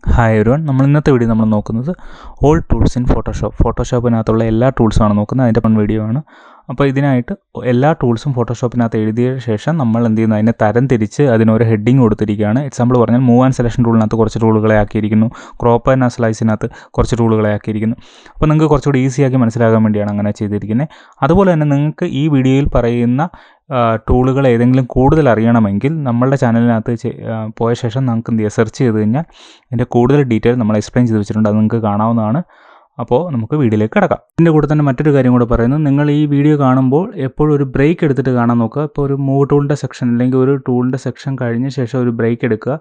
Hi everyone, നമ്മൾ ഇന്നത്തെ video നമ്മൾ നോക്കുന്നത് ഓൾ ടൂൾസ് ഇൻ ഫോട്ടോഷോപ്പിനകത്തുള്ള എല്ലാ ടൂൾസാണ് നോക്കുന്നത്. അതിൻ്റെ വീഡിയോ ആണ്. അപ്പോൾ ഇതിനായിട്ട് എല്ലാ ടൂൾസും ഫോട്ടോഷോപ്പിനകത്ത് എഴുതിയ ശേഷം നമ്മൾ എന്ത് ചെയ്യുന്നു, അതിനെ തരം തിരിച്ച് അതിനൊരു ഹെഡിങ് കൊടുത്തിരിക്കുകയാണ്. എക്സാമ്പിൾ പറഞ്ഞാൽ മൂവ് ആൻഡ് സെലക്ഷൻ ടൂളിനകത്ത് കുറച്ച് ടൂളുകളെ ആക്കിയിരിക്കുന്നു, ക്രോപ്പ് ആൻഡ് സ്ലൈസിനകത്ത് കുറച്ച് ടൂളുകളെ ആക്കിയിരിക്കുന്നു. അപ്പോൾ നിങ്ങൾക്ക് കുറച്ചുകൂടി ഈസിയാക്കി മനസ്സിലാകാൻ വേണ്ടിയാണ് അങ്ങനെ ചെയ്തിരിക്കുന്നത്. അതുപോലെ തന്നെ നിങ്ങൾക്ക് ഈ വീഡിയോയിൽ പറയുന്ന ടൂളുകൾ ഏതെങ്കിലും കൂടുതൽ അറിയണമെങ്കിൽ നമ്മളുടെ ചാനലിനകത്ത് പോയ ശേഷം നമുക്ക് എന്ത് ചെയ്യുക, സെർച്ച് ചെയ്ത് കഴിഞ്ഞാൽ ഇതിൻ്റെ കൂടുതൽ ഡീറ്റെയിൽ നമ്മൾ എക്സ്പ്ലെയിൻ ചെയ്ത് വെച്ചിട്ടുണ്ട്. അത് നിങ്ങൾക്ക് കാണാവുന്നതാണ്. അപ്പോൾ നമുക്ക് വീഡിയോയിലേക്ക് കിടക്കാം. ഇതിൻ്റെ കൂടെ തന്നെ മറ്റൊരു കാര്യം കൂടെ പറയുന്നത്, നിങ്ങൾ ഈ വീഡിയോ കാണുമ്പോൾ എപ്പോഴും ഒരു ബ്രേക്ക് എടുത്തിട്ട് കാണാൻ നോക്കുക. ഇപ്പോൾ ഒരു മൂവ് ടൂളിൻ്റെ സെക്ഷൻ അല്ലെങ്കിൽ ഒരു ടൂളിൻ്റെ സെക്ഷൻ കഴിഞ്ഞ ശേഷം ഒരു ബ്രേക്ക് എടുക്കുക.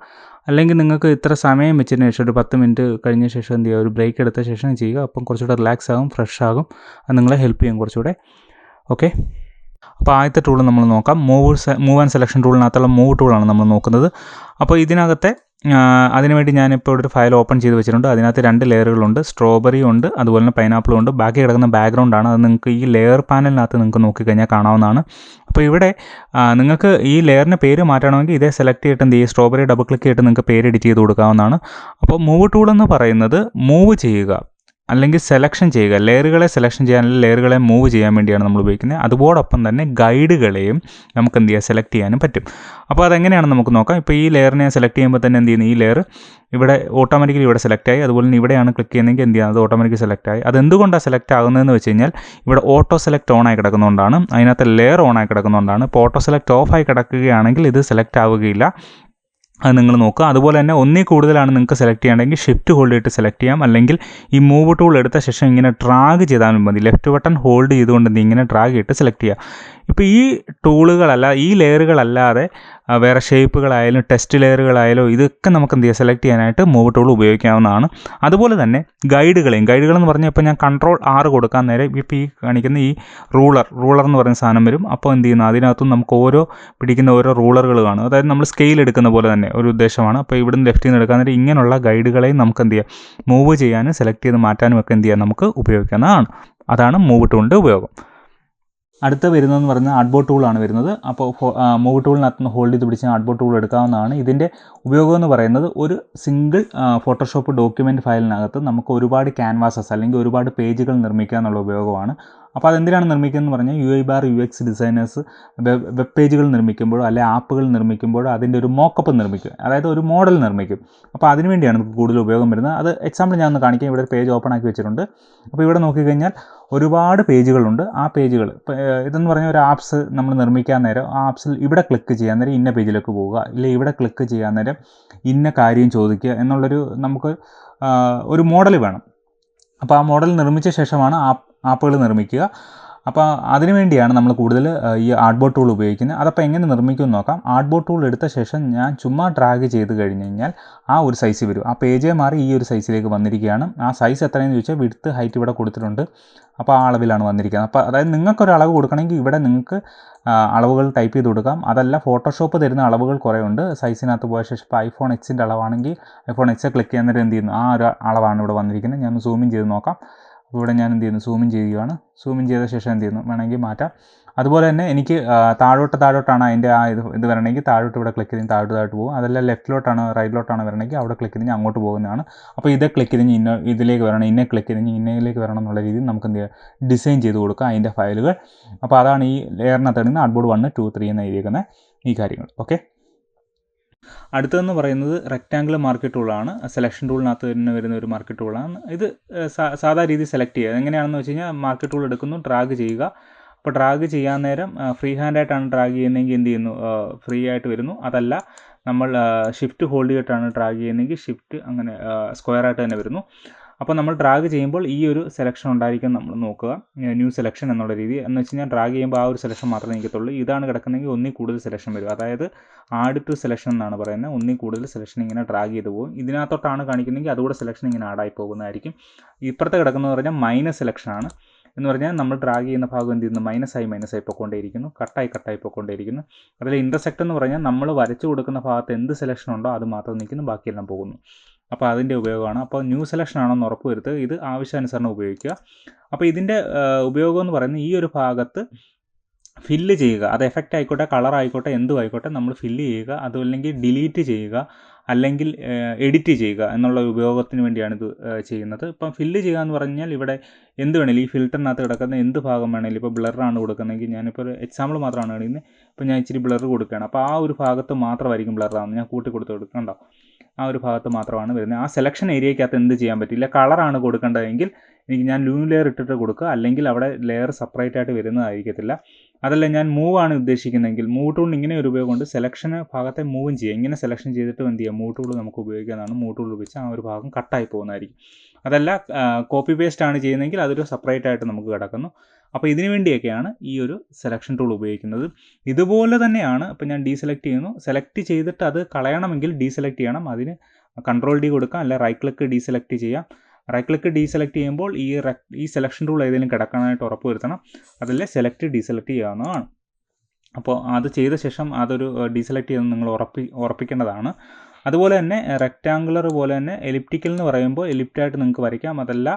അല്ലെങ്കിൽ നിങ്ങൾക്ക് ഇത്ര സമയം വെച്ചതിന് ശേഷം ഒരു 10 മിനിറ്റ് കഴിഞ്ഞ ശേഷം എന്ത് ചെയ്യുക, ഒരു ബ്രേക്ക് എടുത്ത ശേഷം ചെയ്യുക. അപ്പം കുറച്ചുകൂടെ റിലാക്സ് ആകും, ഫ്രഷ് ആകും. അത് നിങ്ങളെ ഹെൽപ്പ് ചെയ്യും കുറച്ചുകൂടെ. ഓക്കെ, അപ്പോൾ ആദ്യത്തെ ടൂൾ നമ്മൾ നോക്കാം. മൂവ് ആൻഡ് സെലക്ഷൻ ടൂളിനകത്തുള്ള മൂവ് ടൂളാണ് നമ്മൾ നോക്കുന്നത്. അപ്പോൾ ഇതിനകത്തെ അതിനുവേണ്ടി ഞാനിപ്പോൾ ഒരു ഫയൽ ഓപ്പൺ ചെയ്ത് വെച്ചിട്ടുണ്ട്. അതിനകത്ത് 2 ലെയറുകളുണ്ട്. സ്ട്രോബെറി ഉണ്ട്, അതുപോലെ തന്നെ പൈനാപ്പിളും ഉണ്ട്. ബാക്കി കിടക്കുന്ന ബാക്ക്ഗ്രൗണ്ടാണ്. അത് നിങ്ങൾക്ക് ഈ ലെയർ പാനലിനകത്ത് നിങ്ങൾക്ക് നോക്കിക്കഴിഞ്ഞാൽ കാണാവുന്നതാണ്. അപ്പോൾ ഇവിടെ നിങ്ങൾക്ക് ഈ ലെയറിന് പേര് മാറ്റണമെങ്കിൽ ഇതേ സെലക്ട് ചെയ്തിട്ട് എന്ത് ചെയ്യുക, സ്ട്രോബെറി ഡബിൾ ക്ലിക്ക് ചെയ്തിട്ട് നിങ്ങൾക്ക് പേര് എഡിറ്റ് ചെയ്ത് കൊടുക്കാവുന്നതാണ്. അപ്പോൾ മൂവ് ടൂൾ എന്ന് പറയുന്നത് മൂവ് ചെയ്യുക അല്ലെങ്കിൽ സെലക്ഷൻ ചെയ്യുക, ലെയറുകളെ സെലക്ഷൻ ചെയ്യാൻ അല്ലെങ്കിൽ ലെയറുകളെ മൂവ് ചെയ്യാൻ വേണ്ടിയാണ് നമ്മൾ ഉപയോഗിക്കുന്നത്. അതോടൊപ്പം തന്നെ ഗൈഡുകളെയും നമുക്ക് എന്ത് ചെയ്യുക, സെലക്ട് ചെയ്യാനും പറ്റും. അപ്പോൾ അതെങ്ങനെയാണെന്ന് നമുക്ക് നോക്കാം. ഇപ്പോൾ ഈ ലെയറിനെ സെലക്ട് ചെയ്യുമ്പോൾ തന്നെ എന്ത് ചെയ്യുന്നു, ഈ ലെയർ ഇവിടെ ഓട്ടോമാറ്റിക്കലി ഇവിടെ സെലക്ട് ആയി. അതുപോലെ തന്നെ ഇവിടെയാണ് ക്ലിക്ക് ചെയ്യുന്നതെങ്കിൽ എന്ത് ചെയ്യുക, അത് ഓട്ടോമാറ്റിക്കലി സെലക്ട് ആയി. അതെന്തുകൊണ്ടാണ് സെലക്ട് ആകുന്നതെന്ന് വെച്ച് കഴിഞ്ഞാൽ ഇവിടെ ഓട്ടോ സെലക്ട് ഓൺ ആയി കിടക്കുന്നതുകൊണ്ടാണ്. അതിനകത്ത് ലെയർ ഓൺ ആയി കിടക്കുന്നതുകൊണ്ടാണ്. ഇപ്പോൾ ഓട്ടോ സെലക്ട് ഓഫ് ആയി കിടക്കുകയാണെങ്കിൽ ഇത് സെലക്ട് ആവുകയില്ല. അത് നിങ്ങൾ നോക്കുക. അതുപോലെ തന്നെ ഒന്നിൽ കൂടുതലാണ് നിങ്ങൾക്ക് സെലക്ട് ചെയ്യണമെങ്കിൽ ഷിഫ്റ്റ് ഹോൾഡ് ചെയ്തിട്ട് സെലക്ട് ചെയ്യാം. അല്ലെങ്കിൽ ഈ മൂവ് ടൂൾ എടുത്ത ശേഷം ഇങ്ങനെ ഡ്രാഗ് ചെയ്താലും മതി. ലെഫ്റ്റ് ബട്ടൺ ഹോൾഡ് ചെയ്തുകൊണ്ട് ഇങ്ങനെ ഡ്രാഗ് ചെയ്തിട്ട് സെലക്ട് ചെയ്യുക. ഇപ്പോൾ ഈ ടൂളുകളല്ല, ഈ ലെയറുകളല്ലാതെ വേറെ ഷേപ്പുകളായാലും ടെക്സ്റ്റ് ലെയറുകളായാലും ഇതൊക്കെ നമുക്ക് എന്ത് ചെയ്യുക, സെലക്ട് ചെയ്യാനായിട്ട് മൂവ് ടൂൾ ഉപയോഗിക്കാവുന്നതാണ്. അതുപോലെ തന്നെ ഗൈഡുകളെന്ന് പറഞ്ഞാൽ ഇപ്പോൾ ഞാൻ Ctrl+R കൊടുക്കാൻ നേരെ ഇപ്പോൾ ഈ കാണിക്കുന്ന ഈ റൂളർ എന്ന് പറയുന്ന സാധനം വരും. അപ്പോൾ എന്ത് ചെയ്യുന്നു, അതിനകത്തും നമുക്ക് പിടിക്കുന്ന ഓരോ റൂളറുകൾ കാണും. അതായത് നമ്മൾ സ്കെയിൽ എടുക്കുന്ന പോലെ തന്നെ ഒരു ഉദ്ദേശമാണ്. അപ്പോൾ ഇവിടുന്ന് ലെഫ്റ്റിൽ നിന്ന് എടുക്കാൻ നേരം ഇങ്ങനെയുള്ള ഗൈഡുകളെയും നമുക്ക് എന്ത് ചെയ്യാം, മൂവ് ചെയ്യാനും സെലക്ട് ചെയ്ത് മാറ്റാനും ഒക്കെ എന്ത് ചെയ്യാം, നമുക്ക് ഉപയോഗിക്കാവുന്നതാണ്. അതാണ് മൂവ് ടൂളിൻ്റെ ഉപയോഗം. അടുത്ത വരുന്നതെന്ന് പറയുന്നത് ആർട്ട്ബോർഡ് ടൂളാണ് വരുന്നത്. അപ്പോൾ മൂവ് ടൂളിനകത്ത് ഹോൾഡ് ചെയ്ത് പിടിച്ച് ആർട്ട്ബോർഡ് ടൂൾ എടുക്കാവുന്നതാണ്. ഇതിൻ്റെ ഉപയോഗം എന്ന് പറയുന്നത്, ഒരു സിംഗിൾ ഫോട്ടോഷോപ്പ് ഡോക്യുമെൻറ്റ് ഫയലിനകത്ത് നമുക്ക് ഒരുപാട് ക്യാൻവാസസ് അല്ലെങ്കിൽ ഒരുപാട് പേജുകൾ നിർമ്മിക്കുക എന്നുള്ള ഉപയോഗമാണ്. അപ്പോൾ അതെന്തിനാണ് നിർമ്മിക്കുന്നത് എന്ന് പറഞ്ഞാൽ UI bar UX designers web പേജുകൾ നിർമ്മിക്കുമ്പോഴോ അല്ലെങ്കിൽ ആപ്പുകൾ നിർമ്മിക്കുമ്പോഴോ അതിൻ്റെ ഒരു മോക്കപ്പ് നിർമ്മിക്കും, അതായത് ഒരു മോഡൽ നിർമ്മിക്കും. അപ്പോൾ അതിനുവേണ്ടിയാണ് നമുക്ക് കൂടുതൽ ഉപയോഗം വരുന്നത്. അത് എക്സാമ്പിൾ ഞാൻ ഒന്ന് കാണിക്കാം. ഇവിടെ ഒരു പേജ് ഓപ്പൺ ആക്കി വെച്ചിട്ടുണ്ട്. അപ്പോൾ ഇവിടെ നോക്കിക്കഴിഞ്ഞാൽ ഒരുപാട് പേജുകളുണ്ട്. ആ പേജുകൾ ഇതെന്ന് പറഞ്ഞാൽ ഒരു ആപ്സ് നമ്മൾ നിർമ്മിക്കാൻ നേരം ആ ആപ്സിൽ ഇവിടെ ക്ലിക്ക് ചെയ്യാൻ നേരം ഇന്ന പേജിലേക്ക് പോവുക, ഇല്ലെങ്കിൽ ഇവിടെ ക്ലിക്ക് ചെയ്യാൻ നേരം ഇന്ന കാര്യം ചോദിക്കുക എന്നുള്ളൊരു നമുക്ക് ഒരു മോഡൽ വേണം. അപ്പോൾ ആ മോഡൽ നിർമ്മിച്ച ശേഷമാണ് ആപ്പുകൾ നിർമ്മിക്കുക. അപ്പോൾ അതിനുവേണ്ടിയാണ് നമ്മൾ കൂടുതൽ ഈ ആർട്ട്ബോർഡ് ടൂൾ ഉപയോഗിക്കുന്നത്. അതപ്പോൾ എങ്ങനെ നിർമ്മിക്കുമെന്ന് നോക്കാം. ആർട്ട്ബോർഡ് ടൂൾ എടുത്ത ശേഷം ഞാൻ ചുമ്മാ ഡ്രാഗ് ചെയ്ത് കഴിഞ്ഞ് കഴിഞ്ഞാൽ ആ ഒരു സൈസ് വരും. ആ പേജേ മാറി ഈ ഒരു സൈസിലേക്ക് വന്നിരിക്കുകയാണ്. ആ സൈസ് എത്രയെന്ന് ചോദിച്ചാൽ വിഡ്ത്ത് ഹൈറ്റ് ഇവിടെ കൊടുത്തിട്ടുണ്ട്. അപ്പോൾ ആ അളവിലാണ് വന്നിരിക്കുന്നത്. അപ്പോൾ അതായത് നിങ്ങൾക്കൊരു അളവ് കൊടുക്കണമെങ്കിൽ ഇവിടെ നിങ്ങൾക്ക് അളവുകൾ ടൈപ്പ് ചെയ്ത് കൊടുക്കാം. അതല്ല, ഫോട്ടോഷോപ്പ് തരുന്ന അളവുകൾ കുറേ ഉണ്ട്. സൈസിനകത്ത് പോയ ശേഷം ഇപ്പോൾ iPhone Xൻ്റെ അളവാണെങ്കിൽ iPhone X ക്ലിക്ക് ചെയ്യാൻ നേരം എന്ത് ചെയ്യുന്നു, ആ ഒരു അളവാണ് ഇവിടെ വന്നിരിക്കുന്നത്. ഞാൻ സൂമിൻ ചെയ്ത് നോക്കാം. ഇവിടെ ഞാൻ എന്ത് ചെയ്യുന്നു, സൂമിൻ ചെയ്യുകയാണ്. സൂമിൻ ചെയ്ത ശേഷം എന്ത് ചെയ്യുന്നു, വേണമെങ്കിൽ മാറ്റാം. അതുപോലെ തന്നെ എനിക്ക് താഴോട്ടാണ് അതിൻ്റെ ആ ഇത് വരണമെങ്കിൽ താഴോട്ട് ഇവിടെ ക്ലിക്ക് ചെയ്ത് താഴോട്ട് പോകും. അതല്ല റൈറ്റിലോട്ടാണ് വരണമെങ്കിൽ അവിടെ ക്ലിക്ക് ചെയ്ത് അങ്ങോട്ട് പോകുന്നതാണ്. അപ്പോൾ ഇതേ ക്ലിക്ക് ചെയ്ത് ഇതിലേക്ക് വരണം, ഇന്നെ ക്ലിക്ക് ചെയ്ത് ഇന്നയിലേക്ക് വരണം എന്നുള്ള രീതിയിൽ നമുക്ക് എന്ത് ചെയ്യാം, ഡിസൈൻ ചെയ്ത് കൊടുക്കാം അതിൻ്റെ ഫയലുകൾ. അപ്പോൾ അതാണ് ഈ ലെയറിനകത്ത് നിന്ന് ആർട്ട്ബോർഡ് 1, 2, 3 എന്ന് എഴുതിയിരിക്കുന്ന ഈ കാര്യങ്ങൾ. ഓക്കെ, അടുത്തതെന്ന് പറയുന്നത് റെക്റ്റാങ്കിൾ മാർക്ക് ടൂളാണ്. സെലക്ഷൻ ടൂളിനകത്ത് തന്നെ വരുന്ന ഒരു മാർക്ക് ടൂളാണ്. ഇത് സാധാ രീതിയിൽ സെലക്ട് ചെയ്യുക. എങ്ങനെയാണെന്ന് വെച്ച് കഴിഞ്ഞാൽ മാർക്ക് ടൂൾ എടുക്കുന്നു, ഡ്രാഗ് ചെയ്യുക. അപ്പോൾ ഡ്രാഗ് ചെയ്യാൻ നേരം ഫ്രീ ഹാൻഡായിട്ടാണ് ഡ്രാഗ് ചെയ്യുന്നതെങ്കിൽ എന്ത് ചെയ്യുന്നു, ഫ്രീ ആയിട്ട് വരുന്നു. അതല്ല, നമ്മൾ ഷിഫ്റ്റ് ഹോൾഡ് ചെയ്തിട്ടാണ് ഡ്രാഗ് ചെയ്യുന്നതെങ്കിൽ ഷിഫ്റ്റ് അങ്ങനെ സ്ക്വയറായിട്ട് തന്നെ വരുന്നു. അപ്പോൾ നമ്മൾ ഡ്രാഗ് ചെയ്യുമ്പോൾ ഈ ഒരു സെലക്ഷൻ ഉണ്ടായിരിക്കും നമ്മൾ നോക്കുക, ന്യൂ സെലക്ഷൻ എന്നുള്ള രീതി. എന്ന് വെച്ച് കഴിഞ്ഞാൽ ഡ്രാഗ് ചെയ്യുമ്പോൾ ആ ഒരു സെലക്ഷൻ മാത്രമേ നിൽക്കത്തുള്ളൂ. ഇതാണ് കിടക്കുന്നതെങ്കിൽ ഒന്നിൽ കൂടുതൽ സെലക്ഷൻ വരും. അതായത് ആഡ് ടു സെലക്ഷൻ എന്നാണ് പറയുന്നത്. ഒന്നിൽ കൂടുതൽ സെലക്ഷൻ ഇങ്ങനെ ഡ്രാഗ് ചെയ്ത് പോകും. ഇതിനകത്തോട്ടാണ് കാണിക്കുന്നതെങ്കിൽ അതുകൂടെ സെലക്ഷൻ ഇങ്ങനെ ആഡായി പോകുന്നതായിരിക്കും. ഇപ്പുറത്തെ കിടക്കുന്നത് പറഞ്ഞാൽ മൈനസ് സെലക്ഷനാണ്. എന്ന് പറഞ്ഞാൽ നമ്മൾ ഡ്രാഗ് ചെയ്യുന്ന ഭാഗം എന്ത് ചെയ്യുന്നു, മൈനസായി പൊയ്ക്കൊണ്ടേയിരിക്കുന്നു, കട്ടായി പൊയ്ക്കൊണ്ടേയിരിക്കുന്നു. അതിൽ ഇൻ്റർസെക്റ്റ് എന്ന് പറഞ്ഞാൽ നമ്മൾ വരച്ചു കൊടുക്കുന്ന ഭാഗത്ത് എന്ത് സെലക്ഷൻ ഉണ്ടോ അത് മാത്രം നിൽക്കുന്നു, ബാക്കിയെല്ലാം പോകുന്നു. അപ്പോൾ അതിൻ്റെ ഉപയോഗമാണ്. അപ്പോൾ ന്യൂ സെലക്ഷൻ ആണെന്ന് ഉറപ്പ് വരുത്തുക. ഇത് ആവശ്യാനുസരണം ഉപയോഗിക്കുക. അപ്പോൾ ഇതിൻ്റെ ഉപയോഗം എന്ന് പറയുന്നത് ഈ ഒരു ഭാഗത്ത് ഫില്ല് ചെയ്യുക. അത് എഫക്റ്റ് ആയിക്കോട്ടെ, കളർ ആയിക്കോട്ടെ, എന്തും ആയിക്കോട്ടെ നമ്മൾ ഫില്ല് ചെയ്യുക. അതുമല്ലെങ്കിൽ ഡിലീറ്റ് ചെയ്യുക. അല്ലെങ്കിൽ എഡിറ്റ് ചെയ്യുക എന്നുള്ള ഉപയോഗത്തിന് വേണ്ടിയാണ് ഇത് ചെയ്യുന്നത്. ഇപ്പം ഫില്ല് ചെയ്യുക എന്ന് പറഞ്ഞാൽ ഇവിടെ എന്ത് വേണേലും ഈ ഫിൽറ്ററിനകത്ത് കിടക്കുന്ന എന്ത് ഭാഗം വേണേലും, ഇപ്പോൾ ബ്ലറാണ് കൊടുക്കുന്നതെങ്കിൽ ഞാനിപ്പോൾ ഒരു എക്സാമ്പിൾ മാത്രമാണ് കഴിയുന്നത്. ഇപ്പോൾ ഞാൻ ഇച്ചിരി ബ്ലർ കൊടുക്കുകയാണ്, അപ്പോൾ ആ ഒരു ഭാഗത്ത് മാത്രമായിരിക്കും ബ്ലറാകുന്നത്. ഞാൻ കൂട്ടി കൊടുത്ത് കൊടുക്കണ്ടോ, ആ ഒരു ഭാഗത്ത് മാത്രമാണ് വരുന്നത്. ആ സെലക്ഷൻ ഏരിയയ്ക്കകത്ത് എന്ത് ചെയ്യാൻ പറ്റില്ല, കളറാണ് കൊടുക്കേണ്ടതെങ്കിൽ എനിക്ക് ഞാൻ ന്യൂ ലെയർ ഇട്ടിട്ട് കൊടുക്കുക, അല്ലെങ്കിൽ അവിടെ ലെയർ സെപ്പറേറ്റ് ആയിട്ട് വരുന്നതായിരിക്കത്തില്ല. അതല്ല ഞാൻ മൂവ് ആണ് ഉദ്ദേശിക്കുന്നതെങ്കിൽ മൂവ് ടൂളിന് ഇങ്ങനെ ഒരു ഉപയോഗമുണ്ട്, സെലക്ഷന് ഭാഗത്തെ മൂവും ചെയ്യുക. ഇങ്ങനെ സെലക്ഷൻ ചെയ്തിട്ട് എന്ത് ചെയ്യുക, മൂവ് ടൂൾ നമുക്ക് ഉപയോഗിക്കാനാണ്. മൂവ് ടൂൾ ഉപയോഗിച്ച് ആ ഒരു ഭാഗം കട്ടായി പോകുന്നതായിരിക്കും. അതല്ല കോപ്പി പേസ്റ്റ് ആണ് ചെയ്യുന്നതെങ്കിൽ അതൊരു സെപ്പറേറ്റ് ആയിട്ട് നമുക്ക് കിടക്കുന്നു. അപ്പോൾ ഇതിനു വേണ്ടിയൊക്കെയാണ് ഈ ഒരു സെലക്ഷൻ ടൂൾ ഉപയോഗിക്കുന്നത്. ഇതുപോലെ തന്നെയാണ് ഇപ്പോൾ ഞാൻ ഡീസെലക്ട് ചെയ്യുന്നു, സെലക്ട് ചെയ്തിട്ട് അത് കളയണമെങ്കിൽ ഡീസെലക്ട് ചെയ്യണം. അതിന് കൺട്രോൾ ഡി കൊടുക്കാം, അല്ല റൈറ്റ് ക്ലിക്ക് ഡീസെലക്ട് ചെയ്യാം. റൈറ്റ് ക്ലിക്ക് ഡീസെലക്ട് ചെയ്യുമ്പോൾ ഈ സെലക്ഷൻ ടൂൾ ഏതെങ്കിലും കിടക്കാനായിട്ട് ഉറപ്പ് വരുത്തണം. അതല്ലേ സെലക്ട് ഡീസെലക്ട് ചെയ്യാവുന്നതാണ്. അപ്പോൾ അത് ചെയ്ത ശേഷം അതൊരു ഡീസെലക്ട് ചെയ്യുന്നത് നിങ്ങൾ ഉറപ്പിക്കേണ്ടതാണ്. അതുപോലെ തന്നെ റെക്റ്റാങ്കുലർ പോലെ തന്നെ എലിപ്റ്റിക്കൽ എന്ന് പറയുമ്പോൾ എലിപ്റ്റായിട്ട് നിങ്ങൾക്ക് വരയ്ക്കാം. അതല്ല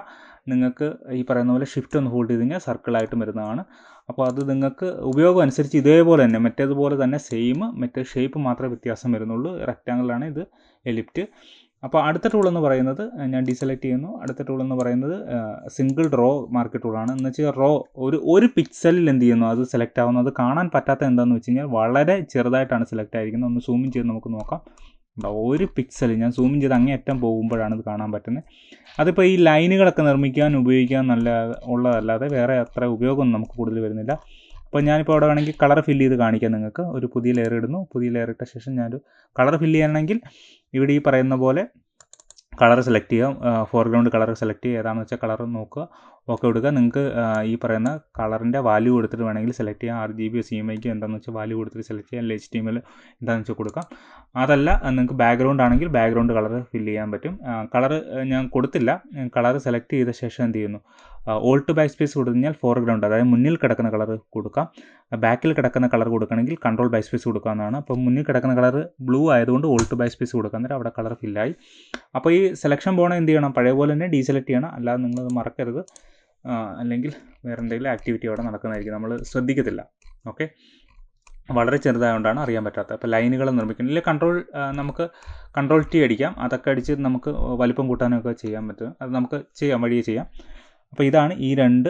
നിങ്ങൾക്ക് ഈ പറയുന്ന പോലെ ഷിഫ്റ്റ് ഒന്ന് ഹോൾഡ് ചെയ്ത് കഴിഞ്ഞാൽ സർക്കിളായിട്ടും വരുന്നതാണ്. അപ്പോൾ അത് നിങ്ങൾക്ക് ഉപയോഗം അനുസരിച്ച് ഇതേപോലെ തന്നെ മറ്റേതുപോലെ തന്നെ സെയിം, മറ്റേ ഷേപ്പ് മാത്രമേ വ്യത്യാസം വരുന്നുള്ളൂ. റെക്റ്റാങ്കിളാണ്, ഇത് എലിപ്റ്റ്. അപ്പോൾ അടുത്ത ടൂൾ എന്ന് പറയുന്നത് ഞാൻ ഡീസെലക്ട് ചെയ്യുന്നു. അടുത്ത ടൂൾ എന്ന് പറയുന്നത് സിംഗിൾ റോ മാർക്ക് ടൂളാണ്. എന്ന് വെച്ചാൽ റോ ഒരു പിക്സലിൽ എന്ത് ചെയ്യുന്നു അത് സെലക്ട് ആവുന്നു. അത് കാണാൻ പറ്റാത്ത എന്താണെന്ന് വെച്ച് കഴിഞ്ഞാൽ വളരെ ചെറുതായിട്ടാണ് സെലക്ട് ആയിരിക്കുന്നത്. ഒന്ന് സൂമിൻ ചെയ്ത് നമുക്ക് നോക്കാം. ഒരു പിക്സൽ ഞാൻ സൂമിൻ ചെയ്ത് അങ്ങേയറ്റം പോകുമ്പോഴാണ് ഇത് കാണാൻ പറ്റുന്നത്. അതിപ്പോൾ ഈ ലൈനുകളൊക്കെ നിർമ്മിക്കാൻ ഉപയോഗിക്കാൻ ഉള്ളതല്ലാതെ വേറെ അത്ര ഉപയോഗമൊന്നും നമുക്ക് കൂടുതൽ വരുന്നില്ല. അപ്പോൾ ഞാനിപ്പോൾ അവിടെ വേണമെങ്കിൽ കളർ ഫില്ല് ചെയ്ത് കാണിക്കാം നിങ്ങൾക്ക്. ഒരു പുതിയ ലെയർ ഇടുന്നു. പുതിയ ലെയർ ഇട്ട ശേഷം ഞാനൊരു കളർ ഫില്ല് ചെയ്യണമെങ്കിൽ ഇവിടെ ഈ പറയുന്ന പോലെ കളർ സെലക്ട് ചെയ്യാം. ഫോർഗ്രൗണ്ട് കളർ സെലക്ട് ചെയ്യുക, ഏതാണെന്ന് വെച്ചാൽ കളർ നോക്കുക, ഓക്കെ കൊടുക്കുക. നിങ്ങൾക്ക് ഈ പറയുന്ന കളറിൻ്റെ വാല്യൂ കൊടുത്തിട്ട് വേണമെങ്കിൽ സെലക്ട് ചെയ്യാം. RGB CMYK എന്താണെന്ന് വെച്ചാൽ വാല്യൂ കൊടുത്തിട്ട് സെലക്ട് ചെയ്യാം. അല്ലെങ്കിൽ HTML എന്താണെന്ന് വെച്ചാൽ കൊടുക്കാം. അതല്ല നിങ്ങൾക്ക് ബാക്ക്ഗ്രൗണ്ട് ആണെങ്കിൽ ബാക്ക്ഗ്രൗണ്ട് കളർ ഫില്ല് ചെയ്യാൻ പറ്റും. കളർ ഞാൻ കൊടുത്തില്ല. കളർ സെലക്ട് ചെയ്ത ശേഷം എന്ത് ചെയ്യുന്നു, ഓൾട്ട് ബാക്ക് സ്പേസ് കൊടുത്തു കഴിഞ്ഞാൽ ഫോർഗ്രൗണ്ട്, അതായത് മുന്നിൽ കിടക്കുന്ന കളർ കൊടുക്കാം. ബാക്കിൽ കിടക്കുന്ന കളർ കൊടുക്കണമെങ്കിൽ കൺട്രോൾ ബാക്ക് സ്പേസ് കൊടുക്കാവുന്നതാണ്. അപ്പോൾ മുന്നിൽ കിടക്കുന്ന കളർ ബ്ലൂ ആയതുകൊണ്ട് ഓൾട്ട് ബാക്ക് സ്പേസ് കൊടുക്കാൻ നേരം അവിടെ കളർ ഫില്ലായി. അപ്പോൾ ഈ സെലക്ഷൻ പോകണം എന്ത് ചെയ്യണം, പഴയ പോലെ തന്നെ ഡീസെലക്ട് ചെയ്യണം. അല്ലാതെ നിങ്ങളത് മറക്കരുത്, അല്ലെങ്കിൽ വേറെ എന്തെങ്കിലും ആക്ടിവിറ്റി അവിടെ നടക്കുന്നതായിരിക്കും, നമ്മൾ ശ്രദ്ധിക്കത്തില്ല. ഓക്കെ, വളരെ ചെറുതായതുകൊണ്ടാണ് അറിയാൻ പറ്റാത്തത്. അപ്പോൾ ലൈനുകൾ നിർമ്മിക്കണം. ഇല്ലെങ്കിൽ നമുക്ക് കൺട്രോൾ T അടിക്കാം. അതൊക്കെ അടിച്ച് നമുക്ക് വലിപ്പം കൂട്ടാനൊക്കെ ചെയ്യാൻ പറ്റും. അത് നമുക്ക് വഴിയെ ചെയ്യാം. അപ്പോൾ ഇതാണ് ഈ രണ്ട്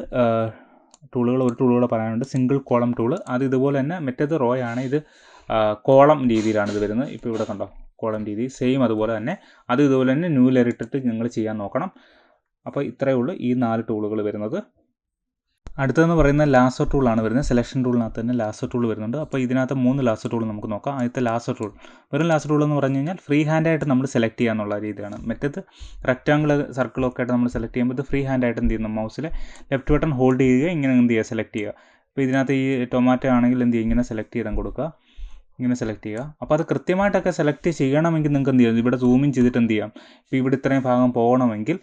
ടൂളുകൾ. ഒരു ടൂളുകൂടെ പറയാനുണ്ട്, സിംഗിൾ കോളം ടൂള്. അത് ഇതുപോലെ തന്നെ മറ്റേത് റോ ആണ്, ഇത് കോളം രീതിയിലാണ് ഇത് വരുന്നത്. ഇപ്പോൾ ഇവിടെ കണ്ടോ, കോളം രീതി സെയിം അതുപോലെ തന്നെ. അത് ഇതുപോലെ തന്നെ ന്യൂ ലെയർ ഇട്ടിട്ട് നിങ്ങൾ ചെയ്യാൻ നോക്കണം. അപ്പോൾ ഇത്രയേ ഉള്ളൂ ഈ 4 ടൂളുകൾ വരുന്നത്. അടുത്തതെന്ന് പറയുന്നത് ലാസോ ടൂളാണ് വരുന്നത്. സെലക്ഷൻ ടൂളിനകത്ത് തന്നെ ലാസോ ടൂൾ വരുന്നുണ്ട്. അപ്പോൾ ഇതിനകത്ത് 3 ലാസോ ടൂൾ നമുക്ക് നോക്കാം. ആദ്യത്തെ ലാസോ ടൂൾ, വെറും ലാസോ ടൂൾ എന്ന് പറഞ്ഞു കഴിഞ്ഞാൽ ഫ്രീ ഹാൻഡായിട്ട് നമ്മൾ സെലക്ട് ചെയ്യാന്നുള്ള രീതിയാണ്. മറ്റേത് റെക്റ്റാങ്കിൾ സർക്കിളൊക്കെ ആയിട്ട് നമ്മൾ സെലക്ട് ചെയ്യുമ്പോൾ ഇത് ഫ്രീ ഹാൻഡായിട്ട് എന്ത് ചെയ്യുന്നു, മൗസിൽ ലെഫ്റ്റ് ബട്ടൺ ഹോൾഡ് ചെയ്യുക, ഇങ്ങനെ എന്ത് ചെയ്യുക, സെലക്ട് ചെയ്യുക. അപ്പോൾ ഇതിനകത്ത് ഈ ടൊമാറ്റോ ആണെങ്കിൽ എന്ത് ചെയ്യുക, ഇങ്ങനെ സെലക്ട് ചെയ്താൽ കൊടുക്കുക, ഇങ്ങനെ സെലക്ട് ചെയ്യുക. അപ്പോൾ അത് കൃത്യമായിട്ടൊക്കെ സെലക്ട് ചെയ്യണമെങ്കിൽ നിങ്ങൾക്ക് എന്ത് ചെയ്യാം, ഇവിടെ സൂമിൻ ചെയ്തിട്ട് എന്ത് ചെയ്യാം, ഇപ്പോൾ ഇവിടെ ഇത്രയും ഭാഗം പോകണമെങ്കിൽ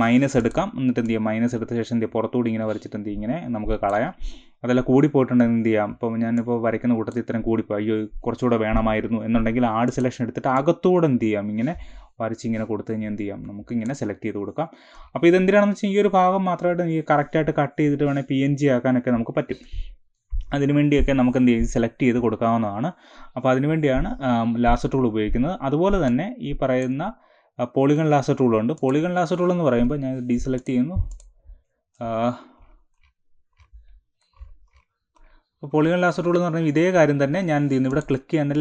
മൈനസ് എടുക്കാം. എന്നിട്ട് എന്ത് ചെയ്യാം, മൈനസ് എടുത്ത ശേഷം എന്ത് ചെയ്യുക, പുറത്തുകൂടി ഇങ്ങനെ വരച്ചിട്ട് എന്ത് ചെയ്യും, ഇങ്ങനെ നമുക്ക് കളയാം. അതല്ല കൂടി പോയിട്ടുണ്ടെങ്കിൽ എന്ത് ചെയ്യാം, ഇപ്പോൾ ഞാനിപ്പോൾ വരയ്ക്കുന്ന കൂട്ടത്തിൽ ഇത്രയും കൂടിപ്പോയി, അയ്യോ കുറച്ചുകൂടെ വേണമായിരുന്നു എന്നുണ്ടെങ്കിൽ ആഡ് സെലക്ഷൻ എടുത്തിട്ട് അകത്തൂടെ എന്ത് ചെയ്യാം, ഇങ്ങനെ വരച്ചിങ്ങനെ കൊടുത്തു കഴിഞ്ഞാൽ എന്ത് ചെയ്യാം, നമുക്ക് ഇങ്ങനെ സെലക്ട് ചെയ്ത് കൊടുക്കാം. അപ്പോൾ ഇതെന്തിനാണെന്ന് വെച്ചാൽ ഈ ഒരു ഭാഗം മാത്രമായിട്ട് ഈ കറക്റ്റായിട്ട് കട്ട് ചെയ്തിട്ട് വേണമെങ്കിൽ PNG ആക്കാനൊക്കെ നമുക്ക് പറ്റും. അതിനുവേണ്ടിയൊക്കെ നമുക്ക് എന്ത് ചെയ്യും, സെലക്ട് ചെയ്ത് കൊടുക്കാവുന്നതാണ്. അപ്പോൾ അതിനുവേണ്ടിയാണ് ലാസോ ടൂൾ ഉപയോഗിക്കുന്നത്. അതുപോലെ തന്നെ ഈ പറയുന്ന പോളിഗൺ ലാസോ ടൂളുണ്ട്. പോളിഗൺ ലാസോ ടൂൾ എന്ന് പറയുമ്പോൾ ഞാൻ ഡീസെലക്ട് ചെയ്യുന്നു. അപ്പോൾ പോളിഗൺ ലാസോ ടൂൾ എന്ന് പറഞ്ഞാൽ ഇതേ കാര്യം തന്നെ ഞാൻ എന്ത് ചെയ്യുന്നു, ഇവിടെ ക്ലിക്ക് ചെയ്യാൻ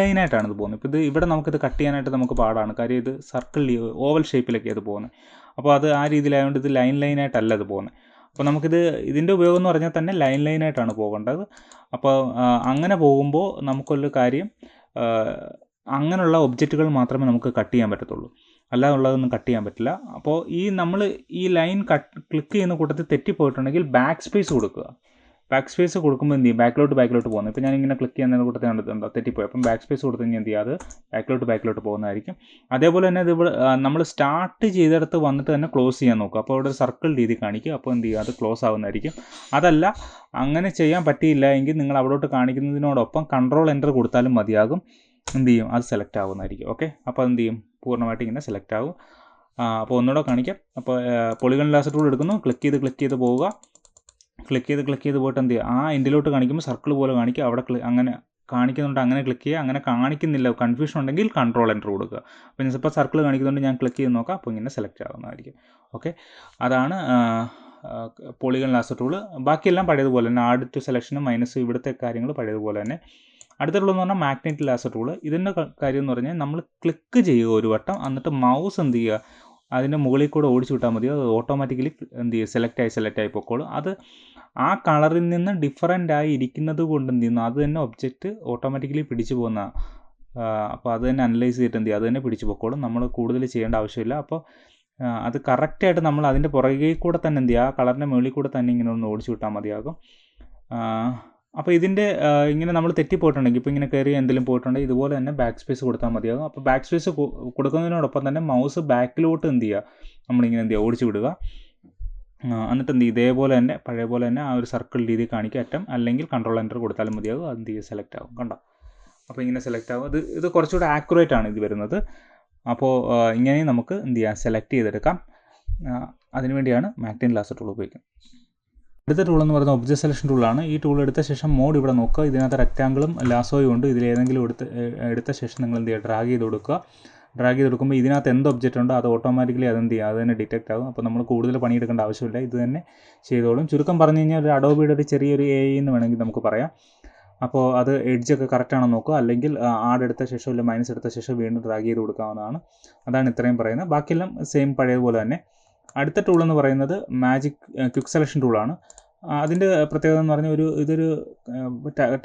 ലൈനായിട്ടാണ് ഇത് പോകുന്നത്. ഇപ്പോൾ ഇവിടെ നമുക്കിത് കട്ട് ചെയ്യാനായിട്ട് നമുക്ക് പാടാണ്, കാര്യം ഇത് സർക്കിൾ ഓവൽ ഷേപ്പിലൊക്കെ അത് പോകുന്നത്. അപ്പോൾ അത് ആ രീതിയിലായതുകൊണ്ട് ഇത് ലൈനായിട്ടല്ല ഇത് പോകുന്നത്. അപ്പോൾ നമുക്കിത് ഇതിൻ്റെ ഉപയോഗം എന്ന് പറഞ്ഞാൽ തന്നെ ലൈനായിട്ടാണ് പോകേണ്ടത്. അപ്പോൾ അങ്ങനെ പോകുമ്പോൾ നമുക്കൊരു കാര്യം, അങ്ങനെയുള്ള ഒബ്ജക്റ്റുകൾ മാത്രമേ നമുക്ക് കട്ട് ചെയ്യാൻ പറ്റത്തുള്ളൂ, അല്ലാതുള്ളതൊന്നും കട്ട് ചെയ്യാൻ പറ്റില്ല. അപ്പോൾ നമ്മൾ ഈ ലൈൻ ക്ലിക്ക് ചെയ്യുന്ന കൂട്ടത്തിൽ തെറ്റിപ്പോയിട്ടുണ്ടെങ്കിൽ ബാക്ക് സ്പേസ് കൊടുക്കുക. ബാക്ക് സ്പേസ് കൊടുക്കുമ്പോൾ എന്ത് ചെയ്യും, ബാക്കിലോട്ട് പോകുന്നത്. ഇപ്പോൾ ഞാനിങ്ങനെ ക്ലിക്ക് ചെയ്യുന്ന കൂട്ടത്തിൽ കണ്ടിട്ടുണ്ടോ, തെറ്റിപ്പോയി. അപ്പം ബാക്ക് സ്പേസ് കൊടുത്തു കഴിഞ്ഞാൽ എന്ത് ചെയ്യുക, അത് ബാക്കിലോട്ട് പോകുന്നതായിരിക്കും. അതേപോലെ തന്നെ ഇത് നമ്മൾ സ്റ്റാർട്ട് ചെയ്തെടുത്ത് വന്നിട്ട് തന്നെ ക്ലോസ് ചെയ്യാൻ നോക്കുക. അപ്പോൾ ഇവിടെ ഒരു സർക്കിൾ രീതി കാണിക്കുക. അപ്പോൾ എന്ത് ചെയ്യുക, അത് ക്ലോസ് ആവുന്നതായിരിക്കും. അതല്ല അങ്ങനെ ചെയ്യാൻ പറ്റിയില്ല എങ്കിൽ നിങ്ങൾ അവിടോട്ട് കാണിക്കുന്നതിനോടൊപ്പം കൺട്രോൾ എൻ്റർ കൊടുത്താലും മതിയാകും. എന്ത് ചെയ്യും, അത് സെലക്ട് ആവുന്നതായിരിക്കും. ഓക്കെ, അപ്പോൾ എന്ത് ചെയ്യും, പൂർണ്ണമായിട്ട് ഇങ്ങനെ സെലക്ട് ആവും. അപ്പോൾ ഒന്നുകൂടെ കാണിക്കാം. അപ്പോൾ പോളിഗൺ ലാസോ ടൂൾ എടുക്കുന്നു, ക്ലിക്ക് ചെയ്ത് പോവുക. ക്ലിക്ക് ചെയ്ത് പോയിട്ട് എന്ത് ചെയ്യുക, ആ എൻഡിലോട്ട് കാണിക്കുമ്പോൾ സർക്കിൾ പോലെ കാണിക്കുക. അവിടെ അങ്ങനെ കാണിക്കുന്നുണ്ട് അങ്ങനെ ക്ലിക്ക് ചെയ്യുക, അങ്ങനെ കാണിക്കുന്നില്ല കൺഫ്യൂഷൻ ഉണ്ടെങ്കിൽ കൺട്രോൾ എൻ്റർ കൊടുക്കുക. അപ്പോൾ ഞാൻ ഇപ്പോൾ സർക്കിൾ കാണിക്കുന്നുണ്ട്, ഞാൻ ക്ലിക്ക് ചെയ്ത് നോക്കാം, അപ്പോൾ ഇങ്ങനെ സെലക്ട് ആവുന്നതായിരിക്കും. ഓക്കെ, അതാണ് പോളിഗൺ ലാസർ ടൂൾ. ബാക്കിയെല്ലാം പഴയതുപോലെ തന്നെ, ആഡ് ടു സെലക്ഷനും മൈനസ് ഇവിടുത്തെ കാര്യങ്ങൾ പഴയതുപോലെ തന്നെ. അടുത്തുള്ളതെന്ന് പറഞ്ഞാൽ മാഗ്നറ്റ് ലാസർ ടൂൾ. ഇതിൻ്റെ കാര്യം എന്ന് പറഞ്ഞാൽ നമ്മൾ ക്ലിക്ക് ചെയ്യുക ഒരു വട്ടം, എന്നിട്ട് മൗസ് എന്ത് ചെയ്യുക അതിൻ്റെ മുകളിൽ കൂടെ ഓടിച്ചു വിട്ടാൽ മതി, അത് ഓട്ടോമാറ്റിക്കലി എന്ത് ചെയ്യും സെലക്ട് ആയി പൊക്കോളും. അത് ആ കളറിൽ നിന്ന് ഡിഫറൻ്റ് ആയി ഇരിക്കുന്നത് കൊണ്ട് എന്ത് ചെയ്യുന്നു അത് തന്നെ ഒബ്ജക്റ്റ് ഓട്ടോമാറ്റിക്കലി പിടിച്ചു പോകുന്ന, അപ്പോൾ അത് തന്നെ അനലൈസ് ചെയ്തിട്ട് എന്ത് ചെയ്യും അത് തന്നെ പിടിച്ചു പൊക്കോളും, നമ്മൾ കൂടുതൽ ചെയ്യേണ്ട ആവശ്യമില്ല. അപ്പോൾ അത് കറക്റ്റായിട്ട് നമ്മൾ അതിൻ്റെ പുറകെ കൂടെ തന്നെ എന്ത് ചെയ്യുക ആ കളറിൻ്റെ മുകളിൽ കൂടെ തന്നെ ഇങ്ങനെ ഒന്ന് ഓടിച്ചു വിട്ടാൽ മതിയാകും. അപ്പോൾ ഇതിൻ്റെ ഇങ്ങനെ നമ്മൾ തെറ്റിപ്പോയിട്ടുണ്ടെങ്കിൽ, ഇപ്പോൾ ഇങ്ങനെ കയറി എന്തെങ്കിലും പോയിട്ടുണ്ടെങ്കിൽ ഇതുപോലെ തന്നെ ബാക്ക് സ്പേസ് കൊടുത്താൽ മതിയാകും. അപ്പോൾ ബാക്ക് സ്പേസ് കൊടുക്കുന്നതിനോടൊപ്പം തന്നെ മൗസ് ബാക്കിലോട്ട് എന്ത് ചെയ്യുക നമ്മളിങ്ങനെ എന്ത് ചെയ്യുക ഓടിച്ചു വിടുക. എന്നിട്ട് എന്ത് ചെയ്യും ഇതേപോലെ തന്നെ പഴയ പോലെ തന്നെ ആ ഒരു സർക്കിൾ രീതി കാണിക്കുക അറ്റം, അല്ലെങ്കിൽ കൺട്രോൾ എൻ്റർ കൊടുത്താലും മതിയാകും, അത് എന്ത് ചെയ്യുക സെലക്ട് ആകും. കണ്ടോ, അപ്പോൾ ഇങ്ങനെ സെലക്ട് ആകും. ഇത് കുറച്ചുകൂടെ ആക്യുറേറ്റ് ആണ് ഇത് വരുന്നത്. അപ്പോൾ ഇങ്ങനെ നമുക്ക് എന്ത് ചെയ്യാം സെലക്ട് ചെയ്തെടുക്കാം. അതിനുവേണ്ടിയാണ് മാഗ്നറ്റ് ലാസർ ടൂൾ ഉപയോഗിക്കുന്നത്. അടുത്ത ടൂൾ എന്ന് പറയുന്നത് ഒബ്ജക്റ്റ് സെലക്ഷൻ ടൂളാണ്. ഈ ടൂൾ എടുത്ത ശേഷം മോഡ് ഇവിടെ നോക്കുക, ഇതിനകത്ത് റെക്റ്റാങ്കിളും ലാസോയും ഉണ്ട്. ഇതിലേതെങ്കിലും എടുത്ത ശേഷം നിങ്ങൾ എന്ത് ചെയ്യുക ഡ്രാഗ് ചെയ്ത് കൊടുക്കുക. ഡ്രാഗ് ചെയ്ത് കൊടുക്കുമ്പോൾ ഇതിനകത്ത് എന്ത് ഒബ്ജക്റ്റ് ഉണ്ടോ അത് ഓട്ടോമാറ്റിക്കലി അതെന്ത് ചെയ്യുക അത് തന്നെ ഡിറ്റക്റ്റ് ആകും. അപ്പോൾ നമ്മൾ കൂടുതൽ പണിയെടുക്കേണ്ട ആവശ്യമില്ല, ഇത് തന്നെ ചെയ്തോളും. ചുരുക്കം പറഞ്ഞു കഴിഞ്ഞാൽ ഒരു അഡോബിയുടെ ഒരു ചെറിയൊരു AI എന്ന് വേണമെങ്കിൽ നമുക്ക് പറയാം. അപ്പോൾ അത് എഡ്ജൊക്കെ കറക്റ്റാണോ നോക്കുക, അല്ലെങ്കിൽ ആഡ് എടുത്ത ശേഷം അല്ലെങ്കിൽ മൈനസ് എടുത്ത ശേഷം വീണ്ടും ഡ്രാഗ് ചെയ്ത് കൊടുക്കാവുന്നതാണ്. അതാണ് ഇത്രയും പറയുന്നത്. ബാക്കിയെല്ലാം സെയിം പഴയതുപോലെ തന്നെ. അടുത്ത ടൂൾ എന്ന് പറയുന്നത് ക്വിക്ക് സെലക്ഷൻ ടൂളാണ്. അതിൻ്റെ പ്രത്യേകത എന്ന് പറഞ്ഞാൽ ഇതൊരു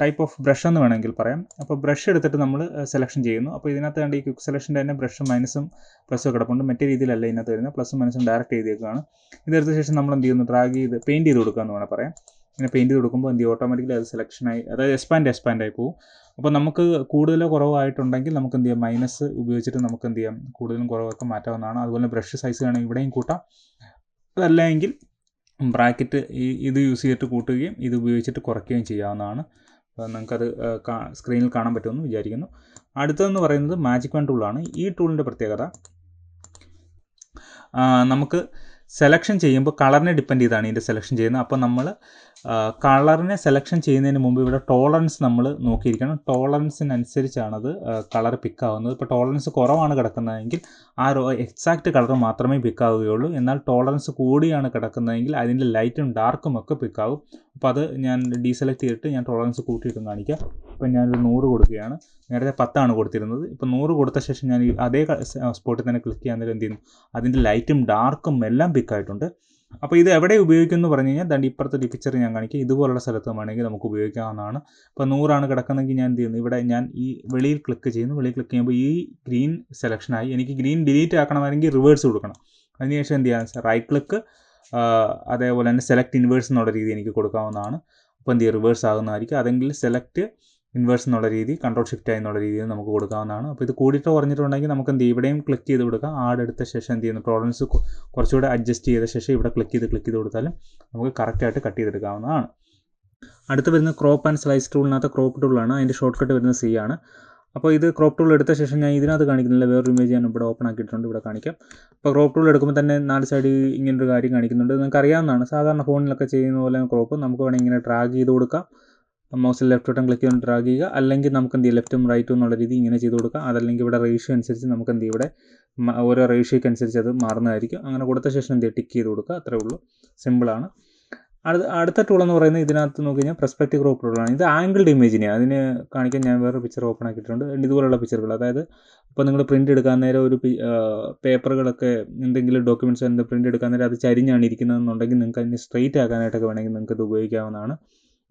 ടൈപ്പ് ഓഫ് ബ്രഷ് എന്ന് വേണമെങ്കിൽ പറയാം. അപ്പോൾ ബ്രഷ് എടുത്തിട്ട് നമ്മൾ സെലക്ഷൻ ചെയ്യുന്നു. അപ്പോൾ ഇതിനകത്ത് കണ്ട് ഈ ക്വിക്ക് സെലക്ഷൻ്റെ തന്നെ ബ്രഷും മൈനസും പ്ലസും കിടപ്പുണ്ട്. മറ്റേ രീതിയിലല്ല ഇതിനകത്ത് വരുന്നത്, പ്ലസും മൈനസും ഡയറക്റ്റ് ചെയ്തേക്കാണ്. ഇതെടുത്ത ശേഷം നമ്മൾ എന്ത് ചെയ്യുന്നു ഡ്രാഗ് ചെയ്ത് പെയിൻറ്റ് ചെയ്ത് കൊടുക്കുക എന്ന് വേണം പറയാം. ഇങ്ങനെ പെയിൻറ്റ് ചെയ്ത് കൊടുക്കുമ്പോൾ എന്ത് ചെയ്യും ഓട്ടോമാറ്റിക്കലി അത് സെലക്ഷനായി, അതായത് എക്സ്പാൻഡ് ആയി പോകും. അപ്പോൾ നമുക്ക് കൂടുതലോ കുറവായിട്ടുണ്ടെങ്കിൽ നമുക്ക് എന്ത് ചെയ്യാം മൈനസ് ഉപയോഗിച്ചിട്ട് നമുക്ക് എന്ത് ചെയ്യാം കൂടുതലും കുറവൊക്കെ മാറ്റാവുന്നതാണ്. അതുപോലെ ബ്രഷ് സൈസ് വേണമെങ്കിൽ ഇവിടെയും കൂട്ടാം, അതല്ലെങ്കിൽ ബ്രാക്കറ്റ് ഇത് യൂസ് ചെയ്തിട്ട് കൂട്ടുകയും ഇത് ഉപയോഗിച്ചിട്ട് കുറയ്ക്കുകയും ചെയ്യാവുന്നതാണ്. നിങ്ങൾക്കത് സ്ക്രീനിൽ കാണാൻ പറ്റുമെന്ന് വിചാരിക്കുന്നു. അടുത്തതെന്ന് പറയുന്നത് മാജിക് വൺ ടൂളാണ്. ഈ ടൂളിൻ്റെ പ്രത്യേകത നമുക്ക് സെലക്ഷൻ ചെയ്യുമ്പോൾ കളറിനെ ഡിപ്പെൻഡ് ചെയ്താണ് ഇതിൻ്റെ സെലക്ഷൻ ചെയ്യുന്നത്. അപ്പോൾ നമ്മൾ കളറിനെ സെലക്ഷൻ ചെയ്യുന്നതിന് മുമ്പ് ഇവിടെ ടോളറൻസ് നമ്മൾ നോക്കിയിരിക്കണം. ടോളറൻസിനനുസരിച്ചാണത് കളർ പിക്കാവുന്നത്. ഇപ്പോൾ ടോളറൻസ് കുറവാണ് കിടക്കുന്നതെങ്കിൽ ആ എക്സാക്റ്റ് കളർ മാത്രമേ പിക്കാവുകയുള്ളൂ. എന്നാൽ ടോളറൻസ് കൂടിയാണ് കിടക്കുന്നതെങ്കിൽ അതിൻ്റെ ലൈറ്റും ഡാർക്കും ഒക്കെ പിക്കാവും. അപ്പോൾ അത് ഞാൻ ഡീസെലക്ട് ചെയ്തിട്ട് ഞാൻ ടോളറൻസ് കൂട്ടിയിട്ടും കാണിക്കാം. ഇപ്പം ഞാനൊരു 100 കൊടുക്കുകയാണ്. നേരത്തെ 10 കൊടുത്തിരുന്നത്. ഇപ്പോൾ 100 കൊടുത്ത ശേഷം ഞാൻ അതേ സ്പോട്ടിൽ തന്നെ ക്ലിക്ക് ചെയ്യാൻ നേരം എന്ത് ചെയ്യുന്നു അതിൻ്റെ ലൈറ്റും ഡാർക്കും എല്ലാം പിക്കായിട്ടുണ്ട്. അപ്പോൾ ഇത് എവിടെ ഉപയോഗിക്കുമെന്ന് പറഞ്ഞു കഴിഞ്ഞാൽ ദാണ്ട് ഇപ്പുറത്തെ പിക്ചർ ഞാൻ കാണിക്കുക. ഇതുപോലുള്ള സ്ഥലത്ത് വേണമെങ്കിൽ നമുക്ക് ഉപയോഗിക്കാവുന്നതാണ്. ഇപ്പോൾ 100 കിടക്കുന്നതെങ്കിൽ ഞാൻ എന്ത് ചെയ്യുന്നു ഇവിടെ ഞാൻ ഈ വെളിയിൽ ക്ലിക്ക് ചെയ്യുന്നു. വെളിയിൽ ക്ലിക്ക് ചെയ്യുമ്പോൾ ഈ ഗ്രീൻ സെലക്ഷനായി. എനിക്ക് ഗ്രീൻ ഡിലീറ്റ് ആക്കണമെങ്കിൽ റിവേഴ്സ് കൊടുക്കണം. അതിനുശേഷം എന്ത് ചെയ്യാം റൈറ്റ് ക്ലിക്ക്, അതേപോലെ തന്നെ സെലക്ട് ഇൻവേഴ്സ് എന്നുള്ള രീതി എനിക്ക് കൊടുക്കാവുന്നതാണ്. അപ്പോൾ എന്ത് ചെയ്യുക റിവേഴ്സ് ആകുന്നതായിരിക്കും. അതെങ്കിൽ സെലക്ട് ഇൻവേഴ്സ് എന്നുള്ള രീതി കൺട്രോൾ ഷിഫ്റ്റ് ആയി എന്നുള്ള രീതിയിൽ നമുക്ക് കൊടുക്കാവുന്നതാണ്. അപ്പോൾ ഇത് കൂടിയിട്ട് കുറഞ്ഞിട്ടുണ്ടെങ്കിൽ നമുക്ക് എന്ത് ചെയ്യും ഇവിടെയും ക്ലിക്ക് ചെയ്ത് കൊടുക്കാം. ആഡ് എടുത്ത ശേഷം എന്ത് ചെയ്യുന്നു ടോളറൻസ് കുറച്ചുകൂടെ അഡ്ജസ്റ്റ് ചെയ്ത ശേഷം ഇവിടെ ക്ലിക്ക് ചെയ്ത് കൊടുത്താലും നമുക്ക് കറക്റ്റായിട്ട് കട്ട് ചെയ്തെടുക്കാവുന്നതാണ്. അടുത്ത് വരുന്ന ക്രോപ്പ് ആൻഡ് സ്ലൈസ് ടൂളിനകത്ത് ക്രോപ്പ് ടൂളാണ്. അതിൻ്റെ ഷോർട്ട് കട്ട് വരുന്നത് C ആണ്. അപ്പോൾ ഇത് ക്രോപ്പ് ടൂൾ എടുത്ത ശേഷം ഞാൻ ഇതിനകത്ത് കാണിക്കുന്നില്ല, വേറൊരു ഇമേജ് ഞാൻ ഇവിടെ ഓപ്പൺ ആക്കിയിട്ടുണ്ട്, ഇവിടെ കാണിക്കാം. അപ്പോൾ ക്രോപ്പ് ടൂൾ എടുക്കുമ്പോൾ തന്നെ 4 സൈഡ് ഇങ്ങനൊരു കാര്യം കാണിക്കുന്നുണ്ട്. നിങ്ങൾക്ക് അറിയാവുന്നതാണ്, സാധാരണ ഫോണിലൊക്കെ ചെയ്യുന്ന പോലെ ക്രോപ്പ് നമുക്ക് വേണമെങ്കിൽ ഇങ്ങനെ ഡ്രാഗ് ചെയ്ത് കൊടുക്കാം. മൗസിൽ ലെഫ്റ്റ് ബട്ടൺ ക്ലിക്ക് ചെയ്ത് ഡ്രാഗ് ചെയ്യുക, അല്ലെങ്കിൽ നമുക്ക് എന്ത് ചെയ്യും ലെഫ്റ്റും റൈറ്റും എന്നുള്ള രീതി ഇങ്ങനെ ചെയ്ത് കൊടുക്കാം. അതല്ലെങ്കിൽ ഇവിടെ റേഷ്യോ അനുസരിച്ച് നമുക്ക് എന്ത് ചെയ്യും ഇവിടെ ഓരോ റേഷ്യോയ്ക്ക് അനുസരിച്ച് അത് മാറുന്നതായിരിക്കും. അങ്ങനെ കൊടുത്ത ശേഷം എന്ത് ചെയ്യുക ടിക്ക് ചെയ്ത് കൊടുക്കുക, അത്രേ ഉള്ളൂ, സിമ്പിളാണ്. അടുത്ത ടൂൾ എന്ന് പറയുന്നത് ഇതിനകത്ത് നോക്കി കഴിഞ്ഞാൽ പെർസ്പെക്റ്റീവ് ക്രോപ്പ് ടൂളാണ്. ഇത് ആംഗിൾഡ് ഇമേജിനെ അതിന് കാണിക്കാൻ ഞാൻ വേറെ പിക്ചർ ഓപ്പൺ ആക്കിയിട്ടുണ്ട്. ഇതുപോലുള്ള പിക്ചറുകൾ, അതായത് ഇപ്പോൾ നിങ്ങൾ പ്രിൻ്റ് എടുക്കാൻ നേരം ഒരു പേപ്പറുകളൊക്കെ എന്തെങ്കിലും ഡോക്യുമെൻറ്റ്സ് എന്ത് പ്രിൻ്റ് എടുക്കാൻ നേരം അത് ചരിഞ്ഞാണ് ഇരിക്കുന്നതെന്നുണ്ടെങ്കിൽ നിങ്ങൾക്ക് അതിന് സ്ട്രെയിറ്റ് ആക്കാനായിട്ടൊക്കെ വേണമെങ്കിൽ നിങ്ങൾക്ക് ഇത് ഉപയോഗിക്കാവുന്നതാണ്.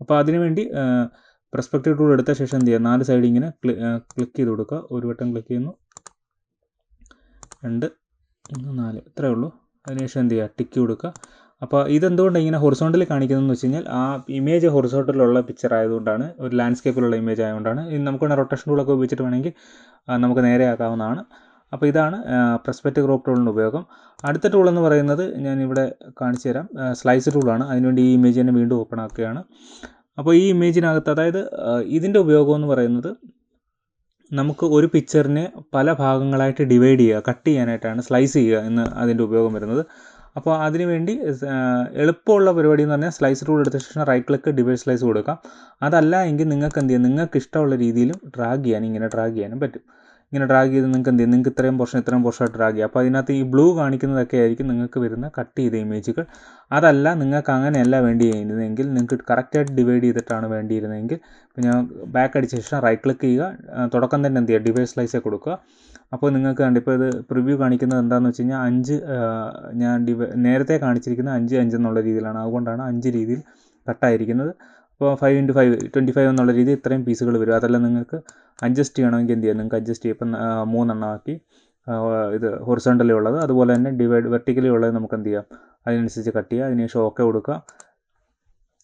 അപ്പോൾ അതിനുവേണ്ടി പെർസ്പെക്റ്റീവ് ടൂൾ എടുത്ത ശേഷം എന്ത് ചെയ്യുക 4 സൈഡ് ഇങ്ങനെ ക്ലിക്ക് ചെയ്ത് കൊടുക്കുക. ഒരു വട്ടം ക്ലിക്ക് ചെയ്യുന്നു, 2, 3, 4 ഇത്രയേ ഉള്ളൂ. അതിനുശേഷം എന്ത് ചെയ്യുക ടിക്ക് കൊടുക്കുക. അപ്പോൾ ഇതെന്തുകൊണ്ടാണ് ഇങ്ങനെ ഹൊറിസോണ്ടലി കാണിക്കുന്നതെന്ന് വെച്ച് കഴിഞ്ഞാൽ ആ ഇമേജ് ഹൊറിസോണ്ടലുള്ള പിക്ചർ ആയതുകൊണ്ടാണ്, ഒരു ലാൻഡ്സ്കേപ്പിലുള്ള ഇമേജ് ആയതുകൊണ്ടാണ്. നമുക്ക് വേണമെങ്കിൽ റൊട്ടേഷൻ ടൂളൊക്കെ ഉപയോഗിച്ചിട്ട് വേണമെങ്കിൽ നമുക്ക് നേരെ ആക്കാവുന്നതാണ്. അപ്പോൾ ഇതാണ് പെർസ്പെക്റ്റീവ് ക്രോപ്പ് ടൂളിൻ്റെ ഉപയോഗം. അടുത്ത ടൂൾ എന്ന് പറയുന്നത് ഞാനിവിടെ കാണിച്ചു തരാം, സ്ലൈസ് ടൂളാണ്. അതിനുവേണ്ടി ഈ ഇമേജ് തന്നെ വീണ്ടും ഓപ്പൺ ആക്കുകയാണ്. അപ്പോൾ ഈ ഇമേജിനകത്ത്, അതായത് ഇതിൻ്റെ ഉപയോഗം എന്ന് പറയുന്നത് നമുക്ക് ഒരു പിക്ചറിനെ പല ഭാഗങ്ങളായിട്ട് ഡിവൈഡ് ചെയ്യുക, കട്ട് ചെയ്യാനായിട്ടാണ്, സ്ലൈസ് ചെയ്യുക എന്ന് അതിൻ്റെ ഉപയോഗം വരുന്നത്. അപ്പോൾ അതിനുവേണ്ടി എളുപ്പമുള്ള പരിപാടി എന്ന് പറഞ്ഞാൽ സ്ലൈസ് ടൂൾ എടുത്ത ശേഷം റൈറ്റ് ക്ലിക്ക് ഡിവൈഡ് സ്ലൈസ് കൊടുക്കാം. അതല്ല എങ്കിൽ നിങ്ങൾക്ക് എന്ത് ചെയ്യാം, നിങ്ങൾക്ക് ഇഷ്ടമുള്ള രീതിയിലും ഡ്രാഗ് ചെയ്യാനും ഇങ്ങനെ ഡ്രാഗ് ചെയ്യാനും പറ്റും. ഇങ്ങനെ ഡ്രാഗ് ചെയ്ത് നിങ്ങൾക്ക് എന്ത് ചെയ്യും, നിങ്ങൾക്ക് ഇത്രയും പോർഷൻ ഡ്രാഗ് ചെയ്യാം. അപ്പോൾ അതിനകത്ത് ഈ ബ്ലൂ കാണിക്കുന്നതൊക്കെ ആയിരിക്കും നിങ്ങൾക്ക് വരുന്ന കട്ട് ചെയ്ത ഇമേജുകൾ. അതല്ല നിങ്ങൾക്ക് അങ്ങനെയല്ല വേണ്ടിയിരുന്നതെങ്കിൽ, നിങ്ങൾക്ക് കറക്റ്റായിട്ട് ഡിവൈഡ് ചെയ്തിട്ടാണ് വേണ്ടിയിരുന്നതെങ്കിൽ, ഇപ്പോൾ ഞാൻ ബാക്ക് അടിച്ച ശേഷം റൈറ്റ് ക്ലിക്ക് ചെയ്യുക, തുടക്കം തന്നെ എന്ത് ചെയ്യുക, ഡിവൈഡ് സ്ലൈസേ കൊടുക്കുക. അപ്പോൾ നിങ്ങൾക്ക് കണ്ട് ഇപ്പോൾ ഇത് പ്രിവ്യൂ കാണിക്കുന്നത് എന്താണെന്ന് വെച്ച് കഴിഞ്ഞാൽ 5 ഞാൻ നേരത്തെ കാണിച്ചിരിക്കുന്ന 5 എന്നുള്ള രീതിയിലാണ്. അതുകൊണ്ടാണ് 5 രീതിയിൽ കട്ടായിരിക്കുന്നത്. അപ്പോൾ 5x5 25 എന്നുള്ള രീതിയിൽ ഇത്രയും പീസുകൾ വരും. അതെല്ലാം നിങ്ങൾക്ക് അഡ്ജസ്റ്റ് ചെയ്യണമെങ്കിൽ എന്ത് ചെയ്യാം, നിങ്ങൾക്ക് അഡ്ജസ്റ്റ് ചെയ്യും. ഇപ്പം 3 എണ്ണം ആക്കി ഇത് ഹൊറിസോണ്ടലി ഉള്ളത്, അതുപോലെ തന്നെ വെർട്ടിക്കലി ഉള്ളത് നമുക്ക് എന്ത് ചെയ്യാം, അതിനനുസരിച്ച് കട്ട് ചെയ്യുക. അതിനുശേഷം ഓക്കെ കൊടുക്കുക.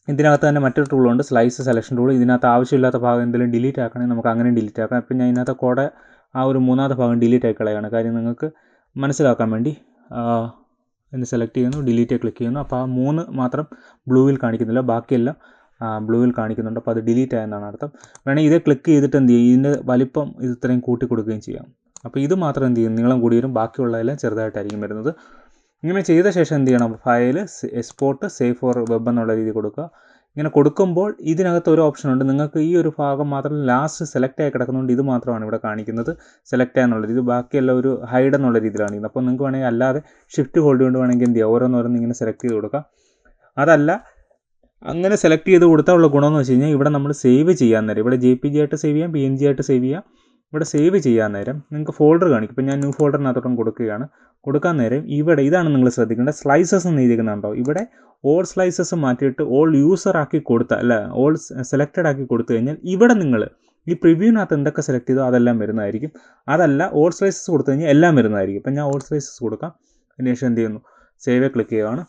ഇതിനകത്ത് തന്നെ മറ്റൊരു ടൂളുണ്ട്, സ്ലൈസ് സെലക്ഷൻ ടൂൾ. ഇതിനകത്ത് ആവശ്യമില്ലാത്ത ഭാഗം എന്തെങ്കിലും ഡിലീറ്റ് ആക്കണമെങ്കിൽ നമുക്ക് അങ്ങനെ ഡിലീറ്റ് ആക്കാം. ഇപ്പം ഞാൻ ഇതിനകത്ത് കൂടെ ആ ഒരു 3ാമത്തെ ഭാഗം ഡിലീറ്റ് ആയി കളയാണ്. കാര്യം നിങ്ങൾക്ക് മനസ്സിലാക്കാൻ വേണ്ടി എന്ന് സെലക്ട് ചെയ്യുന്നു, ഡിലീറ്റ് ക്ലിക്ക് ചെയ്യുന്നു. അപ്പോൾ ആ 3 മാത്രം ബ്ലൂവിൽ കാണിക്കുന്നില്ല, ബാക്കിയെല്ലാം ബ്ലൂവിൽ കാണിക്കുന്നുണ്ട്. അപ്പോൾ അത് ഡിലീറ്റ് ആയെന്നാണ് അർത്ഥം. വേണമെങ്കിൽ ഇതേ ക്ലിക്ക് ചെയ്തിട്ട് എന്ത് ചെയ്യും, ഇതിൻ്റെ വലിപ്പം ഇത് ഇത്രയും കൂട്ടി കൊടുക്കുകയും ചെയ്യാം. അപ്പോൾ ഇത് മാത്രം എന്ത് ചെയ്യും, നീളം കൂടി വരും, ബാക്കിയുള്ളതെല്ലാം ചെറുതായിട്ടായിരിക്കും വരുന്നത്. ഇങ്ങനെ ചെയ്ത ശേഷം എന്ത് ചെയ്യണം, file export save four web എന്നുള്ള രീതി കൊടുക്കുക. ഇങ്ങനെ കൊടുക്കുമ്പോൾ ഇതിനകത്ത് ഒരു ഓപ്ഷൻ ഉണ്ട്, നിങ്ങൾക്ക് ഈ ഒരു ഭാഗം മാത്രം ലാസ്റ്റ് സെലക്ട് ആയി കിടക്കുന്നതുകൊണ്ട് ഇത് മാത്രമാണ് ഇവിടെ കാണിക്കുന്നത്, സെലക്ട് ആയെന്നുള്ള രീതി. ബാക്കിയെല്ലാം ഒരു ഹൈഡ് എന്നുള്ള രീതിയിലാണ് ഇത്. അപ്പോൾ നിങ്ങൾക്ക് വേണമെങ്കിൽ അല്ലാതെ ഷിഫ്റ്റ് ഹോൾഡ് കൊണ്ട് വേണമെങ്കിൽ എന്ത് ചെയ്യുക, ഓരോന്നോരോന്ന് ഇങ്ങനെ സെലക്ട് ചെയ്ത് കൊടുക്കാം. അതല്ല അങ്ങനെ സെലക്ട് ചെയ്ത് കൊടുത്താൽ ഉള്ള ഗുണമെന്ന് വെച്ച് കഴിഞ്ഞാൽ, ഇവിടെ നമ്മൾ സേവ് ചെയ്യാൻ നേരം, ഇവിടെ JPG ആയിട്ട് സേവ് ചെയ്യാം, PNG ആയിട്ട് സേവ് ചെയ്യാം. ഇവിടെ സേവ് ചെയ്യാൻ നേരം നിങ്ങൾക്ക് ഫോൾഡർ കാണിക്കും. ഇപ്പോൾ ഞാൻ ന്യൂ ഫോൾഡറിനകത്തോട്ടും കൊടുക്കുകയാണ്. കൊടുക്കാൻ നേരം ഇവിടെ ഇതാണ് നിങ്ങൾ ശ്രദ്ധിക്കേണ്ടത്, സ്ലൈസസ് എന്ന് എഴുതിക്കുന്നുണ്ടോ, ഇവിടെ ഓൾ സ്ലൈസസ് മാറ്റിയിട്ട് ഓൾ യൂസർ ആക്കി കൊടുത്താൽ, അല്ല ഓൾ സെലക്റ്റഡ് ആക്കി കൊടുത്തു കഴിഞ്ഞാൽ ഇവിടെ നിങ്ങൾ ഈ പ്രിവ്യൂവിനകത്ത് എന്തൊക്കെ സെലക്ട് ചെയ്തോ അതെല്ലാം വരുന്നതായിരിക്കും. അതല്ല ഓൾ സ്ലൈസസ് കൊടുത്തു കഴിഞ്ഞാൽ എല്ലാം വരുന്നതായിരിക്കും. ഇപ്പം ഞാൻ ഓൾ സ്ലൈസസ് കൊടുക്കാം. അതിനുശേഷം എന്ത് ചെയ്യുന്നു, സേവ് ക്ലിക്ക് ചെയ്യുകയാണ്.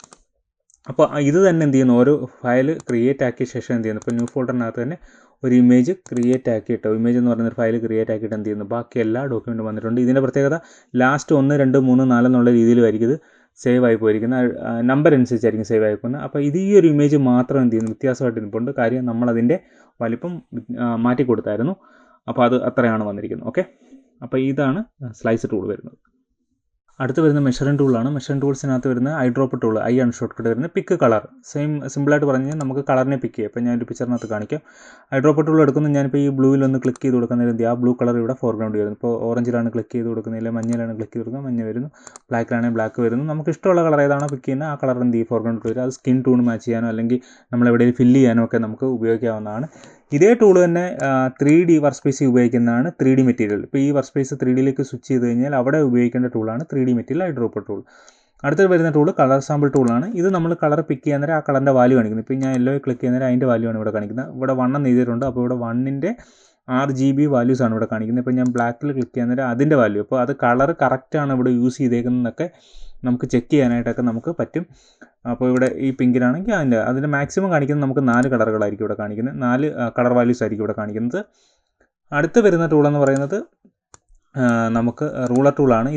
അപ്പോൾ ഇത് തന്നെ എന്ത് ചെയ്യുന്നു, ഓരോ ഫയൽ ക്രിയേറ്റ് ആക്കിയ ശേഷം എന്ത് ചെയ്യുന്നു, ഇപ്പോൾ ന്യൂ ഫോൾഡറിനകത്ത് തന്നെ ഒരു ഇമേജ് ക്രിയേറ്റ് ആക്കിയിട്ട്, ഇമേജ് എന്ന് പറയുന്നൊരു ഫയൽ ക്രിയേറ്റ് ആക്കിയിട്ട് എന്ത് ചെയ്യുന്നു, ബാക്കി എല്ലാ ഡോക്യുമെൻറ്റും വന്നിട്ടുണ്ട്. ഇതിൻ്റെ പ്രത്യേകത ലാസ്റ്റ് 1, 2, 3, 4 എന്നുള്ള രീതിയിലായിരിക്കും ഇത് സേവ് ആയി പോയിരിക്കുന്നത്, നമ്പർ അനുസരിച്ചായിരിക്കും സേവ് ആയിപ്പോകുന്നത്. അപ്പോൾ ഇത് ഈ ഒരു ഇമേജ് മാത്രം എന്ത് ചെയ്യുന്നു, വ്യത്യാസമായിട്ട് നിൽപ്പുണ്ട്. കാര്യം നമ്മളതിൻ്റെ വലിപ്പം മാറ്റി കൊടുത്തായിരുന്നു. അപ്പോൾ അത് അത്രയാണ് വന്നിരിക്കുന്നത്. ഓക്കെ, അപ്പോൾ ഇതാണ് സ്ലൈസ് ടൂൾ വരുന്നത്. അടുത്ത് വരുന്ന മെഷറിംഗ് ടൂളാണ്. മെഷറിംഗ് ടൂൾസിനകത്ത് വരുന്ന ഐ ഡ്രോപ്പ് ടൂൾ, ഐ ആണ് ഷോർട്ട് കട്ട് വരുന്നത്. പിക്ക് കളർ, സിമ്പിളായിട്ട് പറഞ്ഞാൽ നമുക്ക് കളറിനെ പിക്ക് ചെയ്യാം. ഇപ്പോൾ ഞാനൊരു പിക്ചറിനകത്ത് കാണിക്കാം. ഐ ഡ്രോപ്പ് ടൂൾ എടുക്കുന്നു. ഞാനിപ്പോൾ ഈ ബ്ലൂവിൽ ഒന്ന് ക്ലിക്ക് ചെയ്ത് കൊടുക്കുന്നതിൽ ആ ബ്ലൂ കളർ ഇവിടെ ഫോർഗ്രൗണ്ട് വരുന്നു. ഇപ്പോൾ ഓറഞ്ചിലാണ് ക്ലിക്ക് ചെയ്ത് കൊടുക്കുന്നതിൽ, മഞ്ഞയിലാണ് ക്ലിക്ക് ചെയ്ത് കൊടുക്കുന്നത്, മഞ്ഞ വരുന്നു. ബ്ലാക്കിലാണെങ്കിൽ ബ്ലാക്ക് വരുന്നു. നമുക്ക് ഇഷ്ടമുള്ള കളർ ഏതാണോ പിക്ക് ചെയ്യുന്നത് ആ കളർ എന്ത് ചെയ്യും, ഫോർഗ്രൗണ്ട് വരും. അത് സ്കിൻ ടൂൺ മാച്ച് ചെയ്യാനോ അല്ലെങ്കിൽ നമ്മളെവിടെയും ഫില്ല് ചെയ്യാനോ ഒക്കെ നമുക്ക് ഉപയോഗിക്കാവുന്നതാണ്. ഇതേ ടൂൾ തന്നെ 3D വർക്ക് സ്പേസിൽ ഉപയോഗിക്കുന്നതാണ് 3D മെറ്റീരിയൽ. ഇപ്പോൾ ഈ വർക്ക് സ്പേസ് 3Dയിലേക്ക് സ്വിച്ച് ചെയ്ത് കഴിഞ്ഞാൽ അവിടെ ഉപയോഗിക്കേണ്ട ടൂളാണ് 3D material I drop tool. അടുത്ത് വരുന്ന ടൂൾ കളർ സാമ്പിൾ ടൂളാണ്. ഇത് നമ്മൾ കളർ പിക്ക് ചെയ്യാൻ നേരം ആ കളറിൻ്റെ വാല്യൂ കാണിക്കുന്നത്. ഇപ്പോൾ ഞാൻ യെല്ലോ ക്ലിക്ക് ചെയ്യുന്ന നേരം അതിൻ്റെ വാല്യൂ ആണ് ഇവിടെ കാണിക്കുന്നത്. ഇവിടെ 1 എന്ന് എഴുതിയിട്ടുണ്ട്. അപ്പോൾ ഇവിടെ 1ൻ്റെ RGB വാല്യൂസാണ് ഇവിടെ കാണിക്കുന്നത്. ഇപ്പോൾ ഞാൻ ബ്ലാക്കിൽ ക്ലിക്ക് ചെയ്യാൻ നേരം അതിൻ്റെ വാല്യൂ, അപ്പോൾ അത് കളർ കറക്റ്റാണ് ഇവിടെ യൂസ് ചെയ്തേക്കുന്നതൊക്കെ നമുക്ക് ചെക്ക് ചെയ്യാനായിട്ടൊക്കെ നമുക്ക് പറ്റും. അപ്പോൾ ഇവിടെ ഈ പിങ്കിനാണെങ്കിൽ അതിൻ്റെ മാക്സിമം കാണിക്കുന്നത് നമുക്ക് 4 കളറുകളായിരിക്കും ഇവിടെ കാണിക്കുന്നത്, 4 കളർ വാല്യൂസ് ആയിരിക്കും ഇവിടെ കാണിക്കുന്നത്. അടുത്ത് വരുന്ന ടൂളെന്ന് പറയുന്നത് നമുക്ക് റൂളർ ടൂളാണ്.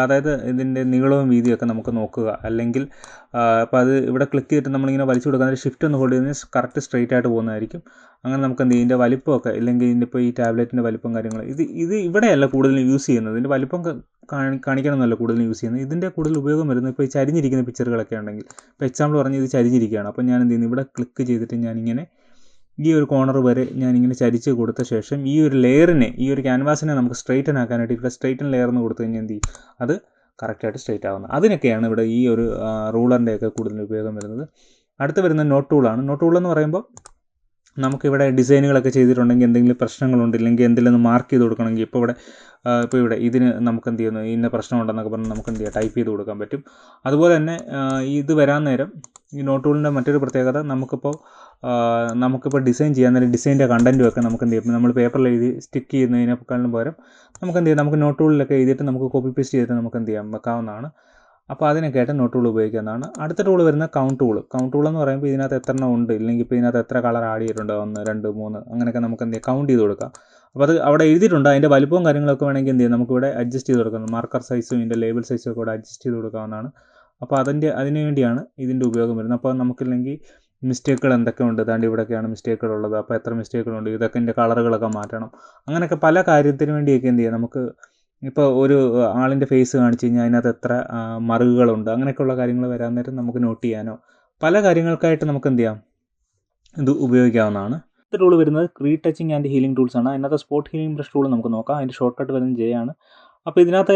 അതായത് ഇതിൻ്റെ നീളവും വീതിയൊക്കെ നമുക്ക് നോക്കുക. അല്ലെങ്കിൽ അപ്പോൾ അത് ഇവിടെ ക്ലിക്ക് ചെയ്തിട്ട് നമ്മളിങ്ങനെ വലിച്ചു കൊടുക്കാൻ ഷിഫ്റ്റ് ഒന്ന് ഹോൾഡ് ചെയ്യുന്നത് കറക്റ്റ് സ്ട്രെയിറ്റ് ആയിട്ട് പോകുന്നതായിരിക്കും. അങ്ങനെ നമുക്ക് എന്ത് ഇതിൻ്റെ വലിപ്പമൊക്കെ, അല്ലെങ്കിൽ ഇതിൻ്റെ ഇപ്പോൾ ഈ ടാബ്ലറ്റിൻ്റെ വലിപ്പം കാര്യങ്ങൾ ഇത് ഇവിടെയല്ല കൂടുതലും യൂസ് ചെയ്യുന്നത്. ഇതിൻ്റെ വലിപ്പം കാണിക്കണമെന്നല്ല കൂടുതലും യൂസ് ചെയ്യുന്നത്. ഇതിൻ്റെ കൂടുതൽ ഉപയോഗം വരുന്നത് ഇപ്പോൾ ഈ ചരിഞ്ഞിരിക്കുന്ന പിക്ചറുകളൊക്കെ ഉണ്ടെങ്കിൽ, ഇപ്പോൾ എക്സാമ്പിൾ പറഞ്ഞ് ഇത് ചരിഞ്ഞിരിക്കുകയാണ്. അപ്പോൾ ഞാൻ എന്ത് ചെയ്യുന്നു, ഇവിടെ ക്ലിക്ക് ചെയ്തിട്ട് ഞാനിങ്ങനെ ഈ ഒരു കോർണർ വരെ ഞാനിങ്ങനെ ചരിച്ച് കൊടുത്ത ശേഷം ഈ ഒരു ലെയറിനെ, ഈ ഒരു ക്യാൻവാസിനെ നമുക്ക് സ്ട്രെയിറ്റൻ ആക്കാനായിട്ട് ഇവിടെ സ്ട്രെയിറ്റൻ ലെയർ എന്ന് കൊടുത്തു കഴിഞ്ഞാൽ എന്ത് ചെയ്യും, അത് കറക്റ്റായിട്ട് സ്ട്രെയിറ്റ് ആവുന്നത്. അതിനൊക്കെയാണ് ഇവിടെ ഈ ഒരു റൂളറിൻ്റെയൊക്കെ കൂടുതൽ ഉപയോഗം വരുന്നത്. അടുത്ത് വരുന്ന നോട്ട് ടൂളാണ്. നോട്ട് ടൂൾ എന്ന് പറയുമ്പോൾ നമുക്കിവിടെ ഡിസൈനുകളൊക്കെ ചെയ്തിട്ടുണ്ടെങ്കിൽ എന്തെങ്കിലും പ്രശ്നങ്ങളുണ്ട്, ഇല്ലെങ്കിൽ എന്തെങ്കിലും മാർക്ക് ചെയ്ത് കൊടുക്കണമെങ്കിൽ ഇപ്പോൾ ഇവിടെ ഇതിന് നമുക്ക് എന്ത് ചെയ്യുന്നു, ഇന്ന പ്രശ്നമുണ്ടെന്നൊക്കെ പറഞ്ഞ് നമുക്ക് എന്ത് ചെയ്യാം, ടൈപ്പ് ചെയ്ത് കൊടുക്കാൻ പറ്റും. അതുപോലെ തന്നെ ഇത് വരാൻ നേരം ഈ നോട്ട് ടൂളിൻ്റെ മറ്റൊരു പ്രത്യേകത, നമുക്കിപ്പോൾ ഡിസൈൻ ചെയ്യാൻ നേരം ഡിസൈൻ്റെ കണ്ടൻറ്റും ഒക്കെ നമുക്ക് എന്ത് ചെയ്യും, നമ്മൾ പേപ്പറിൽ എഴുതി സ്റ്റിക്ക് ചെയ്യുന്നതിനേക്കാളും പകരം നമുക്ക് എന്ത് ചെയ്യാം, നമുക്ക് നോട്ട് ടൂളിലൊക്കെ എഴുതിയിട്ട് നമുക്ക് കോപ്പി പേസ്റ്റ് ചെയ്തിട്ട് നമുക്ക് എന്ത് ചെയ്യാം, വെക്കാവുന്നതാണ്. അപ്പോൾ അതിനൊക്കെ ആയിട്ട് നോട്ട് ടൂൾ ഉപയോഗിക്കാവുന്നതാണ്. അടുത്ത ടൂൾ വരുന്ന കൗണ്ട് ടൂൾ എന്ന് പറയുമ്പോൾ ഇതിനകത്ത് എത്ര എണ്ണം ഉണ്ട്, ഇല്ലെങ്കിൽ ഇപ്പോൾ ഇതിനകത്ത് എത്ര കളർ ആഡ് ചെയ്തിട്ടുണ്ട്, 1, 2, 3 അങ്ങനെയൊക്കെ നമുക്ക് എന്ത് ചെയ്യാം, കൗണ്ട് ചെയ്ത് കൊടുക്കാം. അപ്പോൾ അത് അവിടെ എഴുതിയിട്ടുണ്ട്. അതിൻ്റെ വലിപ്പവും കാര്യങ്ങളൊക്കെ വേണമെങ്കിൽ എന്ത് ചെയ്യാം, നമുക്കിവിടെ അഡ്ജസ്റ്റ് ചെയ്ത് കൊടുക്കാം. മാർക്കർ സൈസും ഇതിൻ്റെ ലേബൽ സൈസും ഒക്കെ ഇവിടെ അഡ്ജസ്റ്റ് ചെയ്ത് കൊടുക്കാവുന്നതാണ്. അപ്പോൾ അതിന് വേണ്ടിയാണ് ഇതിൻ്റെ ഉപയോഗം വരുന്നത്. അപ്പോൾ നമുക്കില്ലെങ്കിൽ മിസ്റ്റേക്കുകൾ എന്തൊക്കെ ഉണ്ട്, അതാണ്ട് ഇവിടെയൊക്കെയാണ് മിസ്റ്റേക്കുകളുള്ളത്, അപ്പോൾ എത്ര മിസ്റ്റേക്കുകളുണ്ട്, ഇതൊക്കെ ഇതിൻ്റെ കളറുകളൊക്കെ മാറ്റണം, അങ്ങനെയൊക്കെ പല കാര്യത്തിന് വേണ്ടിയൊക്കെ എന്ത് ചെയ്യാം, നമുക്ക് ഇപ്പോൾ ഒരു ആളിൻ്റെ ഫേസ് കാണിച്ച് കഴിഞ്ഞാൽ അതിനകത്ത് എത്ര മറുകുകളുണ്ട്, അങ്ങനെയൊക്കെയുള്ള കാര്യങ്ങൾ വരാൻ നേരം നമുക്ക് നോട്ട് ചെയ്യാനോ പല കാര്യങ്ങൾക്കായിട്ട് നമുക്ക് എന്ത് ചെയ്യാം, ഇത് ഉപയോഗിക്കാവുന്നതാണ്. അടുത്ത ടൂൾ വരുന്നത് റീടച്ചിങ് ആൻഡ് ഹീലിംഗ് ടൂൾസ് ആണ്. അതിനകത്ത് സ്പോട്ട് ഹീലിംഗ് ബ്രഷ് ടൂൾ നമുക്ക് നോക്കാം. അതിൻ്റെ ഷോർട്ട് കട്ട് വരുന്നത് J ആണ്. അപ്പോൾ ഇതിനകത്ത്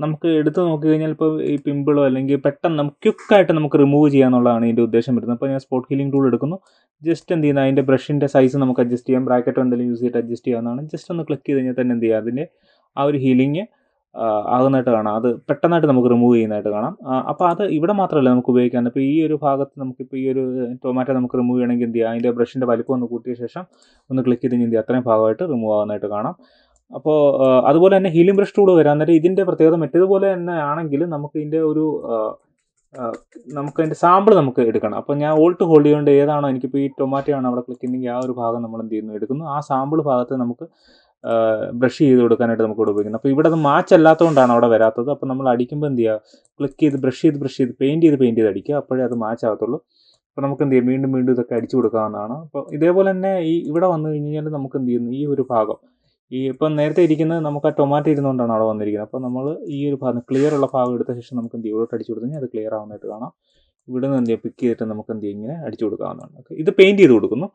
നമുക്ക് എടുത്ത് നോക്കി കഴിഞ്ഞാൽ ഇപ്പോൾ ഈ പിമ്പിളോ അല്ലെങ്കിൽ പെട്ടെന്ന് നമുക്ക് ക്വിക്കായിട്ട് നമുക്ക് റിമൂവ് ചെയ്യാന്നുള്ളതാണ് ഇതിൻ്റെ ഉദ്ദേശം വരുന്നത്. അപ്പോൾ ഞാൻ സ്പോട്ട് ഹീലിംഗ് ടൂൾ എടുക്കുന്നു. ജസ്റ്റ് എന്ത് ചെയ്യുന്നത്, അതിൻ്റെ ബ്രഷിൻ്റെ സൈസ് നമുക്ക് അഡ്ജസ്റ്റ് ചെയ്യാം, ബ്രാക്കറ്റോ എന്തെങ്കിലും യൂസ് ചെയ്തിട്ട് അഡ്ജസ്റ്റ് ചെയ്യാവുന്നതാണ്. ജസ്റ്റ് ഒന്ന് ക്ലിക്ക് ചെയ്ത് കഴിഞ്ഞാൽ തന്നെ എന്ത് ചെയ്യുക, അതിൻ്റെ ആ ഒരു ഹീലിംഗ് ആകുന്നതായിട്ട് കാണാം. അത് പെട്ടെന്നായിട്ട് നമുക്ക് റിമൂവ് ചെയ്യുന്നതായിട്ട് കാണാം. അപ്പോൾ അത് ഇവിടെ മാത്രമല്ല നമുക്ക് ഉപയോഗിക്കാൻ. ഇപ്പോൾ ഈ ഒരു ഭാഗത്ത് നമുക്കിപ്പോൾ ഈ ഒരു ടൊമാറ്റോ നമുക്ക് റിമൂവ് ചെയ്യണമെങ്കിൽ എന്ത് ചെയ്യുക, അതിൻ്റെ ബ്രഷിൻ്റെ വലിപ്പം ഒന്ന് കൂട്ടിയ ശേഷം ഒന്ന് ക്ലിക്ക് ചെയ്ത് കഴിഞ്ഞാൽ അത്രയും ഭാഗമായിട്ട് റിമൂവ് ആകുന്നതായിട്ട് കാണാം. അപ്പോൾ അതുപോലെ തന്നെ ഹീലിംഗ് ബ്രഷ് ടൂൾ വരാൻ നേരം ഇതിൻ്റെ പ്രത്യേകത മറ്റേതുപോലെ തന്നെ ആണെങ്കിൽ നമുക്ക് ഇതിൻ്റെ ഒരു നമുക്കതിൻ്റെ സാമ്പിൾ നമുക്ക് എടുക്കണം. അപ്പോൾ ഞാൻ ഓൾട്ട് ഹോൾഡ് ചെയ്തുകൊണ്ട് ഏതാണോ എനിക്കിപ്പോൾ ഈ ടൊമാറ്റോ ആണ് അവിടെ ക്ലിക്ക് ചെയ്യുന്നെങ്കിൽ ആ ഒരു ഭാഗം നമ്മൾ എന്ത് ചെയ്യുന്നു, എടുക്കുന്നു. ആ സാമ്പിൾ ഭാഗത്ത് നമുക്ക് ബ്രഷ് ചെയ്ത് കൊടുക്കാനായിട്ട് നമുക്ക് ഇവിടെ ഉപയോഗിക്കുന്നത്. അപ്പോൾ ഇവിടെ അത് മാച്ച് അല്ലാത്തതുകൊണ്ടാണ് അവിടെ വരാത്തത്. അപ്പോൾ നമ്മൾ അടിക്കുമ്പോൾ എന്ത് ചെയ്യുക, ക്ലിക്ക് ചെയ്ത് ബ്രഷ് ചെയ്ത് പെയിൻറ്റ് ചെയ്ത് അടിക്കുക, അപ്പോഴേ അത് മാച്ച് ആകത്തുള്ളൂ. അപ്പോൾ നമുക്ക് എന്ത് ചെയ്യാം, വീണ്ടും ഇതൊക്കെ അടിച്ചു കൊടുക്കാവുന്നതാണ്. അപ്പോൾ ഇതേപോലെ തന്നെ ഈ ഇവിടെ വന്നു കഴിഞ്ഞാൽ നമുക്ക് എന്ത് ചെയ്യുന്നു, ഈ ഒരു ഭാഗം ഇപ്പം നേരത്തെ ഇരിക്കുന്നത് നമുക്ക് ആ ടൊമാറ്റോ ഇരുന്നുകൊണ്ടാണ് അവിടെ വന്നിരിക്കുന്നത്. അപ്പോൾ നമ്മൾ ഈ ഒരു ഭാഗം ക്ലിയർ ഉള്ള ഭാഗം എടുത്ത ശേഷം നമുക്ക് എന്ത് ചെയ്യും, ഇവിടെ അടിച്ചു കൊടുത്തു കഴിഞ്ഞാൽ അത് ക്ലിയർ ആവുന്നതായിട്ട് കാണാം. ഇവിടെ നിന്ന് എന്ത് ചെയ്യുക, പിക്ക് ചെയ്തിട്ട് നമുക്ക് എന്ത് ചെയ്യും, ഇങ്ങനെ അടിച്ചു കൊടുക്കാവുന്നതാണ്. ഓക്കെ, ഇത് പെയിൻറ്റ് ചെയ്ത് കൊടുക്കുന്നു.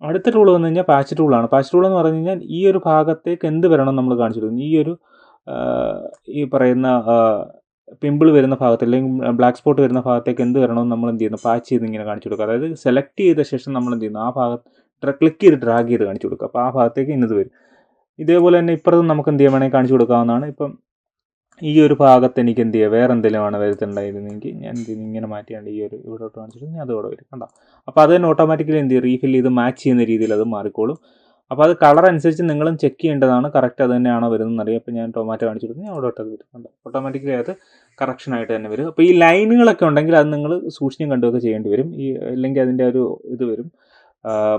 അടുത്ത ടൂൾ വന്നു കഴിഞ്ഞാൽ പാച്ച് ടൂളാണ്. പാച്ച് ടൂൾ എന്ന് പറഞ്ഞു കഴിഞ്ഞാൽ ഈ ഒരു ഭാഗത്തേക്ക് എന്ത് വരണം നമ്മൾ കാണിച്ചു കൊടുക്കുന്നു. ഈ ഒരു ഈ പറയുന്ന പിമ്പിൾ വരുന്ന ഭാഗത്ത് അല്ലെങ്കിൽ ബ്ലാക്ക് സ്പോട്ട് വരുന്ന ഭാഗത്തേക്ക് എന്ത് വരണമെന്ന് നമ്മൾ എന്ത് ചെയ്യുന്നു, പാച്ച് ചെയ്ത് ഇങ്ങനെ കാണിച്ചു കൊടുക്കുക. അതായത് സെലക്ട് ചെയ്ത ശേഷം നമ്മൾ എന്ത് ചെയ്യുന്നു, ആ ഭാഗത്ത് ക്ലിക്ക് ചെയ്ത് ഡ്രാഗ് ചെയ്ത് കാണിച്ചു കൊടുക്കുക. അപ്പോൾ ആ ഭാഗത്തേക്ക് ഇന്നത് വരും. ഇതേപോലെ തന്നെ ഇപ്പുറത്തും നമുക്ക് എന്ത് ചെയ്യാൻ വേണമെങ്കിൽ കാണിച്ചു കൊടുക്കാവുന്നതാണ്. ഇപ്പം ഈ ഒരു ഭാഗത്ത് എനിക്ക് എന്ത് ചെയ്യുക, വേറെ എന്തെങ്കിലും ആണ് വരുത്തുണ്ടായിരുന്നെങ്കിൽ ഞാൻ എന്ത് ചെയ്യുന്നു, ഇങ്ങനെ മാറ്റിയാണ്ട് ഈ ഒരു ഇവിടോട്ട് കാണിച്ചിട്ട് ഞാൻ അതോടെ വരും, കണ്ടോ. അപ്പോൾ അത് തന്നെ ഓട്ടോമാറ്റിക്കലി എന്ത് ചെയ്യും, റീഫിൽ ചെയ്ത് മാച്ച് ചെയ്യുന്ന രീതിയിൽ അത് മാറിക്കോളും. അപ്പോൾ അത് കളർ അനുസരിച്ച് നിങ്ങളും ചെക്ക് ചെയ്യേണ്ടതാണ്, കറക്റ്റ് അത് തന്നെയാണോ വരുന്നതെന്ന് അറിയാം. അപ്പോൾ ഞാൻ ടൊമാറ്റോ കാണിച്ചു കൊടുത്ത് ഞാൻ അവിടെ അത് വരും, കണ്ടോ. ഓട്ടോമാറ്റിക്കലി അത് കറക്ഷനായിട്ട് തന്നെ വരും. അപ്പോൾ ഈ ലൈനുകളൊക്കെ ഉണ്ടെങ്കിൽ അത് നിങ്ങൾ സൂക്ഷിച്ചും കണ്ടുമൊക്കെ ചെയ്യേണ്ടി വരും. അല്ലെങ്കിൽ അതിൻ്റെ ഒരു ഇത് വരും,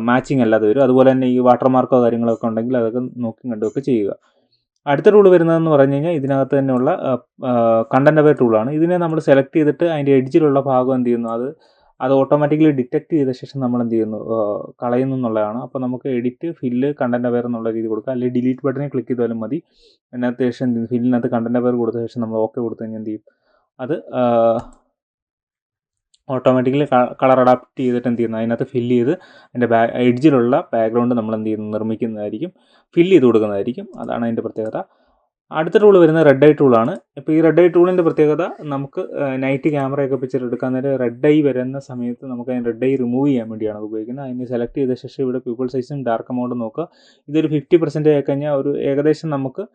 മാച്ചിങ് അല്ലാതെ വരും. അതുപോലെ തന്നെ ഈ വാട്ടർമാർക്കോ കാര്യങ്ങളൊക്കെ ഉണ്ടെങ്കിൽ അതൊക്കെ നോക്കി കണ്ടുമൊക്കെ ചെയ്യുക. അടുത്ത ടൂൾ വരുന്നതെന്ന് പറഞ്ഞു കഴിഞ്ഞാൽ ഇതിനകത്ത് തന്നെയുള്ള കണ്ടന്റ് അവെയർ ടൂളാണ്. ഇതിനെ നമ്മൾ സെലക്ട് ചെയ്തിട്ട് അതിൻ്റെ എഡ്ജിലുള്ള ഭാഗം എന്ത് ചെയ്യുന്നു, അത് ഓട്ടോമാറ്റിക്കലി ഡിറ്റക്ട് ചെയ്ത ശേഷം നമ്മൾ എന്ത് ചെയ്യുന്നു, കളയുന്നു എന്നുള്ളതാണ്. അപ്പോൾ നമുക്ക് എഡിറ്റ്, ഫില്ല്, കണ്ടന്റ് അവെയർ എന്നുള്ള രീതി കൊടുക്കുക. അല്ലെങ്കിൽ ഡിലീറ്റ് ബട്ടണിൽ ക്ലിക്ക് ചെയ്താലും മതി. അതിനകത്ത് ശേഷം ഫില്ലിനകത്ത് കണ്ടന്റ് അവെയർ കൊടുത്ത ശേഷം നമ്മൾ ഓക്കെ കൊടുത്തു കഴിഞ്ഞാൽ എന്ത് ചെയ്യും, അത് ഓട്ടോമാറ്റിക്കലി കളർ അഡാപ്റ്റ് ചെയ്തിട്ട് എന്ത് ചെയ്യുന്നു, അതിനകത്ത് ഫില്ല് ചെയ്ത് അതിൻ്റെ എഡ്ജിലുള്ള ബാക്ക്ഗ്രൗണ്ട് നമ്മൾ എന്ത് ചെയ്യുന്നു, നിർമ്മിക്കുന്നതായിരിക്കും, ഫില്ല് ചെയ്ത് കൊടുക്കുന്നതായിരിക്കും. അതാണ് അതിൻ്റെ പ്രത്യേകത. അടുത്ത ടൂൾ വരുന്നത് റെഡ് ഐ ടൂളാണ്. ഇപ്പോൾ ഈ റെഡ് ഐ ടൂളിൻ്റെ പ്രത്യേകത, നമുക്ക് നൈറ്റ് ക്യാമറയൊക്കെ പിക്ചർ എടുക്കാൻ നേരം റെഡ് ഐ വരുന്ന സമയത്ത് നമുക്ക് അതിന് റെഡ് ഐ റിമൂവ് ചെയ്യാൻ വേണ്ടിയാണ് അത് ഉപയോഗിക്കുന്നത്. അതിന് സെലക്ട് ചെയ്ത ശേഷം ഇവിടെ പീപ്പിൾ സൈസും ഡാർക്ക് എമൗണ്ടും നോക്കുക. ഇതൊരു 50% ആയി കഴിഞ്ഞാൽ ഒരു ഏകദേശം നമുക്ക്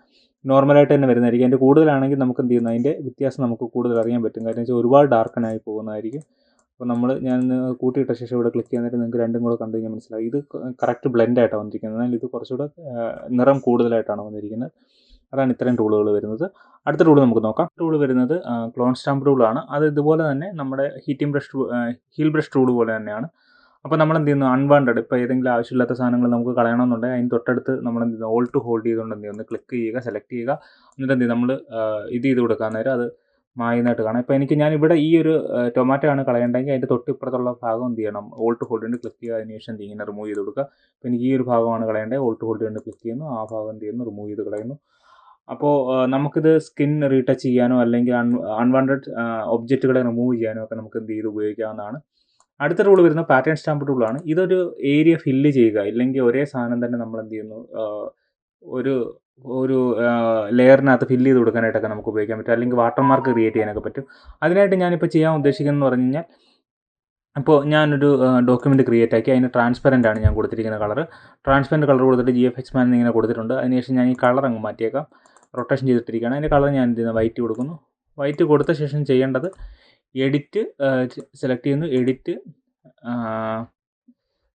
നോർമലായിട്ട് തന്നെ വരുന്നതായിരിക്കും. അതിൻ്റെ കൂടുതലാണെങ്കിൽ നമുക്ക് എന്ത് ചെയ്യുന്നു, അതിൻ്റെ വ്യത്യാസം നമുക്ക് കൂടുതൽ അറിയാൻ പറ്റും. കാര്യം വെച്ചാൽ ഒരുപാട് ഡാർക്കനായി പോകുന്നതായിരിക്കും. അപ്പോൾ ഞാൻ കൂട്ടിയിട്ട ശേഷം ഇവിടെ ക്ലിക്ക് ചെയ്യാനായിട്ട് നിങ്ങൾക്ക് രണ്ടും കൂടെ കണ്ടു കഴിഞ്ഞാൽ മനസ്സിലാവും. ഇത് കറക്റ്റ് ബ്ലെൻഡായിട്ടാണ് വന്നിരിക്കുന്നത്, എന്നാൽ ഇത് കുറച്ചുകൂടെ നിറം കൂടുതലായിട്ടാണ് വന്നിരിക്കുന്നത്. അതാണ് ഇത്രയും ടൂളുകൾ വരുന്നത്. അടുത്ത ടൂൾ നമുക്ക് നോക്കാം. ടൂൾ വരുന്നത് ക്ലോൺ സ്റ്റാമ്പ് ടൂളാണ്. അത് ഇതുപോലെ തന്നെ നമ്മുടെ ഹീൽ ബ്രഷ് ടൂൾ പോലെ തന്നെയാണ്. അപ്പോൾ നമ്മൾ എന്ത് ചെയ്യുന്നു, അൺവാണ്ടഡ് ഇപ്പോൾ ഏതെങ്കിലും ആവശ്യമില്ലാത്ത സാധനങ്ങൾ നമുക്ക് കളയണമെന്നുണ്ടെങ്കിൽ അതിന് തൊട്ടടുത്ത് നമ്മൾ എന്ത് ചെയ്യുന്നു, ഓൾട്ട് ഹോൾഡ് ചെയ്തുകൊണ്ട് എന്ത് ചെയ്യുന്നു, ക്ലിക്ക് ചെയ്യുക, സെലക്ട് ചെയ്യുക. എന്നിട്ട് എന്ത് ചെയ്യും, നമ്മൾ ഇത് ചെയ്ത് കൊടുക്കാൻ നേരം അത് മായുന്നതായിട്ട് കാണാം. ഇപ്പോൾ ഞാൻ ഇവിടെ ഈ ഒരു ടൊമാറ്റോ ആണ് കളയേണ്ടെങ്കിൽ അതിൻ്റെ തൊട്ടിപ്പുറത്തുള്ള ഭാഗം എന്ത് ചെയ്യണം, ഓൾട്ട് ഹോൾഡ് കൊണ്ട് ക്ലിക്ക് ചെയ്യുക. അതിന് ശേഷം ഇങ്ങനെ റിമൂവ് ചെയ്ത് കൊടുക്കുക. അപ്പോൾ എനിക്ക് ഈ ഒരു ഭാഗമാണ് കളയേണ്ടത്, ഓൾട്ട് ഹോൾഡ് കൊണ്ട് ക്ലിക്ക് ചെയ്യുന്നു, ആ ഭാഗം എന്ത് ചെയ്യുന്നു, റിമൂവ് ചെയ്ത് കളയുന്നു. അപ്പോൾ നമുക്കിത് സ്കിൻ റീടച്ച് ചെയ്യാനോ അല്ലെങ്കിൽ അൺവാണ്ടഡ് ഒബ്ജക്റ്റുകളെ റിമൂവ് ചെയ്യാനോ ഒക്കെ നമുക്ക് എന്ത് ചെയ്ത് ഉപയോഗിക്കാവുന്നതാണ്. അടുത്ത ടൂൾ വരുന്ന പാറ്റേൺ സ്റ്റാമ്പ് ടൂളാണ്. ഇതൊരു ഏരിയ ഫില്ല് ചെയ്യുക, ഇല്ലെങ്കിൽ ഒരേ സാധനം തന്നെ നമ്മൾ എന്ത് ചെയ്യുന്നു, ഒരു ലെയറിനകത്ത് ഫില്ല് ചെയ്ത് കൊടുക്കാനായിട്ടൊക്കെ നമുക്ക് ഉപയോഗിക്കാൻ പറ്റും. അല്ലെങ്കിൽ വാട്ടർമാർക്ക് ക്രിയേറ്റ് ചെയ്യാനൊക്കെ പറ്റും. അതിനായിട്ട് ഞാനിപ്പോൾ ചെയ്യാൻ ഉദ്ദേശിക്കുന്നതെന്ന് പറഞ്ഞു കഴിഞ്ഞാൽ, അപ്പോൾ ഞാനൊരു ഡോക്യുമെൻറ്റ് ക്രിയേറ്റ് ആക്കി, അതിന് ട്രാൻസ്പെറൻ്റ് ആണ് ഞാൻ കൊടുത്തിരിക്കുന്ന കളർ. ട്രാൻസ്പെറൻറ്റ് കളർ കൊടുത്തിട്ട് GFX Man ഇങ്ങനെ കൊടുത്തിട്ടുണ്ട്. അതിനുശേഷം ഞാൻ ഈ കളർ അങ്ങ് മാറ്റിയേക്കാം, റൊട്ടേഷൻ ചെയ്തിട്ടിരിക്കുകയാണ്. അതിൻ്റെ കളർ ഞാൻ എന്ത് ചെയ്യുന്നത്, വൈറ്റ് കൊടുക്കുന്നു. വൈറ്റ് കൊടുത്ത ശേഷം ചെയ്യേണ്ടത് എഡിറ്റ് സെലക്ട് ചെയ്യുന്നു, എഡിറ്റ്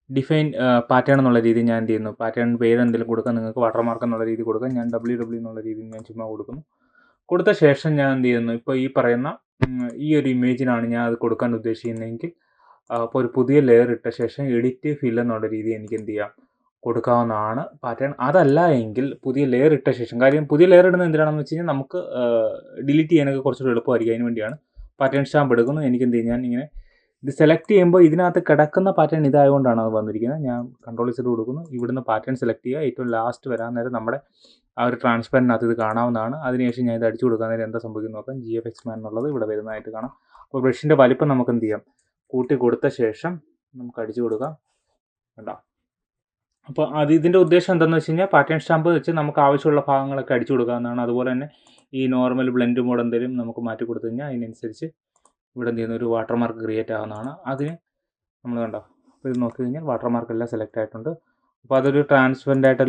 ഡിഫൈൻ പാറ്റേൺ എന്നുള്ള രീതി ഞാൻ എന്ത് ചെയ്യുന്നു, പാറ്റേൺ പേര് എന്തെങ്കിലും കൊടുക്കാം, നിങ്ങൾക്ക് വാട്ടർമാർക്ക് എന്നുള്ള രീതി കൊടുക്കാം. ഞാൻ WW എന്നുള്ള രീതിയിൽ ഞാൻ ചുമ്മാ കൊടുക്കുന്നു. കൊടുത്ത ശേഷം ഞാൻ എന്ത് ചെയ്യുന്നു, ഇപ്പോൾ ഈ പറയുന്ന ഈ ഒരു ഇമേജിനാണ് ഞാൻ അത് കൊടുക്കാൻ ഉദ്ദേശിക്കുന്നതെങ്കിൽ, അപ്പോൾ ഒരു പുതിയ ലെയർ ഇട്ട ശേഷം എഡിറ്റ് ഫിൽ എന്നുള്ള രീതി എനിക്ക് എന്ത് ചെയ്യാം, കൊടുക്കാവുന്നതാണ് പാറ്റേൺ. അതല്ല എങ്കിൽ പുതിയ ലെയർ ഇട്ട ശേഷം, കാര്യം പുതിയ ലെയർ ഇടുന്നത് എന്തിനാണെന്ന് വെച്ച് കഴിഞ്ഞാൽ നമുക്ക് ഡിലീറ്റ് ചെയ്യാനൊക്കെ കുറച്ചുകൂടി എളുപ്പമായിരിക്കും. അതിന് വേണ്ടിയാണ് പാറ്റേൺ സ്റ്റാമ്പ് എടുക്കുന്നു. എനിക്ക് എന്ത് ചെയ്യും, ഞാൻ ഇങ്ങനെ ഇത് സെലക്ട് ചെയ്യുമ്പോൾ ഇതിനകത്ത് കിടക്കുന്ന പാറ്റേൺ ഇതായതുകൊണ്ടാണ് അത് വന്നിരിക്കുന്നത്. ഞാൻ Ctrl Z കൊടുക്കുന്നു, ഇവിടുന്ന് പാറ്റേൺ സെലക്ട് ചെയ്യുക. ഏറ്റവും ലാസ്റ്റ് വരാൻ നേരം നമ്മുടെ ആ ഒരു ട്രാൻസ്പെറൻറ്റിനകത്ത് ഇത് കാണാവുന്നതാണ്. അതിനുശേഷം ഞാൻ ഇത് അടിച്ചു കൊടുക്കാൻ നേരം എന്താ സംഭവിക്കുന്നത് നോക്കാം. GF X-Man എന്നുള്ളത് ഇവിടെ വരുന്നതായിട്ട് കാണാം. അപ്പോൾ ബ്രഷിൻ്റെ വലിപ്പം നമുക്ക് എന്ത് ചെയ്യാം, കൂട്ടി കൊടുത്ത ശേഷം നമുക്ക് അടിച്ചു കൊടുക്കാം. കണ്ടോ? അപ്പോൾ ഇതിൻ്റെ ഉദ്ദേശം എന്താണെന്ന് വെച്ച് കഴിഞ്ഞാൽ പാറ്റേൺ സ്റ്റാമ്പ് വെച്ച് നമുക്ക് ആവശ്യമുള്ള ഭാഗങ്ങളൊക്കെ അടിച്ചു കൊടുക്കാവുന്നതാണ്. അതുപോലെ തന്നെ ഈ നോർമൽ ബ്ലെൻഡ് മോഡ് എന്തെങ്കിലും നമുക്ക് മാറ്റി കൊടുത്തു കഴിഞ്ഞാൽ അതിനനുസരിച്ച് ഇവിടെ എന്ത് ചെയ്യുന്ന ഒരു വാട്ടർമാർക്ക് ക്രിയേറ്റ് ആവുന്നതാണ്. അതിന് നമ്മൾ കണ്ടോ, അപ്പോൾ ഇത് നോക്കി കഴിഞ്ഞാൽ വാട്ടർമാർക്ക് എല്ലാം സെലക്ട് ആയിട്ടുണ്ട്. അപ്പോൾ അതൊരു ട്രാൻസ്പെറൻ്റ് ആയിട്ട്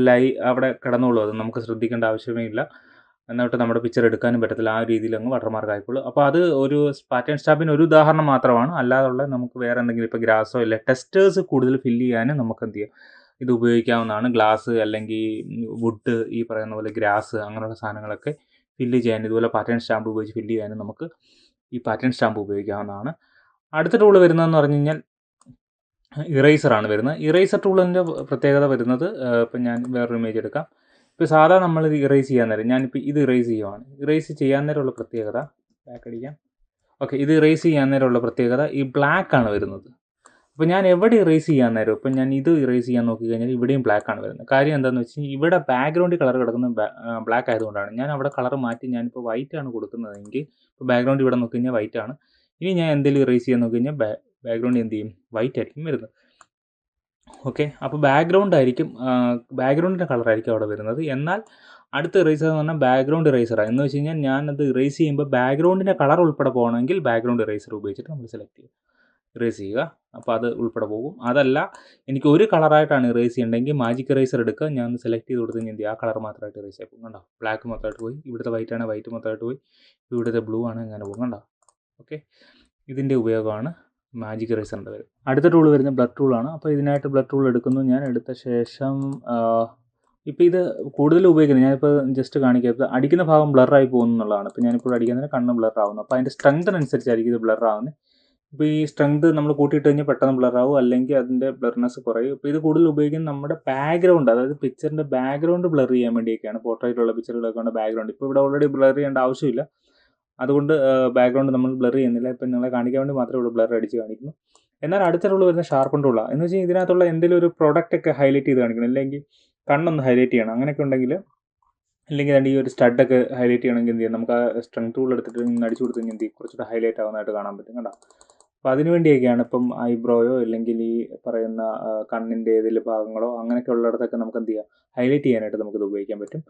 അവിടെ കിടന്നോളൂ. അത് നമുക്ക് ശ്രദ്ധിക്കേണ്ട ആവശ്യമേ ഇല്ല. എന്നിട്ട് നമ്മുടെ പിക്ചർ എടുക്കാനും പറ്റത്തില്ല. ആ രീതിയിൽ അങ്ങ് വാട്ടർമാർക്ക് ആയിക്കോളൂ. അപ്പോൾ അത് ഒരു പാറ്റേൺ സ്റ്റാമ്പിന് ഒരു ഉദാഹരണം മാത്രമാണ്. അല്ലാതുള്ള നമുക്ക് വേറെ എന്തെങ്കിലും ഇപ്പോൾ ഗ്രാസോ ഇല്ല ടെക്സ്റ്റേഴ്സ് കൂടുതൽ ഫില്ല് ചെയ്യാനും നമുക്ക് എന്ത് ചെയ്യാം, ഇത് ഉപയോഗിക്കാവുന്നതാണ്. ഗ്ലാസ് അല്ലെങ്കിൽ വുഡ്, ഈ പറയുന്ന പോലെ ഗ്രാസ്, അങ്ങനെയുള്ള സാധനങ്ങളൊക്കെ ഫില്ല് ചെയ്യാൻ, ഇതുപോലെ പാറ്റേൺ സ്റ്റാമ്പ് ഉപയോഗിച്ച് ഫില്ല് ചെയ്യാനും നമുക്ക് ഈ പാറ്റേൺ സ്റ്റാമ്പ് ഉപയോഗിക്കാവുന്നതാണ്. അടുത്ത ടൂൾ വരുന്നതെന്ന് പറഞ്ഞു കഴിഞ്ഞാൽ ഇറേസറാണ് വരുന്നത്. ഇറേസർ ടൂളിൻ്റെ പ്രത്യേകത വരുന്നത്, ഇപ്പം ഞാൻ വേറൊരു ഇമേജ് എടുക്കാം. ഇപ്പോൾ സാധാ നമ്മൾ ഇത് ഇറേസ് ചെയ്യാൻ നേരം, ഞാനിപ്പോൾ ഇത് ഇറേസ് ചെയ്യുവാണ്. ഇറേസ് ചെയ്യാൻ നേരമുള്ള പ്രത്യേകത, ബാക്ക് അടിക്കാം. ഓക്കെ, ഇത് ഇറേസ് ചെയ്യാൻ നേരമുള്ള പ്രത്യേകത ഈ ബ്ലാക്ക് ആണ് വരുന്നത്. അപ്പോൾ ഞാൻ എവിടെ ഇറേസ് ചെയ്യാൻ നേരം, ഇപ്പം ഞാൻ ഇത് ഇറേസ് ചെയ്യാൻ നോക്കിക്കഴിഞ്ഞാൽ ഇവിടെയും ബ്ലാക്ക് ആണ് വരുന്നത്. കാര്യം എന്താണെന്ന് വെച്ച് കഴിഞ്ഞാൽ ഇവിടെ ബാക്ക്ഗ്രൗണ്ടിൽ കളർ കിടക്കുന്നത് ബ്ലാക്ക് ആയതുകൊണ്ടാണ്. ഞാൻ അവിടെ കളർ മാറ്റി ഞാനിപ്പോൾ വൈറ്റ് ആണ് കൊടുക്കുന്നതെങ്കിൽ, ഇപ്പോൾ ബാക്ക്ഗ്രൗണ്ട് ഇവിടെ നോക്കി കഴിഞ്ഞാൽ വൈറ്റ് ആണ്. ഇനി ഞാൻ എന്തെങ്കിലും ഇറേസ് ചെയ്യാൻ നോക്കി കഴിഞ്ഞാൽ ബാക്ക്ഗ്രൗണ്ട് എന്ത് ചെയ്യും, വൈറ്റ് ആയിരിക്കും വരുന്നത്. ഓക്കെ, അപ്പോൾ ബാക്ക്ഗ്രൗണ്ടിൻ്റെ കളറായിരിക്കും അവിടെ വരുന്നത്. എന്നാൽ അടുത്ത ഇറേസർ എന്ന് പറഞ്ഞാൽ ബാക്ക്ഗ്രൗണ്ട് ഇറേസറാണ്. എന്ന് വെച്ച് കഴിഞ്ഞാൽ ഞാനത് ഇറേസ് ചെയ്യുമ്പോൾ ബാക്ക്ഗ്രൗണ്ടിൻ്റെ കളർ ഉൾപ്പെടെ പോകണമെങ്കിൽ ബാക്ക്ഗ്രൗണ്ട് ഇറേസർ ഉപയോഗിച്ചിട്ട് നമ്മൾ സെലക്ട് ചെയ്യുക, ഇറേസ് ചെയ്യുക. അപ്പോൾ അത് ഉൾപ്പെടെ പോകും. അതല്ല എനിക്ക് ഒരു കളറായിട്ടാണ് ഇറേസ് ചെയ്യേണ്ടതെങ്കിൽ മാജിക് ഇറേസർ എടുക്കുക. ഞാൻ ഒന്ന് സെലക്ട് ചെയ്ത് കൊടുത്ത് കഴിഞ്ഞാൽ എന്ത് ചെയ്യുക, ആ കളർ മാത്രമായിട്ട് ഇറേസ് ആയി പോകും. കണ്ടോ, ബ്ലാക്ക് മൊത്തമായിട്ട് പോയി. ഇവിടുത്തെ വൈറ്റ് ആണ്, വൈറ്റ് മൊത്തമായിട്ട് പോയി. ഇവിടുത്തെ ബ്ലൂ ആണ്, ഇങ്ങനെ പോകും. കണ്ടോ? ഓക്കെ, ഇതിൻ്റെ ഉപയോഗമാണ് മാജിക് ഇറേസറിൻ്റെ വരും. അടുത്ത ടൂൾ വരുന്നത് ബ്ലർ ടൂളാണ്. അപ്പോൾ ഇതിനായിട്ട് ബ്ലർ ടൂൾ എടുക്കുന്നു. ഞാൻ എടുത്ത ശേഷം ഇപ്പോൾ ഇത് കൂടുതൽ ഉപയോഗിക്കുന്നത്, ഞാനിപ്പോൾ ജസ്റ്റ് കാണിക്കാത്തത് അടിക്കുന്ന ഭാഗം ബ്ലറായി പോകുന്നു എന്നുള്ളതാണ്. ഇപ്പോൾ ഞാനിപ്പോൾ അടിക്കുന്നതിന് കണ്ണ് ബ്ലർ ആവുന്നു. അപ്പോൾ അതിൻ്റെ സ്ട്രെങ്തിനനുസരിച്ചായിരിക്കും ഇത് ബ്ലർ ആവുന്നത്. ഇപ്പോൾ ഈ സ്ട്രെങ്ത് നമ്മൾ കൂട്ടിയിട്ട് കഴിഞ്ഞാൽ പെട്ടെന്ന് ബ്ലർ ആവും, അല്ലെങ്കിൽ അതിൻ്റെ ബ്ലർനെസ് കുറയും. ഇപ്പോൾ ഇത് കൂടുതൽ ഉപയോഗിക്കുന്നത് നമ്മുടെ ബാക്ക്ഗ്രൗണ്ട്, അതായത് പിക്ചറിൻ്റെ ബാക്ക്ഗ്രൗണ്ട് ബ്ലർ ചെയ്യാൻ വേണ്ടിയൊക്കെയാണ്. പോർട്രേറ്റിലുള്ള പിക്ചറുകളൊക്കെ ഉണ്ട് ബാക്ക്ഗ്രൗണ്ട്. ഇപ്പോൾ ഇവിടെ ഓൾറെഡി ബ്ലർ ചെയ്യേണ്ട ആവശ്യമില്ല, അതുകൊണ്ട് ബാക്ക്ഗ്രൗണ്ട് നമ്മൾ ബ്ലർ ചെയ്യുന്നില്ല. ഇപ്പം നിങ്ങളെ കാണിക്കാൻ വേണ്ടി മാത്രമേ ഇവിടെ ബ്ലർ അടിച്ച് കാണിക്കുന്നു. എന്നാൽ അടുത്ത ടൂൾ വരുന്ന ഷാർപ്പൻ ടൂളാണ്. എന്ന് വെച്ചാൽ ഇതിനകത്തുള്ള എന്തെങ്കിലും ഒരു പ്രൊഡക്റ്റൊക്കെ ഹൈലൈറ്റ് ചെയ്ത് കാണിക്കണം, അല്ലെങ്കിൽ കണ്ണൊന്ന് ഹൈലൈറ്റ് ചെയ്യണം, അങ്ങനെയൊക്കെ ഉണ്ടെങ്കിൽ, അല്ലെങ്കിൽ ഈ ഒരു സ്റ്റഡൊക്കെ ഹൈലൈറ്റ് ചെയ്യണമെങ്കിൽ എന്ത് ചെയ്യാം, നമുക്ക് ആ സ്ട്രെങ്ത് ടൂൾ എടുത്തിട്ട് ഇങ്ങനെ അടിച്ചു കൊടുത്ത് കഴിഞ്ഞാൽ എന്ത് ചെയ്യും, കുറച്ചുകൂടെ ഹൈലൈറ്റ് ആവുന്നതായിട്ട് കാണാൻ പറ്റും. കണ്ടോ? അപ്പോൾ അതിന് വേണ്ടിയൊക്കെയാണ് ഇപ്പം ഐബ്രോയോ അല്ലെങ്കിൽ ഈ പറയുന്ന കണ്ണിൻ്റെ ഏതെങ്കിലും ഭാഗങ്ങളോ അങ്ങനെയൊക്കെ ഉള്ളിടത്തൊക്കെ നമുക്ക് എന്ത് ചെയ്യാം, ഹൈലൈറ്റ് ചെയ്യാനായിട്ട് നമുക്കിത് ഉപയോഗിക്കാൻ പറ്റും.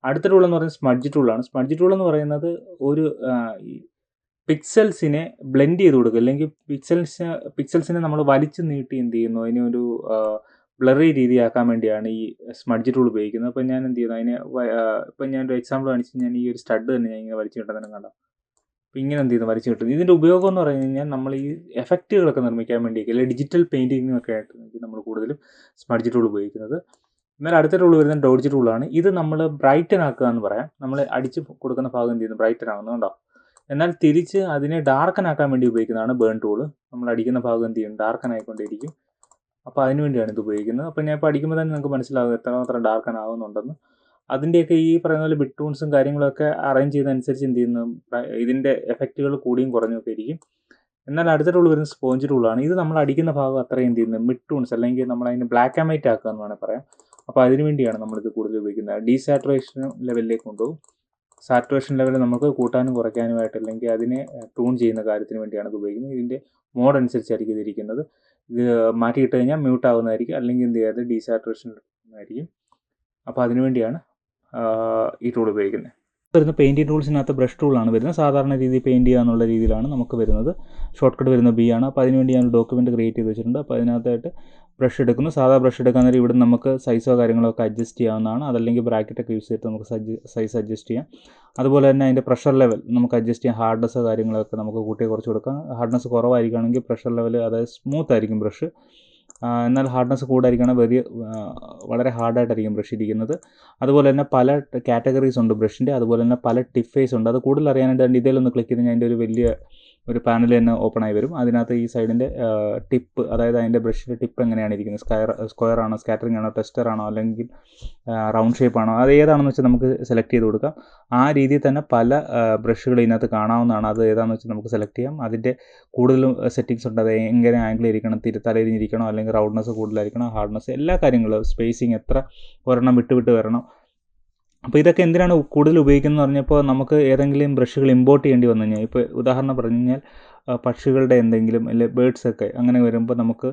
അടുത്ത ടൂൾ എന്ന് പറയുന്നത് സ്മഡ്ജ് ടൂളാണ്. സ്മഡ്ജ് ടൂൾ എന്ന് പറയുന്നത് ഒരു പിക്സൽസിനെ ബ്ലെൻഡ് ചെയ്ത് കൊടുക്കുക, അല്ലെങ്കിൽ പിക്സൽസിനെ നമ്മൾ വലിച്ചു നീട്ടി എന്ത് ചെയ്യുന്നു, അതിനെ ഒരു ബ്ലറി രീതിയാക്കാൻ വേണ്ടിയാണ് ഈ സ്മഡ്ജ് ടൂൾ ഉപയോഗിക്കുന്നത്. അപ്പോൾ ഞാൻ എന്ത് ചെയ്യുന്നു, അതിനെ ഇപ്പം ഞാനൊരു എക്സാമ്പിൾ കാണിച്ച് ഞാൻ ഈ ഒരു സ്റ്റഡ് തന്നെ ഞാൻ ഇങ്ങനെ വലിച്ചു കിട്ടുന്നതിനും കണ്ടോ, അപ്പോൾ ഇങ്ങനെ എന്ത് ചെയ്യുന്നു, വലിച്ചു കിട്ടുന്നു. ഇതിൻ്റെ ഉപയോഗം എന്ന് പറഞ്ഞു കഴിഞ്ഞാൽ നമ്മൾ ഈ എഫക്റ്റുകളൊക്കെ നിർമ്മിക്കാൻ വേണ്ടിയൊക്കെ, അല്ലെങ്കിൽ ഡിജിറ്റൽ പെയിൻറ്റിങ്ങിനൊക്കെ ആയിട്ട് നമ്മൾ കൂടുതലും സ്മഡ്ജ് ടൂൾ ഉപയോഗിക്കുന്നത്. എന്നാൽ അടുത്ത ടൂൾ വരുന്നത് ഡോഡ്ജ് ടൂളാണ്. ഇത് നമ്മൾ ബ്രൈറ്റൻ ആക്കുക എന്ന് പറയാം. നമ്മൾ അടിച്ച് കൊടുക്കുന്ന ഭാഗം എന്ത് ചെയ്യുന്നു, ബ്രൈറ്റൻ ആകുന്നുണ്ടോ. എന്നാൽ തിരിച്ച് അതിനെ ഡാർക്കൻ ആക്കാൻ വേണ്ടി ഉപയോഗിക്കുന്നതാണ് ബേൺ ടൂൾ. നമ്മൾ അടിക്കുന്ന ഭാഗം എന്ത് ചെയ്യും, ഡാർക്കൻ ആയിക്കൊണ്ടിരിക്കും. അപ്പോൾ അതിന് വേണ്ടിയാണ് ഇത് ഉപയോഗിക്കുന്നത്. അപ്പോൾ ഞാൻ ഇപ്പോൾ അടിക്കുമ്പോൾ തന്നെ നിങ്ങൾക്ക് മനസ്സിലാകും എത്രമാത്രം ഡാർക്കൻ ആകുന്നുണ്ടെന്ന്. അതിൻ്റെയൊക്കെ ഈ പറയുന്ന പോലെ ബിറ്റ് ടൂൺസും കാര്യങ്ങളൊക്കെ അറേഞ്ച് ചെയ്യുന്നതനുസരിച്ച് എന്ത് ചെയ്യുന്നു, ഇതിൻ്റെ എഫക്റ്റുകൾ കൂടിയും കുറഞ്ഞൊക്കെ ഇരിക്കും. എന്നാൽ അടുത്ത ടൂൾ വരുന്നത് സ്പോഞ്ച് ടൂളാണ്. ഇത് നമ്മൾ അടിക്കുന്ന ഭാഗം അത്രയും എന്ത് ചെയ്യുന്നത്, മിഡ് ടൂൺസ് അല്ലെങ്കിൽ നമ്മൾ അതിന് ബ്ലാക്ക് ആൻഡ് വൈറ്റ് ആക്കുക എന്ന് വേണമെങ്കിൽ പറയാം. അപ്പോൾ അതിന് വേണ്ടിയാണ് നമ്മളിത് കൂടുതൽ ഉപയോഗിക്കുന്നത്. ഡീസാറ്റുറേഷൻ ലെവലിലേക്ക് കൊണ്ടുപോകും. സാറ്റുറേഷൻ ലെവൽ നമുക്ക് കൂട്ടാനും കുറയ്ക്കാനുമായിട്ട്, അല്ലെങ്കിൽ അതിനെ ട്യൂൺ ചെയ്യുന്ന കാര്യത്തിന് വേണ്ടിയാണ് ഇത് ഉപയോഗിക്കുന്നത്. ഇതിൻ്റെ മോഡ് അനുസരിച്ചായിരിക്കും ഇതിരിക്കുന്നത്. ഇത് മാറ്റിയിട്ട് കഴിഞ്ഞാൽ മ്യൂട്ട് ആവുന്നതായിരിക്കും, അല്ലെങ്കിൽ എന്ത് ചെയ്യാതെ ഡീസാറ്റുറേഷൻ ആയിരിക്കും. അപ്പോൾ അതിന് വേണ്ടിയാണ് ഈ ടൂൾ ഉപയോഗിക്കുന്നത്. വരുന്ന പെയിൻറ്റിംഗ് ടൂൾസിനകത്ത് ബ്രഷ് ടൂളാണ് വരുന്നത്. സാധാരണ രീതിയിൽ പെയിൻറ്റ് ചെയ്യുക എന്നുള്ള രീതിയിലാണ് നമുക്ക് വരുന്നത്. ഷോർട്ട് കട്ട് വരുന്നത് B ആണ്. അപ്പോൾ അതിനുവേണ്ടി ഞാൻ ഡോക്യുമെൻറ്റ് ക്രിയേറ്റ് ചെയ്ത് വെച്ചിട്ടുണ്ട്. അപ്പോൾ അതിനകത്തായിട്ട് ബ്രഷ് എടുക്കുന്നു. സാധാ ബ്രഷ് എടുക്കാൻ നേരം ഇവിടെ നമുക്ക് സൈസോ കാര്യങ്ങളോ ഒക്കെ അഡ്ജസ്റ്റ് ചെയ്യാവുന്നതാണ്. അതല്ലെങ്കിൽ ബ്രാക്കറ്റൊക്കെ യൂസ് ചെയ്തിട്ട് നമുക്ക് സൈസ് അഡ്ജസ്റ്റ് ചെയ്യാം. അതുപോലെ തന്നെ അതിൻ്റെ പ്രഷർ ലെവൽ നമുക്ക് അഡ്ജസ്റ്റ് ചെയ്യാം. ഹാർഡ്നെസ് കാര്യങ്ങളൊക്കെ നമുക്ക് കൂട്ടി കുറച്ച് കൊടുക്കാം. ഹാർഡ്നെസ് കുറവായിരിക്കുകയാണെങ്കിൽ പ്രഷർ ലെവൽ, അതായത് സ്മൂത്ത് ആയിരിക്കും ബ്രഷ്. എന്നാൽ ഹാർഡ്നെസ് കൂടുതലായിരിക്കുകയാണെങ്കിൽ വളരെ ഹാർഡായിട്ടായിരിക്കും ബ്രഷ് ഇരിക്കുന്നത്. അതുപോലെ തന്നെ പല കാറ്റഗറീസ് ഉണ്ട് ബ്രഷിൻ്റെ. അതുപോലെ തന്നെ പല ടിഫേസ് ഉണ്ട്. അത് കൂടുതൽ അറിയാനായിട്ട് ഇതിലൊന്ന് ക്ലിക്ക് ചെയ്ത് അതിൻ്റെ ഒരു വലിയ ഒരു പാനൽ തന്നെ ഓപ്പൺ ആയി വരും. അതിനകത്ത് ഈ സൈഡിൻ്റെ ടിപ്പ്, അതായത് അതിൻ്റെ ബ്രഷിൻ്റെ ടിപ്പ് എങ്ങനെയാണ് ഇരിക്കുന്നത്, സ്ക്വയർ ആണോ, സ്കാറ്ററിംഗ് ആണോ, ടെസ്റ്റർ ആണോ, അല്ലെങ്കിൽ റൗണ്ട് ഷേപ്പ് ആണോ, അത് ഏതാണെന്ന് വെച്ചാൽ നമുക്ക് സെലക്ട് ചെയ്ത് കൊടുക്കാം. ആ രീതിയിൽ തന്നെ പല ബ്രഷുകൾ ഇതിനകത്ത് കാണാവുന്നതാണ്. അത് ഏതാണെന്ന് വെച്ചാൽ നമുക്ക് സെലക്ട് ചെയ്യാം. അതിൻ്റെ കൂടുതലും സെറ്റിങ്സ് ഉണ്ട്. അത് എങ്ങനെ ആംഗിൾ ഇരിക്കണം, തലയിരിഞ്ഞിരിക്കണോ, അല്ലെങ്കിൽ റൗണ്ട്നെസ് കൂടുതലായിരിക്കണം, ഹാർഡ്നെസ്, എല്ലാ കാര്യങ്ങളും, സ്പേസിങ് എത്ര ഒരെണ്ണം വിട്ട് വരണം, അപ്പോൾ ഇതൊക്കെ എന്തിനാണ് കൂടുതൽ ഉപയോഗിക്കുന്നത് പറഞ്ഞപ്പോൾ നമുക്ക് ഏതെങ്കിലും ബ്രഷുകൾ ഇമ്പോർട്ട് ചെയ്യേണ്ടി വന്നു കഴിഞ്ഞാൽ, ഇപ്പോൾ ഉദാഹരണം പറഞ്ഞു കഴിഞ്ഞാൽ പക്ഷികളുടെ എന്തെങ്കിലും അല്ലെ ബേഡ്സൊക്കെ അങ്ങനെ വരുമ്പോൾ നമുക്ക്,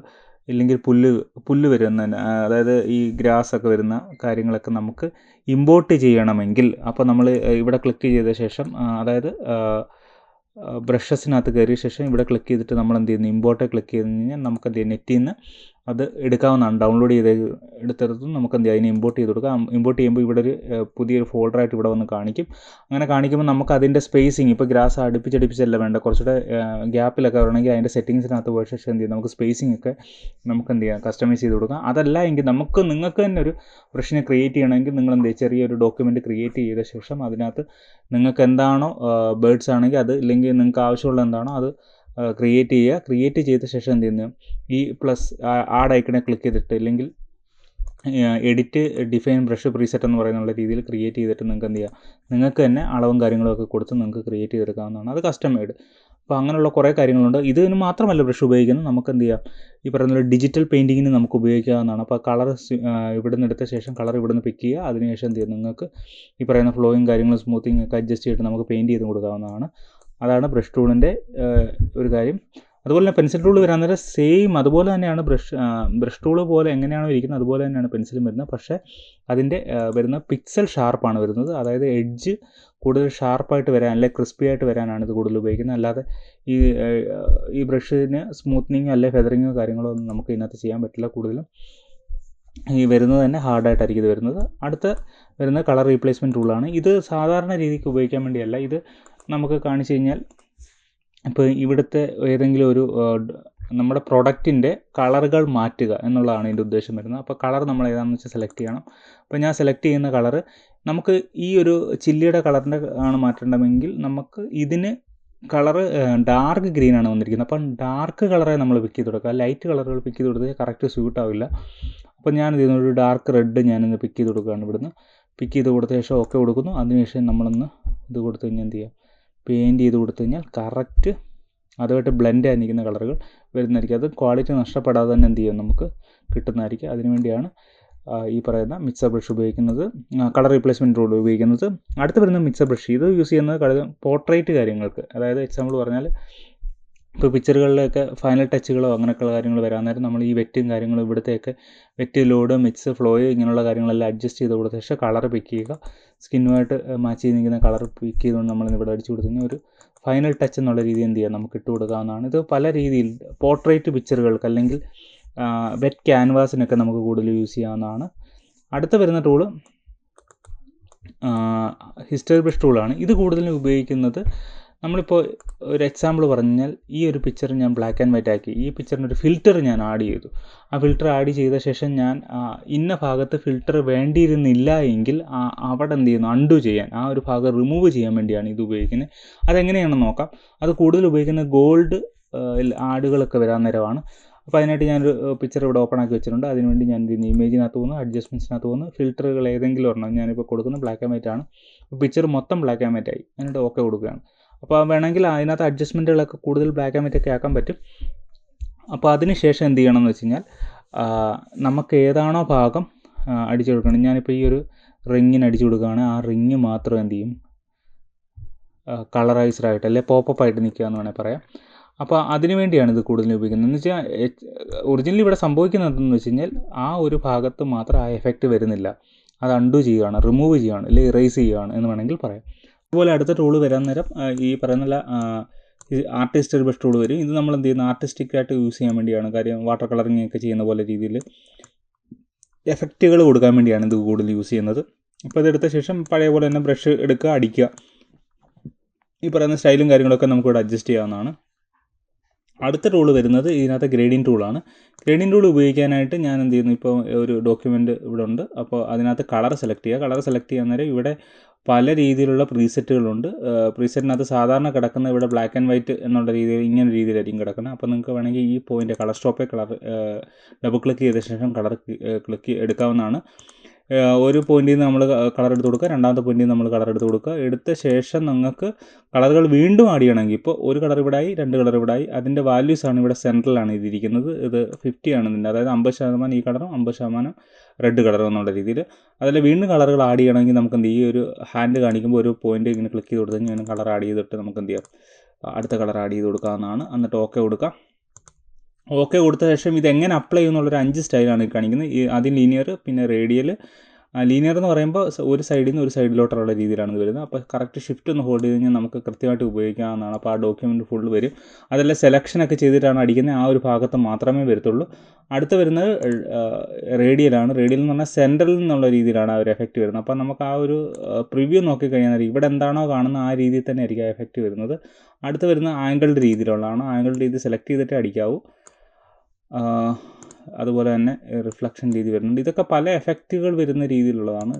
ഇല്ലെങ്കിൽ പുല്ല് വരുന്ന, അതായത് ഈ ഗ്രാസൊക്കെ വരുന്ന കാര്യങ്ങളൊക്കെ നമുക്ക് ഇമ്പോർട്ട് ചെയ്യണമെങ്കിൽ, അപ്പോൾ നമ്മൾ ഇവിടെ ക്ലിക്ക് ചെയ്ത ശേഷം, അതായത് ബ്രഷസിനകത്ത് കയറിയ ശേഷം ഇവിടെ ക്ലിക്ക് ചെയ്തിട്ട് നമ്മൾ എന്ത് ചെയ്യുന്നു, ഇമ്പോർട്ട് ക്ലിക്ക് ചെയ്ത് കഴിഞ്ഞാൽ നമുക്ക് എന്ത് ചെയ്യും, നെറ്റിൽ നിന്ന് അത് എടുക്കാവുന്നതാണ്. ഡൗൺലോഡ് എടുത്തെടുത്തും നമുക്ക് എന്ത് ചെയ്യും, അതിനെ ഇമ്പോർട്ട് ചെയ്ത് കൊടുക്കാം. ഇമ്പോർട്ട് ചെയ്യുമ്പോൾ ഇവിടെ ഒരു പുതിയൊരു ഫോൾഡറായിട്ട് ഇവിടെ വന്ന് കാണിക്കും. അങ്ങനെ കാണിക്കുമ്പോൾ നമുക്ക് അതിൻ്റെ സ്പേസിങ്, ഇപ്പോൾ ഗ്രാസ് അടുപ്പിച്ചല്ല വേണ്ട, കുറച്ചുകൂടെ ഗ്യാപ്പിലൊക്കെ വരണമെങ്കിൽ അതിൻ്റെ സെറ്റിങ്സിനകത്ത് പോയ ശേഷം എന്ത് ചെയ്യും, നമുക്ക് സ്പേസിങ് ഒക്കെ നമുക്ക് എന്ത് ചെയ്യാം, കസ്റ്റമൈസ് ചെയ്ത് കൊടുക്കാം. അതല്ല എങ്കിൽ നിങ്ങൾക്ക് തന്നെ ഒരു ബ്രഷിനെ ക്രിയേറ്റ് ചെയ്യണമെങ്കിൽ നിങ്ങൾ എന്ത് ചെയ്യും, ചെറിയൊരു ഡോക്യുമെൻറ്റ് ക്രിയേറ്റ് ചെയ്ത ശേഷം അതിനകത്ത് നിങ്ങൾക്ക് എന്താണോ ബേഡ്സ് ആണെങ്കിൽ അത്, ഇല്ലെങ്കിൽ നിങ്ങൾക്ക് ആവശ്യമുള്ള എന്താണോ അത് ക്രിയേറ്റ് ചെയ്യുക. ക്രിയേറ്റ് ചെയ്ത ശേഷം എന്ത് ചെയ്യുന്നു, ഈ പ്ലസ് ആഡ് ഐക്കണെ ക്ലിക്ക് ചെയ്തിട്ട്, ഇല്ലെങ്കിൽ എഡിറ്റ് ഡിഫൈൻ ബ്രഷ് പ്രീസെറ്റ് എന്ന് പറയുന്ന രീതിയിൽ ക്രിയേറ്റ് ചെയ്തിട്ട് നിങ്ങൾക്ക് എന്ത് ചെയ്യാം, നിങ്ങൾക്ക് തന്നെ അളവും കാര്യങ്ങളൊക്കെ കൊടുത്ത് നിങ്ങൾക്ക് ക്രിയേറ്റ് ചെയ്തെടുക്കാവുന്നതാണ്. അത് കസ്റ്റം മെയ്ഡ്. അപ്പോൾ അങ്ങനെയുള്ള കുറേ കാര്യങ്ങളുണ്ട്. ഇതിന് മാത്രമല്ല ബ്രഷ് ഉപയോഗിക്കുന്നത്, നമുക്ക് എന്ത് ചെയ്യാം, ഈ പറയുന്ന ഡിജിറ്റൽ പെയിൻറ്റിങ്ങിന് നമുക്ക് ഉപയോഗിക്കാവുന്നതാണ്. അപ്പോൾ കളർ ഇവിടുന്ന് എടുത്ത ശേഷം കളർ ഇവിടുന്ന് പിക്ക് ചെയ്യുക. അതിനുശേഷം എന്ത് ചെയ്യും, നിങ്ങൾക്ക് ഈ പറയുന്ന ഫ്ലോയും കാര്യങ്ങളും സ്മൂത്തിങ് ഒക്കെ അഡ്ജസ്റ്റ് ചെയ്തിട്ട് നമുക്ക് പെയിൻറ്റ് ചെയ്ത് കൊടുക്കാവുന്നതാണ്. അതാണ് ബ്രഷ് ടൂളിൻ്റെ ഒരു കാര്യം. അതുപോലെ തന്നെ പെൻസിൽ ടൂൾ വരാൻ നേരം സെയിം അതുപോലെ തന്നെയാണ്. ബ്രഷ് ടൂൾ പോലെ എങ്ങനെയാണോ ഇരിക്കുന്നത് അതുപോലെ തന്നെയാണ് പെൻസിലും വരുന്നത്. പക്ഷേ അതിൻ്റെ വരുന്ന പിക്സൽ ഷാർപ്പാണ് വരുന്നത്. അതായത് എഡ്ജ് കൂടുതൽ ഷാർപ്പായിട്ട് വരാൻ, അല്ലെങ്കിൽ ക്രിസ്പി ആയിട്ട് വരാനാണ് ഇത് കൂടുതൽ ഉപയോഗിക്കുന്നത്. അല്ലാതെ ഈ ബ്രഷിന് സ്മൂത്തനിങ്ങോ അല്ലെങ്കിൽ ഫെദറിങ്ങോ കാര്യങ്ങളോ ഒന്നും നമുക്ക് ഇതിനകത്ത് ചെയ്യാൻ പറ്റില്ല. കൂടുതലും ഈ വരുന്നത് തന്നെ ഹാർഡായിട്ടായിരിക്കും ഇത് വരുന്നത്. അടുത്ത വരുന്നത് കളർ റീപ്ലേസ്മെൻറ്റ് ടൂളാണ്. ഇത് സാധാരണ രീതിക്ക് ഉപയോഗിക്കാൻ വേണ്ടിയല്ല. ഇത് നമുക്ക് കാണിച്ചു കഴിഞ്ഞാൽ, ഇപ്പോൾ ഇവിടുത്തെ ഏതെങ്കിലും ഒരു നമ്മുടെ പ്രൊഡക്റ്റിൻ്റെ കളറുകൾ മാറ്റുക എന്നുള്ളതാണ് ഇതിൻ്റെ ഉദ്ദേശം വരുന്നത്. അപ്പോൾ കളർ നമ്മൾ ഏതാണെന്ന് വെച്ചാൽ സെലക്ട് ചെയ്യണം. അപ്പോൾ ഞാൻ സെലക്ട് ചെയ്യുന്ന കളറ്, നമുക്ക് ഈ ഒരു ചില്ലിയുടെ കളറിൻ്റെ ആണ് മാറ്റേണ്ടതെങ്കിൽ നമുക്ക് ഇതിന് കളറ് ഡാർക്ക് ഗ്രീനാണ് വന്നിരിക്കുന്നത്. അപ്പം ഡാർക്ക് കളറെ നമ്മൾ പിക്ക് ചെയ്ത് കൊടുക്കുക. ലൈറ്റ് കളറുകൾ പിക്ക് ചെയ്ത് കൊടുത്താൽ കറക്റ്റ് സ്യൂട്ട് ആവില്ല. അപ്പോൾ ഞാൻ ഇതിനൊരു ഡാർക്ക് റെഡ് ഞാനിന്ന് പിക്ക് ചെയ്ത് കൊടുക്കുകയാണ്. ഇവിടുന്ന് പിക്ക് ചെയ്ത് കൊടുത്ത ശേഷം ഓക്കെ കൊടുക്കുന്നു. അതിനുശേഷം നമ്മളൊന്ന് ഇത് കൊടുത്തു കഴിഞ്ഞാൽ എന്ത് ചെയ്യാം, പെയിൻറ്റ് ചെയ്ത് കൊടുത്തു കഴിഞ്ഞാൽ കറക്റ്റ് അതുമായിട്ട് ബ്ലെൻഡ് ആയി നിൽക്കുന്ന കളറുകൾ വരുന്നതായിരിക്കും. അത് ക്വാളിറ്റി നഷ്ടപ്പെടാതെ തന്നെ എന്ത് ചെയ്യും, നമുക്ക് കിട്ടുന്നതായിരിക്കും. അതിനുവേണ്ടിയാണ് ഈ പറയുന്ന മിക്സർ ബ്രഷ് ഉപയോഗിക്കുന്നത്, കളർ റീപ്ലേസ്മെൻറ്റ് ടൂൾ ഉപയോഗിക്കുന്നത്. അടുത്ത് വരുന്ന മിക്സർ ബ്രഷ്, ഇത് യൂസ് ചെയ്യുന്നത് പോർട്രേറ്റ് കാര്യങ്ങൾക്ക്. അതായത് എക്സാമ്പിൾ പറഞ്ഞാൽ, ഇപ്പോൾ പിക്ചറുകളിലൊക്കെ ഫൈനൽ ടച്ചുകളോ അങ്ങനെയൊക്കെയുള്ള കാര്യങ്ങൾ വരാൻ നേരം നമ്മൾ ഈ വെറ്റും കാര്യങ്ങളും ഇവിടുത്തെയൊക്കെ വെറ്റ്, ലോഡ്, മിക്സ്, ഫ്ലോയ് ഇങ്ങനെയുള്ള കാര്യങ്ങളെല്ലാം അഡ്ജസ്റ്റ് ചെയ്ത് കൊടുത്ത ശേഷം കളർ പിക്ക് ചെയ്യുക. സ്കിന്നുമായിട്ട് മാച്ച് ചെയ്ത് നിൽക്കുന്ന കളർ പിക്ക് ചെയ്തുകൊണ്ട് നമ്മൾ ഇവിടെ അടിച്ചു കൊടുത്തു കഴിഞ്ഞാൽ ഒരു ഫൈനൽ ടച്ച് എന്നുള്ള രീതി എന്ത് ചെയ്യാം, നമുക്ക് ഇട്ട് കൊടുക്കാവുന്നതാണ്. ഇത് പല രീതിയിൽ പോർട്രേറ്റ് പിക്ചറുകൾക്ക് അല്ലെങ്കിൽ വെറ്റ് ക്യാൻവാസിനൊക്കെ നമുക്ക് കൂടുതൽ യൂസ് ചെയ്യാവുന്നതാണ്. അടുത്ത വരുന്ന ടൂള് ഹിസ്റ്ററി ബ്രഷ് ടൂളാണ്. ഇത് കൂടുതലും ഉപയോഗിക്കുന്നത്, നമ്മളിപ്പോൾ ഒരു എക്സാമ്പിൾ പറഞ്ഞാൽ, ഈ ഒരു പിക്ചർ ഞാൻ ബ്ലാക്ക് ആൻഡ് വൈറ്റ് ആക്കി, ഈ പിക്ചറിന് ഒരു ഫിൽറ്റർ ഞാൻ ആഡ് ചെയ്തു. ആ ഫിൽറ്റർ ആഡ് ചെയ്ത ശേഷം ഞാൻ ഇന്ന ഭാഗത്ത് ഫിൽറ്റർ വേണ്ടിയിരുന്നില്ല എങ്കിൽ അവിടെ എന്ത് ചെയ്യുന്നു, അൺഡു ചെയ്യാൻ, ആ ഒരു ഭാഗം റിമൂവ് ചെയ്യാൻ വേണ്ടിയാണ് ഇത് ഉപയോഗിക്കുന്നത്. അതെങ്ങനെയാണെന്ന് നോക്കാം. അത് കൂടുതൽ ഉപയോഗിക്കുന്നത് ഗോൾഡ് ആഡുകളൊക്കെ വരാൻ നേരമാണ്. അപ്പോൾ അതിനായിട്ട് ഞാനൊരു പിക്ചർ ഇവിടെ ഓപ്പൺ ആക്കി വെച്ചിട്ടുണ്ട്. അതിനുവേണ്ടി ഞാൻ എന്ത് ചെയ്യുന്നു, ഇമേജിനകത്ത് പോകുന്നു, അഡ്ജസ്റ്റ്മെൻറ്റ്സിനകത്ത് പോകുന്നു, ഫിൽറ്ററുകൾ ഏതെങ്കിലും ഒരെണ്ണം ഞാനിപ്പോൾ കൊടുക്കുന്നത് ബ്ലാക്ക് ആൻഡ് വൈറ്റ് ആണ്. പിക്ചർ മൊത്തം ബ്ലാക്ക് ആൻഡ് വൈറ്റ് ആയി. എന്നിട്ട് ഓക്കെ കൊടുക്കുകയാണ്. അപ്പോൾ വേണമെങ്കിൽ അതിനകത്ത് അഡ്ജസ്റ്റ്മെൻറ്റുകളൊക്കെ കൂടുതൽ ബ്ലാക്ക് ആൻഡ് വൈറ്റ് ഒക്കെ ആക്കാൻ പറ്റും. അപ്പോൾ അതിന് ശേഷം എന്ത് ചെയ്യണമെന്ന് വെച്ച് കഴിഞ്ഞാൽ, നമുക്ക് ഏതാണോ ഭാഗം അടിച്ചു കൊടുക്കണം, ഞാനിപ്പോൾ ഈ ഒരു റിങ്ങിന് അടിച്ചു കൊടുക്കുകയാണ്. ആ റിങ് മാത്രം എന്ത് ചെയ്യും, കളറൈസ്ഡ് ആയിട്ട് അല്ലെ പോപ്പപ്പ് ആയിട്ട് നിൽക്കുക എന്ന് വേണമെങ്കിൽ പറയാം. അപ്പോൾ അതിന് വേണ്ടിയാണ് ഇത് കൂടുതൽ ഉപയോഗിക്കുന്നത്. എന്ന് വെച്ചാൽ ഒറിജിനലി ഇവിടെ സംഭവിക്കുന്നത് എന്തെന്ന് വെച്ച് കഴിഞ്ഞാൽ, ആ ഒരു ഭാഗത്ത് മാത്രം ആ എഫക്റ്റ് വരുന്നില്ല, അത് അൺഡു ചെയ്യുകയാണ്, റിമൂവ് ചെയ്യുകയാണ്, അല്ലെങ്കിൽ ഇറേസ് ചെയ്യുകയാണ് എന്ന് വേണമെങ്കിൽ പറയാം. അതുപോലെ അടുത്ത ടൂള് വരാൻ നേരം ഈ പറയുന്ന ആർട്ടിസ്റ്റ് ബ്രഷ് ടൂൾ വരും. ഇത് നമ്മൾ എന്ത് ചെയ്യുന്ന, ആർട്ടിസ്റ്റിക്കായിട്ട് യൂസ് ചെയ്യാൻ വേണ്ടിയാണ്. കാര്യം വാട്ടർ കളറിങ് ഒക്കെ ചെയ്യുന്ന പോലെ രീതിയിൽ എഫക്റ്റുകൾ കൊടുക്കാൻ വേണ്ടിയാണ് ഇത് കൂടുതൽ യൂസ് ചെയ്യുന്നത്. അപ്പോൾ ഇതെടുത്ത ശേഷം പഴയ പോലെ തന്നെ ബ്രഷ് എടുക്കുക, അടിക്കുക. ഈ പറയുന്ന സ്റ്റൈലും കാര്യങ്ങളൊക്കെ നമുക്കിവിടെ അഡ്ജസ്റ്റ് ചെയ്യാവുന്നതാണ്. അടുത്ത ടൂൾ വരുന്നത് ഇതിനകത്ത് ഗ്രേഡിയൻറ്റ് ടൂളാണ്. ഗ്രേഡിയൻറ്റ് ടൂൾ ഉപയോഗിക്കാനായിട്ട് ഞാൻ എന്ത് ചെയ്യുന്നു, ഇപ്പോൾ ഒരു ഡോക്യുമെൻറ്റ് ഇവിടെ ഉണ്ട്. അപ്പോൾ അതിനകത്ത് കളർ സെലക്ട് ചെയ്യുക. കളർ സെലക്ട് ചെയ്യാൻ നേരം ഇവിടെ പല രീതിയിലുള്ള പ്രീസെറ്റുകളുണ്ട്. പ്രീസെറ്റിനകത്ത് സാധാരണ കിടക്കുന്ന ഇവിടെ ബ്ലാക്ക് ആൻഡ് വൈറ്റ് എന്നുള്ള രീതിയിൽ ഇങ്ങനെ രീതിയിലായിരിക്കും കിടക്കുന്നത്. അപ്പോൾ നിങ്ങൾക്ക് വേണമെങ്കിൽ ഈ പോയിൻ്റ് കളർ സ്റ്റോപ്പിൽ ഡബിൾ ക്ലിക്ക് ചെയ്ത ശേഷം കളർ ക്ലിക്ക് എടുക്കാവുന്നതാണ്. ഒരു പോയിന്റിൽ നിന്ന് നമ്മൾ കളർ എടുത്ത് കൊടുക്കുക, രണ്ടാമത്തെ പോയിന്റിൽ നിന്ന് നമ്മൾ കളർ എടുത്ത് കൊടുക്കുക. എടുത്ത ശേഷം നിങ്ങൾക്ക് കളറുകൾ വീണ്ടും ആഡ് ചെയ്യണമെങ്കിൽ, ഇപ്പോൾ ഒരു കളർ ഇവിടെ ആയി, രണ്ട് കളർ ഇവിടെ ആയി, അതിൻ്റെ വാല്യൂസാണ് ഇവിടെ സെൻട്രലാണ് ഇതിരിക്കുന്നത്. ഇത് 50 ആണ് ഇതിൻ്റെ, അതായത് 50% ഈ കളറും 50% റെഡ് കളർ എന്നുള്ള രീതിയിൽ. അതിൽ വീണ്ടും കളറുകൾ ആഡ് ചെയ്യണമെങ്കിൽ നമുക്ക് എന്ത് ഈ ഒരു ഹാൻഡ് കാണിക്കുമ്പോൾ ഒരു പോയിന്റ് ഇങ്ങനെ ക്ലിക്ക് ചെയ്ത് കൊടുത്ത് കഴിഞ്ഞാൽ കളർ ആഡ് ചെയ്തിട്ട് നമുക്ക് എന്ത് ചെയ്യാം, അടുത്ത കളർ ആഡ് ചെയ്ത് കൊടുക്കാവുന്നതാണ്. എന്നിട്ട് ഓക്കെ കൊടുക്കാം. ഓക്കെ കൊടുത്ത ശേഷം ഇതെങ്ങനെ അപ്ലൈ ചെയ്യുന്നുള്ളൊരു 5 സ്റ്റൈലാണ് ഈ കാണിക്കുന്നത്. ആദ്യം ലീനിയർ, പിന്നെ റേഡിയൽ. ലീനിയർ എന്ന് പറയുമ്പോൾ ഒരു സൈഡിൽ നിന്ന് ഒരു സൈഡിലോട്ടുള്ള രീതിയിലാണ് ഇത് വരുന്നത്. അപ്പോൾ കറക്റ്റ് ഷിഫ്റ്റ് ഒന്ന് ഹോൾഡ് ചെയ്ത് കഴിഞ്ഞാൽ നമുക്ക് കൃത്യമായിട്ട് ഉപയോഗിക്കാവുന്നതാണ്. അപ്പോൾ ആ ഡോക്യുമെൻറ്റ് ഫുള്ള് വരും. അതെല്ലാം സെലക്ഷനൊക്കെ ചെയ്തിട്ടാണ് അടിക്കുന്നത്, ആ ഒരു ഭാഗത്ത് മാത്രമേ വരത്തുള്ളൂ. അടുത്ത് വരുന്നത് റേഡിയലാണ്. റേഡിയൽ എന്ന് പറഞ്ഞാൽ സെൻറ്ററിൽ നിന്നുള്ള രീതിയിലാണ് ആ ഒരു എഫക്റ്റ് വരുന്നത്. അപ്പോൾ നമുക്ക് ആ ഒരു പ്രിവ്യൂ നോക്കിക്കഴിഞ്ഞാൽ ഇവിടെ എന്താണോ കാണുന്നത് ആ രീതിയിൽ തന്നെ ആയിരിക്കും ആ എഫക്റ്റ് വരുന്നത്. അടുത്ത് വരുന്ന ആംഗിൾഡ് രീതിയിലുള്ളതാണ്. ആംഗിൾഡ് രീതി സെലക്ട് ചെയ്തിട്ടേ അടിക്കാവൂ. അതുപോലെ തന്നെ റിഫ്ലക്ഷൻ രീതി വരുന്നുണ്ട്. ഇതൊക്കെ പല എഫക്റ്റുകൾ വരുന്ന രീതിയിലുള്ളതാണ്.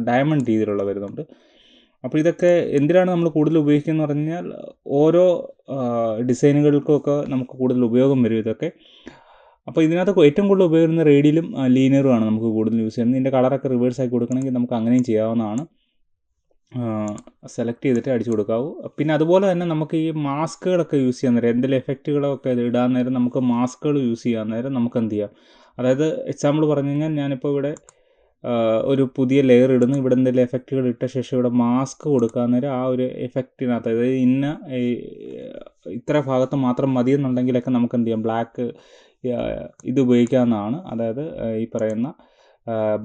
ഡയമണ്ട് രീതിയിലുള്ള വരുന്നുണ്ട്. അപ്പോൾ ഇതൊക്കെ എന്തിനാണ് നമ്മൾ കൂടുതൽ ഉപയോഗിക്കുന്നത് പറഞ്ഞാൽ ഓരോ ഡിസൈനുകൾക്കൊക്കെ നമുക്ക് കൂടുതൽ ഉപയോഗം വരും ഇതൊക്കെ. അപ്പോൾ ഇതിനകത്ത് ഏറ്റവും കൂടുതൽ ഉപയോഗിക്കുന്ന റേഡിയലും ലീനിയറുമാണ് നമുക്ക് കൂടുതൽ യൂസ് ചെയ്യുന്നത്. ഇതിൻ്റെ കളറൊക്കെ റിവേഴ്സ് ആക്കി കൊടുക്കണമെങ്കിൽ നമുക്ക് അങ്ങനെയും ചെയ്യാവുന്നതാണ്. സെലക്ട് ചെയ്തിട്ട് അടിച്ചു കൊടുക്കാവൂ. പിന്നെ അതുപോലെ തന്നെ നമുക്ക് ഈ മാസ്കുകളൊക്കെ യൂസ് ചെയ്യാൻ നേരം, എന്തെങ്കിലും എഫക്റ്റുകളൊക്കെ ഇടാൻ നേരം നമുക്ക് മാസ്കുകൾ യൂസ് ചെയ്യാൻ നേരം നമുക്ക് എന്ത് ചെയ്യാം, അതായത് എക്സാമ്പിൾ പറഞ്ഞു കഴിഞ്ഞാൽ ഞാനിപ്പോൾ ഇവിടെ ഒരു പുതിയ ലെയർ ഇടുന്നു. ഇവിടെ എന്തെങ്കിലും എഫക്റ്റുകൾ ഇട്ട ശേഷം ഇവിടെ മാസ്ക് കൊടുക്കാൻ നേരം ആ ഒരു എഫക്റ്റിനകത്ത്, അതായത് ഇത്ര ഭാഗത്ത് മാത്രം മതി എന്നുണ്ടെങ്കിലൊക്കെ നമുക്ക് എന്ത് ചെയ്യാം, ബ്ലാക്ക് ഇത് ഉപയോഗിക്കാവുന്നതാണ്. അതായത് ഈ പറയുന്ന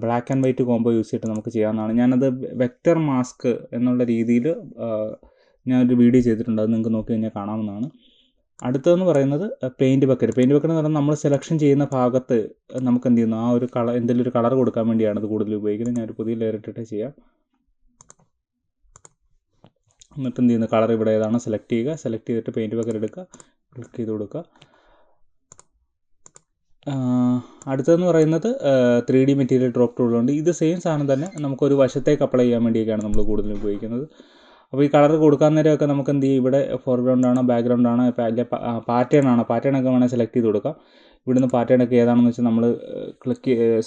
black and white combo use ചെയ്തിട്ട് നമുക്ക് ചെയ്യാവുന്നതാണ്. ഞാനത് വെക്റ്റർ മാസ്ക് എന്നുള്ള രീതിയിൽ ഞാനൊരു വീഡിയോ ചെയ്തിട്ടുണ്ട്, അത് നിങ്ങൾക്ക് നോക്കി കഴിഞ്ഞാൽ കാണാവുന്നതാണ്. അടുത്തതെന്ന് പറയുന്നത് പെയിൻറ്റ് ബക്കറ്റ്. പെയിൻറ്റ് ബക്കറ്റ് എന്ന് പറഞ്ഞാൽ നമ്മൾ സെലക്ഷൻ ചെയ്യുന്ന ഭാഗത്ത് നമുക്ക് എന്ത് ചെയ്യുന്നു, ആ ഒരു എന്തെങ്കിലും ഒരു കളർ കൊടുക്കാൻ വേണ്ടിയാണ് ഇത് കൂടുതൽ ഉപയോഗിക്കുന്നത്. ഞാനൊരു പുതിയ ലെയർ ഇട്ടിട്ട് ചെയ്യാം. എന്നിട്ട് എന്ത് ചെയ്യുന്നു, കളർ ഇവിടെ ഏതാണോ സെലക്ട് ചെയ്യുക, സെലക്ട് ചെയ്തിട്ട് പെയിൻറ്റ് ബക്കറ്റ് എടുക്കുക, ക്ലിക്ക് ചെയ്ത് കൊടുക്കുക. അടുത്തതെന്ന് പറയുന്നത് 3D മെറ്റീരിയൽ ഡ്രോപ്പ് ടൂളുണ്ട്. ഇത് സെയിം സാധനം തന്നെ നമുക്കൊരു വശത്തേക്ക് അപ്ലൈ ചെയ്യാൻ വേണ്ടിയൊക്കെയാണ് നമ്മൾ കൂടുതലും ഉപയോഗിക്കുന്നത്. അപ്പോൾ ഈ കളർ കൊടുക്കാൻ നേരമൊക്കെ നമുക്ക് എന്ത് ചെയ്യും, ഇവിടെ ഫോർഗ്രൗണ്ട് ആണോ ബാക്ക്ഗ്രൗണ്ട് ആണോ പാറ്റേൺ ആണോ, പാറ്റേണൊക്കെ വേണമെങ്കിൽ സെലക്ട് ചെയ്ത് കൊടുക്കാം. ഇവിടുന്ന് പാറ്റേണൊക്കെ ഏതാണെന്ന് വെച്ചാൽ നമ്മൾ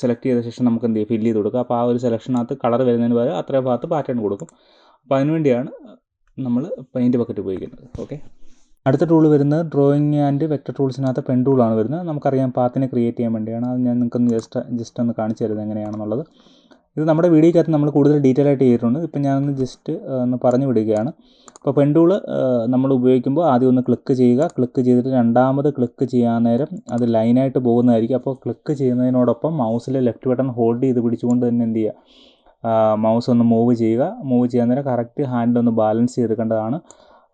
സെലക്ട് ചെയ്ത ശേഷം നമുക്ക് എന്ത് ചെയ്യും, ഫില്ല് ചെയ്ത് കൊടുക്കുക. അപ്പോൾ ആ ഒരു സെലക്ഷനകത്ത് കളർ വരുന്നതിന് പകരം അത്രയും ഭാഗത്ത് പാറ്റേൺ കൊടുക്കും. അപ്പോൾ അതിനുവേണ്ടിയാണ് നമ്മൾ പെയിൻറ്റ് ബക്കറ്റ് ഉപയോഗിക്കുന്നത്. ഓക്കെ, അടുത്ത ടൂൾ വരുന്നത് ഡ്രോയിങ് ആൻഡ് വെക്ടർ ടൂൾസിനകത്ത് പെൻ ടൂളാണ് വരുന്നത്. നമുക്കറിയാം പാത്തിനെ ക്രിയേറ്റ് ചെയ്യാൻ വേണ്ടിയാണ്. അത് ഞാൻ നിങ്ങൾക്ക് ജസ്റ്റ് ഒന്ന് കാണിച്ചു തരുന്നത് എങ്ങനെയാണെന്നുള്ളത്. ഇത് നമ്മുടെ വീഡിയോക്കകത്ത് നമ്മൾ കൂടുതൽ ഡീറ്റെയിൽ ആയിട്ട് ചെയ്തിട്ടുണ്ട്. ഇപ്പം ഞാനൊന്ന് ജസ്റ്റ് ഒന്ന് പറഞ്ഞു വിടുകയാണ്. അപ്പോൾ പെൻ ടൂൾ നമ്മൾ ഉപയോഗിക്കുമ്പോൾ ആദ്യം ഒന്ന് ക്ലിക്ക് ചെയ്യുക. ക്ലിക്ക് ചെയ്തിട്ട് രണ്ടാമത് ക്ലിക്ക് ചെയ്യാൻ നേരം അത് ലൈനായിട്ട് പോകുന്നതായിരിക്കും. അപ്പോൾ ക്ലിക്ക് ചെയ്യുന്നതിനോടൊപ്പം മൗസിലെ ലെഫ്റ്റ് ബട്ടൺ ഹോൾഡ് ചെയ്ത് പിടിച്ചുകൊണ്ട് തന്നെ എന്ത് ചെയ്യുക, മൗസ് ഒന്ന് മൂവ് ചെയ്യുക. മൂവ് ചെയ്യാൻ നേരം കറക്റ്റ് ഹാൻഡിലൊന്ന് ബാലൻസ് ചെയ്തെടുക്കേണ്ടതാണ്.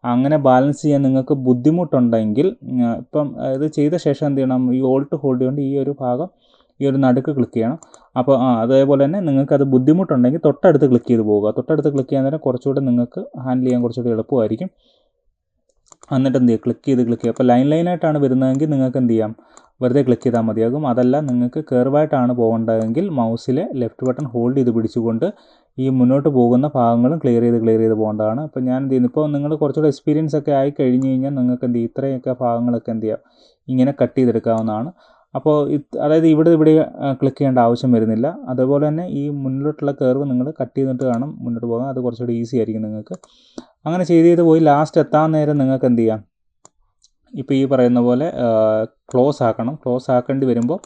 അങ്ങനെ ബാലൻസ് ചെയ്യാൻ നിങ്ങൾക്ക് ബുദ്ധിമുട്ടുണ്ടെങ്കിൽ ഇപ്പം ഇത് ചെയ്ത ശേഷം എന്ത് ചെയ്യണം, ഈ ഓൾട്ട് ഹോൾഡ് ചെയ്തുകൊണ്ട് ഈ ഒരു ഭാഗം, ഈ ഒരു നടുക്ക് ക്ലിക്ക് ചെയ്യണം. അപ്പോൾ അതേപോലെ തന്നെ നിങ്ങൾക്കത് ബുദ്ധിമുട്ടുണ്ടെങ്കിൽ തൊട്ടടുത്ത് ക്ലിക്ക് ചെയ്ത് പോവുക. തൊട്ടടുത്ത് ക്ലിക്ക് ചെയ്യാൻ നേരം കുറച്ചുകൂടെ നിങ്ങൾക്ക് ഹാൻഡിൽ ചെയ്യാൻ കുറച്ചുകൂടി എളുപ്പമായിരിക്കും. എന്നിട്ട് എന്ത് ചെയ്യുക, ക്ലിക്ക് ചെയ്ത് അപ്പോൾ ലൈനായിട്ടാണ് വരുന്നതെങ്കിൽ നിങ്ങൾക്ക് എന്ത് ചെയ്യാം, വെറുതെ ക്ലിക്ക് ചെയ്താൽ മതിയാകും. അതല്ല നിങ്ങൾക്ക് കർവായിട്ടാണ് പോകേണ്ടതെങ്കിൽ മൗസിലെ ലെഫ്റ്റ് ബട്ടൺ ഹോൾഡ് ചെയ്ത് പിടിച്ചുകൊണ്ട് ഈ മുന്നോട്ട് പോകുന്ന ഭാഗങ്ങളും ക്ലിയർ ചെയ്ത് പോകേണ്ടതാണ്. അപ്പോൾ ഞാൻ എന്ത് ചെയ്യുന്നു, ഇപ്പോൾ നിങ്ങൾ കുറച്ചുകൂടെ എക്സ്പീരിയൻസ് ഒക്കെ ആയി കഴിഞ്ഞ് കഴിഞ്ഞാൽ നിങ്ങൾക്ക് എന്ത് ചെയ്യും, ഇത്രയൊക്കെ ഭാഗങ്ങളൊക്കെ എന്ത് ചെയ്യാം, ഇങ്ങനെ കട്ട് ചെയ്തെടുക്കാവുന്നതാണ്. അപ്പോൾ അതായത് ഇവിടെ ക്ലിക്ക് ചെയ്യേണ്ട ആവശ്യം വരുന്നില്ല. അതുപോലെ തന്നെ ഈ മുന്നിലോട്ടുള്ള കർവ് നിങ്ങൾ കട്ട് ചെയ്തിട്ട് വേണം മുന്നോട്ട് പോകാൻ. അത് കുറച്ചുകൂടി ഈസി ആയിരിക്കും നിങ്ങൾക്ക്. അങ്ങനെ ചെയ്ത് പോയി ലാസ്റ്റ് എത്താൻ നേരം നിങ്ങൾക്ക് എന്ത് ചെയ്യാം, ഇപ്പോൾ ഈ പറയുന്ന പോലെ ക്ലോസ് ആക്കണം. ക്ലോസ് ആക്കേണ്ടി വരുമ്പോൾ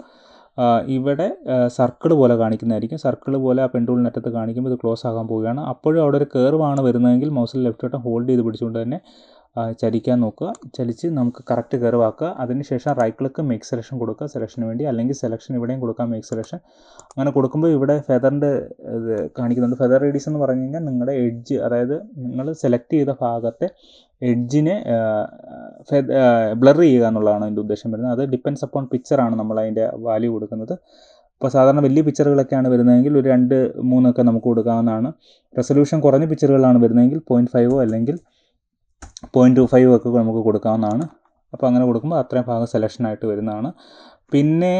ഇവിടെ സർക്കിൾ പോലെ കാണിക്കുന്നതായിരിക്കും. സർക്കിൾ പോലെ ആ പെൻ ടൂളിനറ്റത്ത് കാണിക്കുമ്പോൾ ഇത് ക്ലോസ് ആകാൻ പോവുകയാണ്. അപ്പോഴും അവിടെ ഒരു കർവാണ് വരുന്നതെങ്കിൽ മൗസിൽ ലെഫ്റ്റ് ബട്ടൺ ഹോൾഡ് ചെയ്ത് പിടിച്ചുകൊണ്ട് തന്നെ ചലിക്കാൻ നോക്കുക. ചലിച്ച് നമുക്ക് കറക്റ്റ് കർവ് ആക്കുക. അതിനുശേഷം റൈറ്റ് ക്ലിക്ക് മേക്ക് സെലക്ഷൻ കൊടുക്കുക സെലക്ഷന് വേണ്ടി, അല്ലെങ്കിൽ സെലക്ഷൻ ഇവിടെയും കൊടുക്കാം മേക്ക് സെലക്ഷൻ. അങ്ങനെ കൊടുക്കുമ്പോൾ ഇവിടെ ഫെദറിൻ്റെ ഇത് കാണിക്കുന്നുണ്ട്. ഫെദർ റേഡിയസ് എന്ന് പറഞ്ഞു കഴിഞ്ഞാൽ നിങ്ങളുടെ എഡ്ജ്, അതായത് നിങ്ങൾ സെലക്ട് ചെയ്ത ഭാഗത്തെ എഡ്ജിനെ ബ്ലർ ചെയ്യുക എന്നുള്ളതാണ് അതിൻ്റെ ഉദ്ദേശം വരുന്നത്. അത് ഡിപ്പെൻഡ്സ് അപ്പോൺ പിക്ചറാണ് നമ്മൾ അതിൻ്റെ വാല്യൂ കൊടുക്കുന്നത്. ഇപ്പോൾ സാധാരണ വലിയ പിക്ചറുകളൊക്കെയാണ് വരുന്നതെങ്കിൽ ഒരു 2-3 ഒക്കെ നമുക്ക് കൊടുക്കാവുന്നതാണ്. റെസൊല്യൂഷൻ കുറഞ്ഞ പിക്ചറുകളാണ് വരുന്നതെങ്കിൽ 0.5 അല്ലെങ്കിൽ 0.25 ഒക്കെ നമുക്ക് കൊടുക്കാവുന്നതാണ്. അപ്പോൾ അങ്ങനെ കൊടുക്കുമ്പോൾ അത്രയും ഭാഗം സെലക്ഷനായിട്ട് വരുന്നതാണ്. പിന്നെ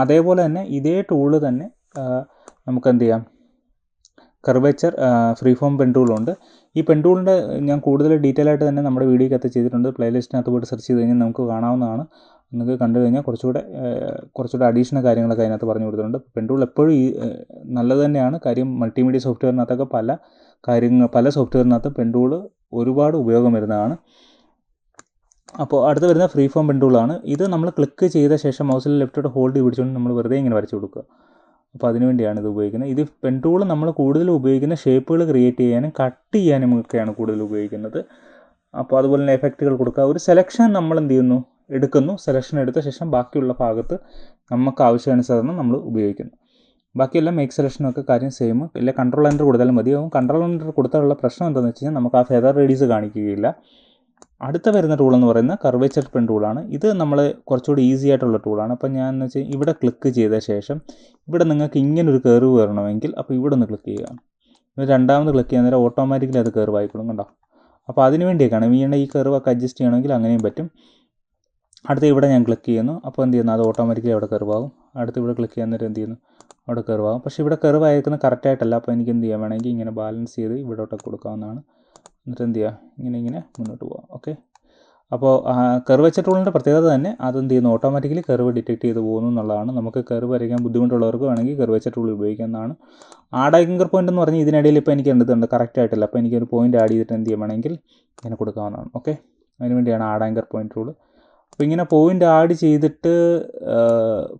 അതേപോലെ തന്നെ ഇതേ ടൂള് തന്നെ നമുക്ക് എന്ത് ചെയ്യാം, കർവേച്ചർ ഫ്രീ ഫോം പെൻ ടൂളുണ്ട്. ഈ പെൻ ടൂളിൻ്റെ ഞാൻ കൂടുതൽ ഡീറ്റെയിൽ ആയിട്ട് തന്നെ നമ്മുടെ വീഡിയോക്കകത്ത് ചെയ്തിട്ടുണ്ട്. പ്ലേലിസ്റ്റിനകത്ത് പോയിട്ട് സെർച്ച് ചെയ്ത് കഴിഞ്ഞാൽ നമുക്ക് കാണാവുന്നതാണ്. നിങ്ങൾക്ക് കണ്ടു കഴിഞ്ഞാൽ കുറച്ചുകൂടെ അഡീഷണൽ കാര്യങ്ങളൊക്കെ അതിനകത്ത് പറഞ്ഞു കൊടുത്തിട്ടുണ്ട്. പെൻ ടൂൾ എപ്പോഴും നല്ലത് തന്നെയാണ്. കാര്യം മൾട്ടിമീഡിയ സോഫ്റ്റ്വെയറിനകത്തൊക്കെ പല സോഫ്റ്റ്വെയറിനകത്ത് പെൻ ടൂൾ ഒരുപാട് ഉപയോഗം വരുന്നതാണ്. അപ്പോൾ അടുത്ത് വരുന്ന ഫ്രീ ഫോം പെൻ ടൂളാണ്. ഇത് നമ്മൾ ക്ലിക്ക് ചെയ്ത ശേഷം മൗസിൽ ലെഫ്റ്റോട്ട് ഹോൾഡ് ചെയ്ത് പിടിച്ചുകൊണ്ട് നമ്മൾ വെറുതെ ഇങ്ങനെ വരച്ചു കൊടുക്കുക. അപ്പോൾ അതിനുവേണ്ടിയാണ് ഇത് ഉപയോഗിക്കുന്നത്. ഇത് പെൻ ടൂൾ നമ്മൾ കൂടുതൽ ഉപയോഗിക്കുന്ന ഷേപ്പുകൾ ക്രിയേറ്റ് ചെയ്യാനും കട്ട് ചെയ്യാനും ഒക്കെയാണ് കൂടുതൽ ഉപയോഗിക്കുന്നത്. അപ്പോൾ അതുപോലെ തന്നെ എഫക്റ്റുകൾ കൊടുക്കുക. ഒരു സെലക്ഷൻ നമ്മൾ എന്ത് ചെയ്യുന്നു, എടുക്കുന്നു. സെലക്ഷൻ എടുത്ത ശേഷം ബാക്കിയുള്ള ഭാഗത്ത് നമുക്ക് ആവശ്യാനുസരണം നമ്മൾ ഉപയോഗിക്കുന്നു. ബാക്കിയെല്ലാം മേക്ക് സെലക്ഷനൊക്കെ കാര്യം സെയിം. ഇല്ല കൺട്രോൾ എൻ്റർ കൊടുത്താലും മതിയാവും. കൺട്രോൾ എൻ്റർ കൊടുത്താലുള്ള പ്രശ്നം എന്താണെന്ന് വെച്ച് കഴിഞ്ഞാൽ നമുക്ക് ആ ഫെദർ റേഡിയസ് കാണിക്കുകയില്ല. അടുത്ത വരുന്ന ടൂൾ എന്ന് പറയുന്നത് കർവേച്ചർ പെൻ ടൂളാണ്. ഇത് നമ്മൾ കുറച്ചുകൂടി ഈസി ആയിട്ടുള്ള ടൂളാണ്. അപ്പോൾ ഞാൻ എന്ന് വെച്ചാൽ ഇവിടെ ക്ലിക്ക് ചെയ്ത ശേഷം ഇവിടെ നിങ്ങൾക്ക് ഇങ്ങനൊരു കർവ് വരണമെങ്കിൽ അപ്പോൾ ഇവിടെ ഒന്ന് ക്ലിക്ക് ചെയ്യുക. രണ്ടാമത് ക്ലിക്ക് ചെയ്യാൻ നേരം ഓട്ടോമാറ്റിക്കലി അത് കർവ് ആയിക്കോളും. കണ്ടോ? അപ്പോൾ അതിന് വേണ്ടിയൊക്കെയാണ് ഈ കർവൊക്കെ അഡ്ജസ്റ്റ് ചെയ്യണമെങ്കിൽ അങ്ങനെയും പറ്റും. അടുത്ത് ഇവിടെ ഞാൻ ക്ലിക്ക് ചെയ്യുന്നു. അപ്പോൾ എന്ത് ചെയ്യുന്നു, അത് ഓട്ടോമാറ്റിക്കലി അവിടെ കർവാകും. അടുത്ത് ഇവിടെ ക്ലിക്ക് ചെയ്യാൻ നേരം എന്ത് ചെയ്യുന്നു, അവിടെ കർവാകും. പക്ഷേ ഇവിടെ കർവ് അയക്കുന്നത് കറക്റ്റായിട്ടല്ല. അപ്പോൾ എനിക്ക് എന്ത് ചെയ്യാൻ വേണമെങ്കിൽ ഇങ്ങനെ ബാലൻസ് ചെയ്ത് ഇവിടോട്ടൊക്കെ കൊടുക്കാവുന്നതാണ്. എന്നിട്ട് എന്ത് ചെയ്യുക, ഇങ്ങനെ മുന്നോട്ട് പോകാം. ഓക്കെ. അപ്പോൾ കർവേച്ചർ ടൂളിൻ്റെ പ്രത്യേകത തന്നെ അതെന്ത് ചെയ്യുന്നു, ഓട്ടോമാറ്റിക്കലി കർവ് ഡിറ്റക്ട് ചെയ്ത് പോകുന്നു എന്നുള്ളതാണ്. നമുക്ക് കർവ് വരയ്ക്കാൻ ബുദ്ധിമുട്ടുള്ളവർക്ക് വേണമെങ്കിൽ കർവേച്ചർ ടൂൾ ഉപയോഗിക്കാവുന്നതാണ്. ആഡ് ആങ്കർ പോയിൻ്റ് എന്ന് പറഞ്ഞാൽ ഇതിനിടയിൽ ഇപ്പോൾ എനിക്ക് എന്തുണ്ട് കറക്റ്റായിട്ടില്ല. അപ്പോൾ എനിക്കൊരു പോയിൻ്റ് ആഡ് ചെയ്തിട്ട് എന്ത് ചെയ്യാൻ വേണമെങ്കിൽ ഇങ്ങനെ കൊടുക്കാവുന്നതാണ്. ഓക്കെ. അതിന് വേണ്ടിയാണ് ആഡ് ആങ്കർ പോയിൻ്റ് ടൂൾ. അപ്പോൾ ഇങ്ങനെ പോയിൻ്റ് ആഡ് ചെയ്തിട്ട്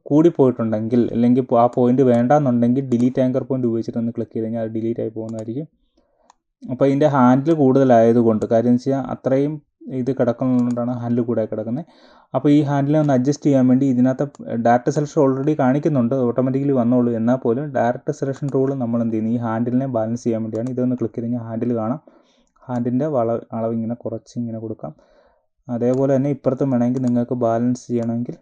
കൂടിപ്പോയിട്ടുണ്ടെങ്കിൽ അല്ലെങ്കിൽ ആ പോയിൻ്റ് വേണ്ടാന്നുണ്ടെങ്കിൽ ഡിലീറ്റ് ആങ്കർ പോയിൻ്റ് ഉപയോഗിച്ചിട്ട് ഒന്ന് ക്ലിക്ക് ചെയ്ത് കഴിഞ്ഞാൽ അത് ഡിലീറ്റ് ആയി പോകുന്നതായിരിക്കും. അപ്പോൾ ഇതിൻ്റെ ഹാൻഡിൽ കൂടുതലായതുകൊണ്ട്, കാര്യം എന്ന് വെച്ചാൽ അത്രയും ഇത് കിടക്കുന്നതുകൊണ്ടാണ് ഹാൻഡിൽ കൂടെ കിടക്കുന്നത്. അപ്പോൾ ഈ ഹാൻഡിലെ ഒന്ന് അഡ്ജസ്റ്റ് ചെയ്യാൻ വേണ്ടി ഇതിനകത്ത് ഡയറക്റ്റ് സെലക്ഷൻ ഓൾറെഡി കാണിക്കുന്നുണ്ട്, ഓട്ടോമാറ്റിക്കലി വന്നോളൂ. എന്നാൽ പോലും ഡയറക്റ്റ് സെലക്ഷൻ ടൂൾ നമ്മൾ എന്ത് ചെയ്യുന്നു, ഈ ഹാൻഡിലിനെ ബാലൻസ് ചെയ്യാൻ വേണ്ടിയാണ്. ഇതൊന്ന് ക്ലിക്ക് ചെയ്ത് കഴിഞ്ഞാൽ ഹാൻഡിൽ കാണാം. ഹാൻഡിൻ്റെ അളവ് ഇങ്ങനെ കുറച്ച് ഇങ്ങനെ കൊടുക്കാം. അതേപോലെ തന്നെ ഇപ്പുറത്തും വേണമെങ്കിൽ നിങ്ങൾക്ക് ബാലൻസ് ചെയ്യണമെങ്കിൽ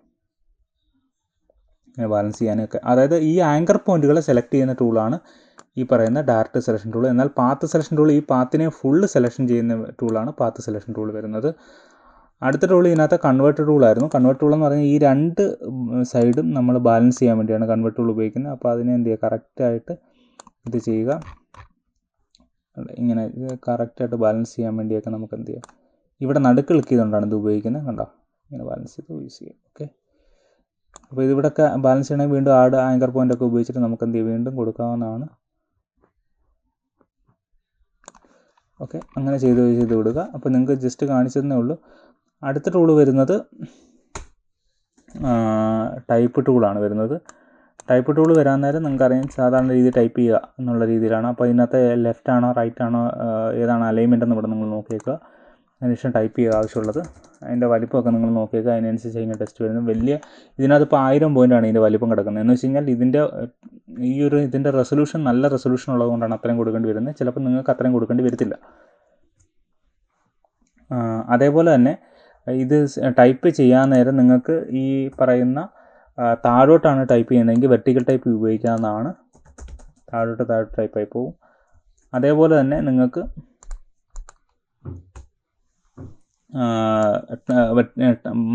ഇങ്ങനെ ബാലൻസ് ചെയ്യാനൊക്കെ. അതായത് ഈ ആങ്കർ പോയിൻറ്റുകളെ സെലക്ട് ചെയ്യുന്ന ടൂളാണ് ഈ പറയുന്ന ഡയറക്റ്റ് സെലക്ഷൻ ടൂൾ. എന്നാൽ പാത്ത് സെലക്ഷൻ ടൂൾ ഈ പാത്തിനെ ഫുള്ള് സെലക്ഷൻ ചെയ്യുന്ന ടൂളാണ് പാത്ത് സെലക്ഷൻ ടൂൾ വരുന്നത്. അടുത്ത ടൂൾ ഇതിനകത്ത് കൺവേർട്ടർ ടൂളായിരുന്നു. കൺവേർട്ടർ ടൂൾ എന്ന് പറഞ്ഞാൽ ഈ രണ്ട് സൈഡും നമ്മൾ ബാലൻസ് ചെയ്യാൻ വേണ്ടിയാണ് കൺവേർട്ടർ ടൂൾ ഉപയോഗിക്കുന്നത്. അപ്പോൾ അതിനെ എന്ത് ചെയ്യുക, കറക്റ്റായിട്ട് ഇത് ചെയ്യുക. ഇങ്ങനെ കറക്റ്റായിട്ട് ബാലൻസ് ചെയ്യാൻ വേണ്ടിയൊക്കെ നമുക്ക് എന്ത് ചെയ്യാം, ഇവിടെ നടുക്ക് ക്ലിക്ക് ചെയ്തുകൊണ്ടാണ് ഇത് ഉപയോഗിക്കുന്നത്. കണ്ടോ? ഇങ്ങനെ ബാലൻസ് ചെയ്ത് യൂസ് ചെയ്യാം. ഓക്കെ. അപ്പോൾ ഇതിവിടെയൊക്കെ ബാലൻസ് ചെയ്യണമെങ്കിൽ വീണ്ടും ആഡ് ആങ്കർ പോയിൻ്റ് ഒക്കെ ഉപയോഗിച്ചിട്ട് നമുക്ക് എന്ത് ചെയ്യും, വീണ്ടും കൊടുക്കാവുന്നതാണ്. ഓക്കെ. അങ്ങനെ ചെയ്ത് വിടുക. അപ്പോൾ നിങ്ങൾക്ക് ജസ്റ്റ് കാണിച്ചതേ ഉള്ളൂ. അടുത്ത ടൂൾ വരുന്നത് ടൈപ്പ് ടൂളാണ് വരുന്നത്. ടൈപ്പ് ടൂൾ വരാൻ നേരം നിങ്ങൾക്കറിയാം സാധാരണ രീതിയിൽ ടൈപ്പ് ചെയ്യുക എന്നുള്ള രീതിയിലാണ്. അപ്പോൾ ഇതിനകത്ത് ലെഫ്റ്റ് ആണോ റൈറ്റ് ആണോ ഏതാണ് അലൈൻമെൻ്റ് എന്ന് ഇവിടെ നിങ്ങൾ നോക്കിയേക്കുക. അതിനുശേഷം ടൈപ്പ് ചെയ്യുക ആവശ്യമുള്ളത്. അതിൻ്റെ വലിപ്പമൊക്കെ നിങ്ങൾ നോക്കിയേക്കുക. അതിനനുസരിച്ച് ഇങ്ങനെ ടെസ്റ്റ് വരുന്നത്. ഇതിനകത്ത് ഇപ്പോൾ 1000 പോയിൻ്റാണ് ഇതിൻ്റെ വലിപ്പം കിടക്കുന്നത്. എന്ന് വെച്ച് കഴിഞ്ഞാൽ ഇതിൻ്റെ റെസൊല്യൂഷൻ നല്ല റെസൊല്യൂഷൻ ഉള്ളതുകൊണ്ടാണ് അത്രയും കൊടുക്കേണ്ടി വരുന്നത്. ചിലപ്പോൾ നിങ്ങൾക്ക് അത്രയും കൊടുക്കേണ്ടി വരത്തില്ല. അതേപോലെ തന്നെ ഇത് ടൈപ്പ് ചെയ്യാൻ നേരം നിങ്ങൾക്ക് ഈ പറയുന്ന താഴോട്ടാണ് ടൈപ്പ് ചെയ്യുന്നതെങ്കിൽ വെർട്ടിക്കൽ ടൈപ്പ് ഉപയോഗിക്കാവുന്നതാണ്. താഴോട്ട് ടൈപ്പായി പോകും. അതേപോലെ തന്നെ നിങ്ങൾക്ക്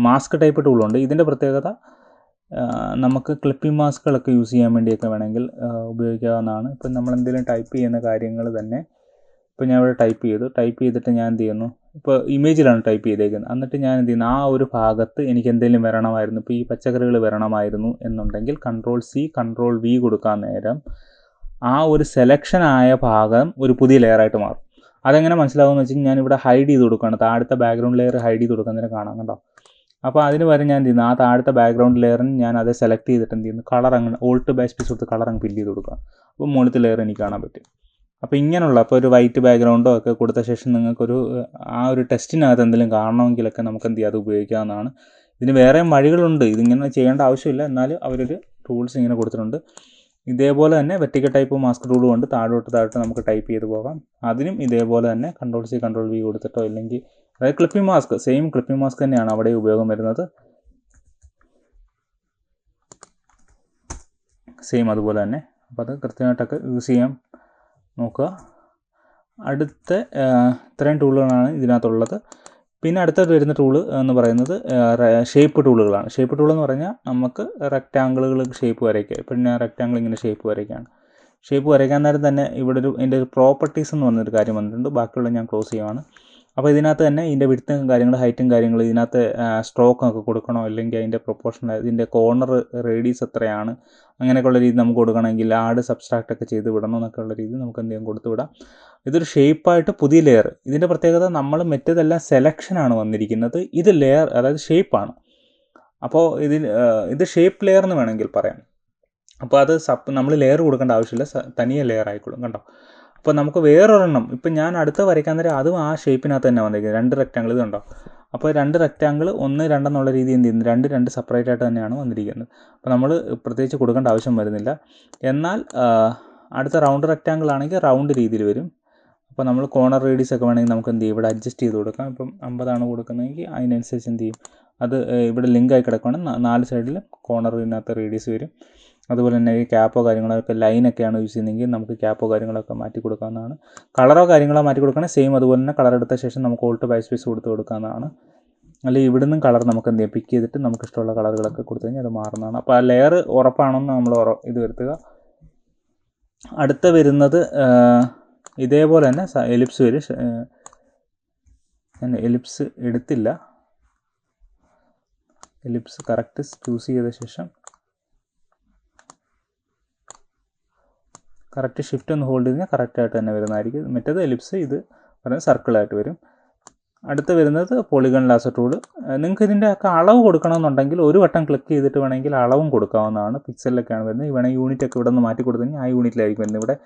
മാസ്ക് ടൈപ്പ് ടൂളുണ്ട്. ഇതിൻ്റെ പ്രത്യേകത നമുക്ക് ക്ലിപ്പിംഗ് മാസ്കുകളൊക്കെ യൂസ് ചെയ്യാൻ വേണ്ടിയൊക്കെ വേണമെങ്കിൽ ഉപയോഗിക്കാവുന്നതാണ്. ഇപ്പം നമ്മൾ എന്തെങ്കിലും ടൈപ്പ് ചെയ്യുന്ന കാര്യങ്ങൾ തന്നെ ഇപ്പോൾ ഞാൻ ഇവിടെ ടൈപ്പ് ചെയ്തിട്ട് ഞാൻ എന്ത് ചെയ്യുന്നു, ഇപ്പോൾ ഇമേജിലാണ് ടൈപ്പ് ചെയ്തേക്കുന്നത്. എന്നിട്ട് ഞാൻ എന്ത് ചെയ്യുന്നു, ആ ഒരു ഭാഗത്ത് എനിക്ക് എന്തെങ്കിലും വരണമായിരുന്നു, ഇപ്പോൾ ഈ പച്ചക്കറികൾ വരണമായിരുന്നു എന്നുണ്ടെങ്കിൽ Ctrl+C Ctrl+V കൊടുക്കാൻ നേരം ആ ഒരു സെലക്ഷനായ ഭാഗം ഒരു പുതിയ ലെയറായിട്ട് മാറും. അതെങ്ങനെ മനസ്സിലാവുമെന്ന് വെച്ച് കഴിഞ്ഞാൽ ഞാനിവിടെ ഹൈഡ് ചെയ്ത് കൊടുക്കുകയാണ്. താഴത്തെ ബാക്ക്ഗ്രൗണ്ട് ലെയർ ഹൈഡ് ചെയ്ത് കൊടുക്കാൻ നേരം കാണാം. കണ്ടോ? അപ്പോൾ അതിന് വരെ ഞാൻ എന്ത് ചെയ്യുന്നു, ആ താഴത്തെ ബാക്ക്ഗ്രൗണ്ട് ലെയറിന് ഞാൻ അത് സെലക്ട് ചെയ്തിട്ട് എന്ത് ചെയ്യുന്നു, കളർ അങ്ങ് Alt+Backspace കൊടുത്ത് കളർ അങ്ങ് ഫില്ല് ചെയ്ത് കൊടുക്കുക. അപ്പോൾ മുകളിലത്തെ ലെയർ എനിക്ക് കാണാൻ പറ്റും. അപ്പോൾ ഇങ്ങനെയുള്ള ഇപ്പോൾ ഒരു വൈറ്റ് ബാക്ക്ഗ്രൗണ്ടോ ഒക്കെ കൊടുത്ത ശേഷം നിങ്ങൾക്കൊരു ആ ഒരു ടെസ്റ്റിനകത്ത് എന്തെങ്കിലും കാണണമെങ്കിലൊക്കെ നമുക്ക് എന്ത് ചെയ്യാം, അത് ഉപയോഗിക്കാവുന്നതാണ്. ഇതിന് വേറെ വഴികളുണ്ട്. ഇതിങ്ങനെ ചെയ്യേണ്ട ആവശ്യമില്ല. എന്നാലും അവരൊരു ടൂൾസ് ഇങ്ങനെ കൊടുത്തിട്ടുണ്ട്. ഇതേപോലെ തന്നെ വെർട്ടിക്കൽ ടൈപ്പ് മാസ്ക് ടൂളും ഉണ്ട്. താഴോട്ട് നമുക്ക് ടൈപ്പ് ചെയ്ത് പോകാം. അതിനും ഇതേപോലെ തന്നെ Ctrl+C Ctrl+V കൊടുത്തിട്ടോ ഇല്ലെങ്കിൽ അതായത് clipping mask same clipping mask തന്നെയാണ് അവിടെ ഉപയോഗം വരുന്നത്. സെയിം അതുപോലെ തന്നെ. അപ്പോൾ അത് കൃത്യമായിട്ടൊക്കെ യൂസ് ചെയ്യാൻ നോക്കുക. അടുത്ത ഇത്രയും ടൂളുകളാണ് ഇതിനകത്തുള്ളത്. പിന്നെ അടുത്ത വരുന്ന ടൂള് എന്ന് പറയുന്നത് ഷേപ്പ് ടൂളുകളാണ്. ഷേപ്പ് ടൂൾ എന്ന് പറഞ്ഞാൽ നമുക്ക് റെക്റ്റാങ്കിളുകൾ ഷേപ്പ് വരയ്ക്കുക. ഇപ്പം ഞാൻ റെക്റ്റാങ്കിൾ ഇങ്ങനെ ഷേപ്പ് വരയ്ക്കുകയാണ്. ഷേപ്പ് വരയ്ക്കാൻ നേരം തന്നെ ഇവിടെ എൻ്റെ ഒരു പ്രോപ്പർട്ടീസ് എന്ന് പറഞ്ഞൊരു കാര്യം വന്നിട്ടുണ്ട്. ബാക്കിയുള്ള ഞാൻ ക്ലോസ് ചെയ്യുവാണ്. അപ്പോൾ ഇതിനകത്ത് തന്നെ ഇതിൻ്റെ വിഡ്ത്തും കാര്യങ്ങൾ ഹൈറ്റും കാര്യങ്ങൾ ഇതിനകത്ത് സ്ട്രോക്കൊക്കെ കൊടുക്കണോ, അല്ലെങ്കിൽ അതിൻ്റെ പ്രൊപ്പോർഷൻ ഇതിൻ്റെ കോർണർ റേഡിയസ് എത്രയാണ്, അങ്ങനെയൊക്കെയുള്ള രീതി നമുക്ക് കൊടുക്കണമെങ്കിൽ ആഡ് സബ്സ്ട്രാക്റ്റ് ഒക്കെ ചെയ്ത് വിടണം എന്നൊക്കെയുള്ള രീതി നമുക്ക് എന്തെങ്കിലും കൊടുത്തു വിടാം. ഇതൊരു ഷേപ്പായിട്ട് പുതിയ ലെയർ. ഇതിൻ്റെ പ്രത്യേകത നമ്മൾ മറ്റേതെല്ലാം സെലക്ഷനാണ് വന്നിരിക്കുന്നത്. ഇത് ലെയർ അതായത് ഷേപ്പാണ്. അപ്പോൾ ഇത് ഷേപ്പ് ലെയർ എന്ന് വേണമെങ്കിൽ പറയാം. അപ്പോൾ അത് നമ്മൾ ലെയർ കൊടുക്കേണ്ട ആവശ്യമില്ല, തനിയെ ലെയർ ആയിക്കോളും. കണ്ടോ? അപ്പോൾ നമുക്ക് വേറൊരെണ്ണം ഇപ്പം ഞാൻ അടുത്ത് വരയ്ക്കാൻ നേരം അതും ആ ഷേപ്പിനകത്ത് തന്നെ വന്നിരിക്കുന്നത്. 2 റെക്റ്റാങ്കിൾ ഇതുണ്ടോ? അപ്പോൾ 2 റെക്റ്റാങ്കിൾ 1, 2 എന്നുള്ള രീതി എന്ത് ചെയ്യുന്നു, 2 സെപ്പറേറ്റ് ആയിട്ട് തന്നെയാണ് വന്നിരിക്കുന്നത്. അപ്പോൾ നമ്മൾ പ്രത്യേകിച്ച് കൊടുക്കേണ്ട ആവശ്യം വരുന്നില്ല. എന്നാൽ അടുത്ത റൗണ്ട് റെക്റ്റാങ്കിൾ ആണെങ്കിൽ റൗണ്ട് രീതിയിൽ വരും. അപ്പോൾ നമ്മൾ കോർണർ റേഡിയസ് ഒക്കെ വേണമെങ്കിൽ നമുക്ക് എന്ത് ചെയ്യും, ഇവിടെ അഡ്ജസ്റ്റ് ചെയ്ത് കൊടുക്കാം. ഇപ്പം 50 കൊടുക്കുന്നതെങ്കിൽ അതിനനുസരിച്ച് എന്ത് ചെയ്യും, അത് ഇവിടെ ലിങ്കായി കിടക്കുകയാണെങ്കിൽ 4 സൈഡിലും കോർണറിനകത്ത് റേഡിയസ് വരും. അതുപോലെ തന്നെ ഈ ക്യാപ്പോ കാര്യങ്ങളൊക്കെ ലൈനൊക്കെയാണ് യൂസ് ചെയ്യുന്നതെങ്കിൽ നമുക്ക് ക്യാപ്പോ കാര്യങ്ങളൊക്കെ മാറ്റി കൊടുക്കാവുന്നതാണ്. കളറോ കാര്യങ്ങളോ മാറ്റി കൊടുക്കുകയാണെങ്കിൽ സെയിം അതുപോലെ തന്നെ കളർ എടുത്ത ശേഷം നമുക്ക് ഓൾട്ട് ബാക്ക് സ്പേസ് കൊടുക്കാവുന്നതാണ്. അല്ലെങ്കിൽ ഇവിടെ നിന്നും കളർ നമുക്ക് എന്ത് ചെയ്യാം, പിക്ക് ചെയ്തിട്ട് നമുക്ക് ഇഷ്ടമുള്ള കളറുകളൊക്കെ കൊടുത്തു കഴിഞ്ഞാൽ അത് മാറുന്നതാണ്. അപ്പോൾ ആ ലെയർ ഉറപ്പാണെന്ന് നമ്മൾ ഇത് വരുത്തുക. അടുത്ത വരുന്നത് ഇതേപോലെ തന്നെ എലിപ്സ് വരും. ഞാൻ എലിപ്സ് എടുത്തില്ല. എലിപ്സ് കറക്റ്റ് ചൂസ് ചെയ്ത ശേഷം കറക്റ്റ് ഷിഫ്റ്റ് ഒന്ന് ഹോൾഡ് ചെയ്ത് കഴിഞ്ഞാൽ കറക്റ്റായിട്ട് തന്നെ വരുന്നതായിരിക്കും. മറ്റേത് എലിപ്സ്, ഇത് പറയുന്നത് സർക്കിളായിട്ട് വരും. അടുത്ത് വരുന്നത് പോളിഗൺ ലാസർ ടൂൾ. നിങ്ങൾക്ക് ഇതിൻ്റെ ഒക്കെ അളവ് കൊടുക്കണമെന്നുണ്ടെങ്കിൽ ഒരു വട്ടം ക്ലിക്ക് ചെയ്തിട്ട് വേണമെങ്കിൽ അളവും കൊടുക്കാവുന്നതാണ്. പിക്സലിലൊക്കെയാണ് വരുന്നത്. ഇവിടെ യൂണിറ്റ് ഒക്കെ ഇവിടെ നിന്ന് മാറ്റി കൊടുത്തു കഴിഞ്ഞാൽ ആ യൂണിറ്റിലായിരിക്കും വരുന്നത്. ഇവിടെ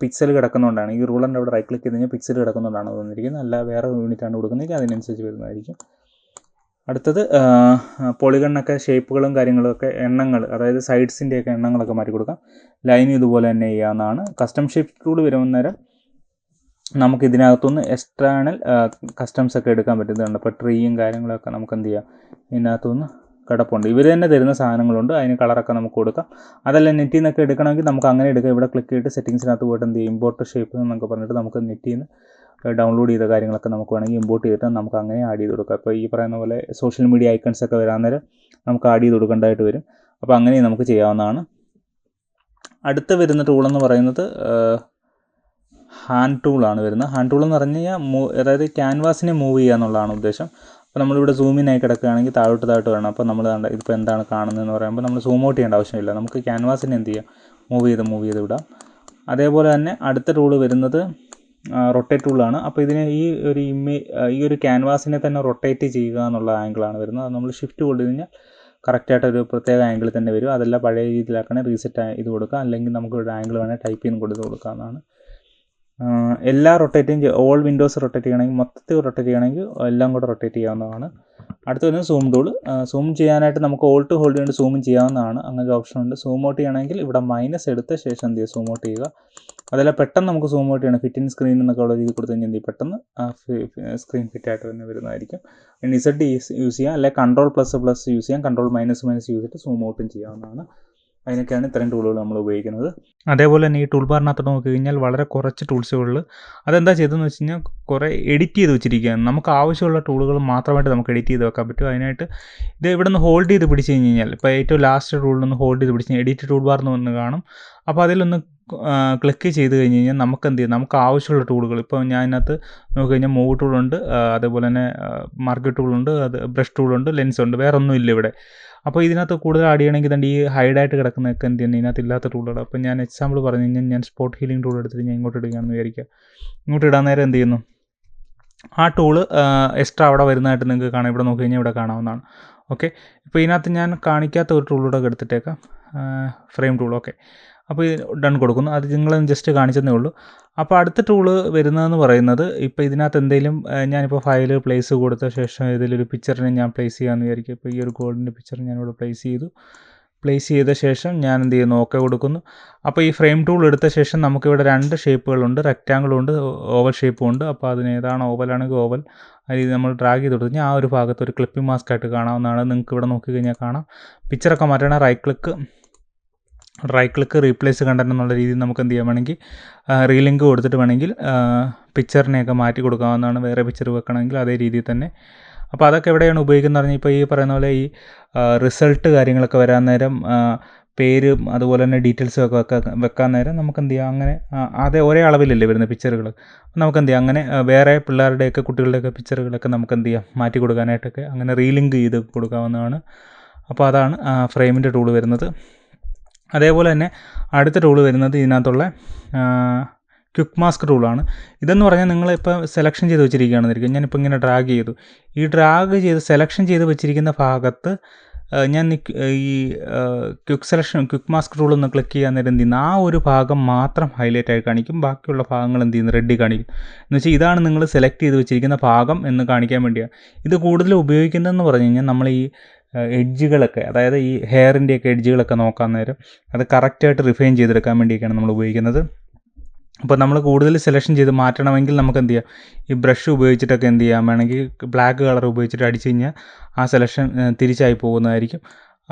പിക്സൽ കിടക്കുന്നതുകൊണ്ടാണ്, ഈ റൂളറിൻ്റെ അവിടെ റൈറ്റ് ക്ലിക്ക് ചെയ്ത് കഴിഞ്ഞാൽ പിക്സൽ കിടക്കുന്നതുകൊണ്ടാണ് വന്നിരിക്കുന്നത്. അല്ല വേറെ യൂണിറ്റാണ് കൊടുക്കുന്നതെങ്കിൽ അതിനനുസരിച്ച് വരുന്നതായിരിക്കും. അടുത്തത് പോളിഗണിനൊക്കെ ഷേപ്പുകളും കാര്യങ്ങളൊക്കെ എണ്ണങ്ങൾ, അതായത് സൈഡ്സിൻ്റെയൊക്കെ എണ്ണങ്ങളൊക്കെ മാറ്റി കൊടുക്കാം. ലൈൻ ഇതുപോലെ തന്നെ ചെയ്യാവുന്നതാണ്. കസ്റ്റം ഷേപ്പ് ടൂൾ വരുന്നേരം നമുക്ക് ഇതിനകത്തുനിന്ന് എക്സ്റ്റേണൽ കസ്റ്റംസ് ഒക്കെ എടുക്കാൻ പറ്റുന്നതാണ്. ഇപ്പോൾ ട്രീയും കാര്യങ്ങളൊക്കെ നമുക്ക് എന്ത് ചെയ്യാം, ഇതിനകത്തുനിന്ന് കിടപ്പുണ്ട്. ഇവർ തന്നെ തരുന്ന സാധനങ്ങളുണ്ട്, അതിന് കളറൊക്കെ നമുക്ക് കൊടുക്കാം. അതല്ല നെറ്റിൽ നിന്നൊക്കെ എടുക്കണമെങ്കിൽ നമുക്ക് അങ്ങനെ എടുക്കാം. ഇവിടെ ക്ലിക്ക് ചെയ്തിട്ട് സെറ്റിങ്സിനകത്ത് പോയിട്ട് എന്ത് ചെയ്യും, ഇമ്പോർട്ട് ഷേപ്പ് എന്നൊക്കെ പറഞ്ഞിട്ട് നമുക്ക് നെറ്റിൽ നിന്ന് ഡൗൺലോഡ് ചെയ്ത കാര്യങ്ങളൊക്കെ നമുക്ക് വേണമെങ്കിൽ ഇമ്പോർട്ട് ചെയ്തിട്ട് നമുക്ക് അങ്ങനെ ആഡ് ചെയ്ത് കൊടുക്കാം. അപ്പോൾ ഈ പറയുന്ന പോലെ സോഷ്യൽ മീഡിയ ഐക്കൺസ് ഒക്കെ വരാൻ നേരം നമുക്ക് ആഡ് ചെയ്ത് കൊടുക്കേണ്ടതായിട്ട് വരും. അപ്പോൾ അങ്ങനെ നമുക്ക് ചെയ്യാവുന്നതാണ്. അടുത്ത വരുന്ന ടൂളെന്ന് പറയുന്നത് ഹാൻഡ് ടൂളാണ് വരുന്നത്. ഹാൻഡ് ടൂൾ എന്ന് പറഞ്ഞു കഴിഞ്ഞാൽ അതായത് ക്യാൻവാസിനെ മൂവ് ചെയ്യുക എന്നുള്ളതാണ് ഉദ്ദേശം. അപ്പോൾ നമ്മളിവിടെ സൂമിനായി കിടക്കുകയാണെങ്കിൽ താഴോട്ട് വേണം. അപ്പോൾ നമ്മൾ ഇതിപ്പോൾ എന്താണ് കാണുന്നതെന്ന് പറയുമ്പോൾ നമ്മൾ സൂം ഔട്ട് ചെയ്യേണ്ട ആവശ്യമില്ല. നമുക്ക് ക്യാൻവാസിനെ എന്ത് ചെയ്യാം, മൂവ് ചെയ്ത് വിടാം. അതേപോലെ തന്നെ അടുത്ത ടൂള് വരുന്നത് റൊട്ടേറ്റ് ടൂളാണ്. അപ്പോൾ ഇതിനെ ഈ ഒരു ക്യാൻവാസിനെ തന്നെ റൊട്ടേറ്റ് ചെയ്യുക എന്നുള്ള ആംഗിളാണ് വരുന്നത്. അത് നമ്മൾ ഷിഫ്റ്റ് കൊണ്ട് കഴിഞ്ഞാൽ കറക്റ്റായിട്ടൊരു പ്രത്യേക ആംഗിൾ തന്നെ വരും. അതെല്ലാം പഴയ രീതിയിലാക്കണേ റീസെറ്റ് ഇത് കൊടുക്കാം. അല്ലെങ്കിൽ നമുക്ക് ഒരു ആംഗിൾ വേണേൽ ടൈപ്പ് ചെയ്ത് കൊടുക്കാവുന്നതാണ്. എല്ലാ റൊട്ടേറ്റ് ഓൾ വിൻഡോസ് റൊട്ടേറ്റ് ചെയ്യണമെങ്കിൽ, മൊത്തത്തിൽ റൊട്ടേറ്റ് ചെയ്യണമെങ്കിൽ എല്ലാം കൂടെ റൊട്ടേറ്റ് ചെയ്യാവുന്നതാണ്. അടുത്ത വരുന്നത് സൂം ടൂൾ. സൂം ചെയ്യാനായിട്ട് നമുക്ക് ഓൾട്ട് ഹോൾഡ് ചെയ്തുകൊണ്ട് സൂം ചെയ്യാവുന്നതാണ്. അങ്ങനെ ഒരു ഓപ്ഷൻ ഉണ്ട്. സൂം ഔട്ട് ചെയ്യണമെങ്കിൽ ഇവിടെ മൈനസ് എടുത്ത ശേഷം എന്ത് ചെയ്യുക, സൂം ഔട്ട് ചെയ്യുക. അതല്ല പെട്ടെന്ന് നമുക്ക് സൂം ഔട്ട് ചെയ്യണം, ഫിറ്റ് ഇൻ സ്ക്രീൻ എന്നൊക്കെ ഉള്ള രീതി കൊടുത്തു കഴിഞ്ഞാൽ എന്ത് ചെയ്യും, പെട്ടെന്ന് സ്ക്രീൻ ഫിറ്റായിട്ട് തന്നെ വരുന്നതായിരിക്കും. ഇസഡ് യൂസ് ചെയ്യാം, അല്ലെങ്കിൽ കൺട്രോൾ++ യൂസ് ചെയ്യാം, കൺട്രോൾ-— യൂസ് ചെയ്തിട്ട് സൂം ഔട്ടും ചെയ്യാവുന്നതാണ്. അതിനൊക്കെയാണ് ഇത്രയും ടൂളുകൾ നമ്മൾ ഉപയോഗിക്കുന്നത്. അതേപോലെ തന്നെ ഈ ടൂൾ ബാറിനകത്ത് നോക്കി കഴിഞ്ഞാൽ വളരെ കുറച്ച് ടൂൾസുകളിൽ അതെന്താ ചെയ്തതെന്ന് വെച്ച് കഴിഞ്ഞാൽ കുറേ എഡിറ്റ് ചെയ്ത് വെച്ചിരിക്കുകയാണ്. നമുക്ക് ആവശ്യമുള്ള ടൂളുകൾ മാത്രമായിട്ട് നമുക്ക് എഡിറ്റ് ചെയ്ത് വെക്കാൻ പറ്റും. അതിനായിട്ട് ഇത് ഇവിടെ നിന്ന് ഹോൾഡ് ചെയ്ത് പിടിച്ച് കഴിഞ്ഞാൽ, ഇപ്പോൾ ഏറ്റവും ലാസ്റ്റ് ടൂളിലൊന്ന് ഹോൾഡ് ചെയ്ത് പിടിച്ച് കഴിഞ്ഞാൽ എഡിറ്റ് ടൂൾ ബാർ എന്ന് വന്ന് കാണും. അപ്പോൾ അതിലൊന്ന് ക്ലിക്ക് ചെയ്ത് കഴിഞ്ഞ് കഴിഞ്ഞാൽ നമുക്ക് എന്ത് ചെയ്യും, നമുക്ക് ആവശ്യമുള്ള ടൂളുകൾ, ഇപ്പോൾ ഞാൻ ഇതിനകത്ത് നോക്കി കഴിഞ്ഞാൽ മൂവ് ടൂളുണ്ട്, അതേപോലെ തന്നെ മാർക്ക് ടൂളുണ്ട്, അത് ബ്രഷ് ടൂളുണ്ട്, ലെൻസ് ഉണ്ട്, വേറെ ഒന്നുമില്ല ഇവിടെ. അപ്പോൾ ഇതിനകത്ത് കൂടുതൽ ആഡ് ചെയ്യണമെങ്കിൽ തന്നെ ഈ ഹൈഡായിട്ട് കിടക്കുന്നതൊക്കെ എന്ത് ചെയ്യുന്നത്, ഇതിനകത്ത് ഇല്ലാത്ത ടൂളുകൾ. അപ്പോൾ ഞാൻ എക്സാമ്പിൾ പറഞ്ഞു കഴിഞ്ഞാൽ ഞാൻ സ്പോട്ട് ഹീലിംഗ് ടൂൾ എടുത്തിട്ട് ഞാൻ ഇങ്ങോട്ട് ഇടുകയാണെന്ന് വിചാരിക്കുക. ഇങ്ങോട്ട് ഇടാൻ നേരം എന്ത് ചെയ്യുന്നു, ആ ടൂള് എക്സ്ട്രാ അവിടെ വരുന്നതായിട്ട് നിങ്ങൾക്ക് കാണാം. ഇവിടെ നോക്കി കഴിഞ്ഞാൽ ഇവിടെ കാണാവുന്നതാണ്. ഓക്കെ, ഇപ്പോൾ ഇതിനകത്ത് ഞാൻ കാണിക്കാത്ത ഒരു ടൂളൂടെ എടുത്തിട്ടേക്കാം, ഫ്രെയിം ടൂൾ. ഓക്കെ, അപ്പോൾ ഡൺ കൊടുക്കുന്നു. അത് നിങ്ങളൊന്ന് ജസ്റ്റ് കാണിച്ചതേ ഉള്ളൂ. അപ്പോൾ അടുത്ത ടൂള് വരുന്നതെന്ന് പറയുന്നത്, ഇപ്പോൾ ഇതിനകത്ത് എന്തെങ്കിലും ഞാനിപ്പോൾ ഫയൽ പ്ലേസ് കൊടുത്ത ശേഷം ഇതിലൊരു പിക്ചറിനെ ഞാൻ പ്ലേസ് ചെയ്യാമെന്ന് വിചാരിക്കും. ഇപ്പോൾ ഈ ഒരു ഗോൾഡിൻ്റെ പിക്ചർ ഞാനിവിടെ പ്ലേസ് ചെയ്ത ശേഷം ഞാൻ എന്ത് ചെയ്യുന്നു, ഓക്കെ കൊടുക്കുന്നു. അപ്പോൾ ഈ ഫ്രെയിം ടൂൾ എടുത്ത ശേഷം നമുക്കിവിടെ 2 ഷേപ്പുകളുണ്ട്, റെക്റ്റാങ്കിളും ഉണ്ട്, ഓവൽ ഷേപ്പും ഉണ്ട്. അപ്പോൾ അതിന് ഏതാണ് ഓവലാണെങ്കിൽ ഓവൽ, അത് നമ്മൾ ഡ്രാഗ് ചെയ്ത് കൊടുത്തു കഴിഞ്ഞാൽ ആ ഒരു ഭാഗത്ത് ഒരു ക്ലിപ്പിംഗ് മാസ്ക് ആയിട്ട് കാണാവുന്നതാണ്. നിങ്ങൾക്ക് ഇവിടെ നോക്കി കഴിഞ്ഞാൽ കാണാം. പിക്ചറൊക്കെ മാറ്റണം, റൈറ്റ് ക്ലിക്ക് റീപ്ലേസ് കണ്ടന്റ് എന്നുള്ള രീതിയിൽ നമുക്ക് എന്ത് ചെയ്യാൻ വേണമെങ്കിൽ റീലിങ്ക് കൊടുത്തിട്ട് വേണമെങ്കിൽ പിക്ചറിനെയൊക്കെ മാറ്റി കൊടുക്കാവുന്നതാണ്. വേറെ പിക്ചർ വെക്കണമെങ്കിൽ അതേ രീതിയിൽ തന്നെ. അപ്പോൾ അതൊക്കെ എവിടെയാണ് ഉപയോഗിക്കുന്നത് പറഞ്ഞാൽ, ഇപ്പോൾ ഈ പറയുന്ന പോലെ ഈ റിസൾട്ട് കാര്യങ്ങളൊക്കെ വരാൻ നേരം പേരും അതുപോലെ തന്നെ ഡീറ്റെയിൽസും ഒക്കെ വെക്കാൻ നേരം നമുക്ക് എന്ത് ചെയ്യാം, അങ്ങനെ അതേ ഒരേ അളവിലല്ലേ വരുന്ന പിക്ചറുകൾ. നമുക്ക് എന്ത് ചെയ്യാം, അങ്ങനെ വേറെ പിള്ളേരുടെയൊക്കെ കുട്ടികളുടെയൊക്കെ പിക്ചറുകളൊക്കെ നമുക്ക് എന്ത് ചെയ്യാം, മാറ്റി കൊടുക്കാനായിട്ടൊക്കെ അങ്ങനെ റീലിങ്ക് ചെയ്ത് കൊടുക്കാവുന്നതാണ്. അപ്പോൾ അതാണ് ഫ്രെയിമിൻ്റെ ടൂൾ വരുന്നത്. അതേപോലെ തന്നെ അടുത്ത ടൂൾ വരുന്നത് ഇതിനകത്തുള്ള ക്വിക്ക് മാസ്ക് ടൂളാണ്. ഇതെന്ന് പറഞ്ഞാൽ നിങ്ങളിപ്പോൾ സെലക്ഷൻ ചെയ്ത് വെച്ചിരിക്കുകയാണെന്നിരിക്കും. ഞാനിപ്പോൾ ഇങ്ങനെ ഡ്രാഗ് ചെയ്തു. ഈ ഡ്രാഗ് ചെയ്ത് സെലക്ഷൻ ചെയ്ത് വെച്ചിരിക്കുന്ന ഭാഗത്ത് ഞാൻ ഈ ക്വിക്ക് മാസ്ക് ടൂൾ ഒന്ന് ക്ലിക്ക് ചെയ്യാൻ നേരം എന്ത് ചെയ്യുന്നു, ആ ഒരു ഭാഗം മാത്രം ഹൈലൈറ്റ് ആയി കാണിക്കും, ബാക്കിയുള്ള ഭാഗങ്ങൾ എന്ത് ചെയ്യുന്നു, റെഡ് കാണിക്കും. എന്ന് വെച്ചാൽ ഇതാണ് നിങ്ങൾ സെലക്ട് ചെയ്ത് വെച്ചിരിക്കുന്ന ഭാഗം എന്ന് കാണിക്കാൻ വേണ്ടിയാണ്. ഇത് കൂടുതൽ ഉപയോഗിക്കുന്നതെന്ന് പറഞ്ഞു കഴിഞ്ഞാൽ നമ്മൾ ഈ എഡ്ജുകളൊക്കെ, അതായത് ഈ ഹെയറിൻ്റെയൊക്കെ എഡ്ജുകളൊക്കെ നോക്കാൻ നേരം അത് കറക്റ്റായിട്ട് റിഫൈൻ ചെയ്തെടുക്കാൻ വേണ്ടിയൊക്കെയാണ് നമ്മൾ ഉപയോഗിക്കുന്നത്. അപ്പോൾ നമ്മൾ കൂടുതൽ സെലക്ഷൻ ചെയ്ത് മാറ്റണമെങ്കിൽ നമുക്ക് എന്ത് ചെയ്യാം, ഈ ബ്രഷ് ഉപയോഗിച്ചിട്ടൊക്കെ എന്ത് ചെയ്യാം, വേണമെങ്കിൽ ബ്ലാക്ക് കളർ ഉപയോഗിച്ചിട്ട് അടിച്ചു കഴിഞ്ഞാൽ ആ സെലക്ഷൻ തിരിച്ചായി പോകുന്നതായിരിക്കും.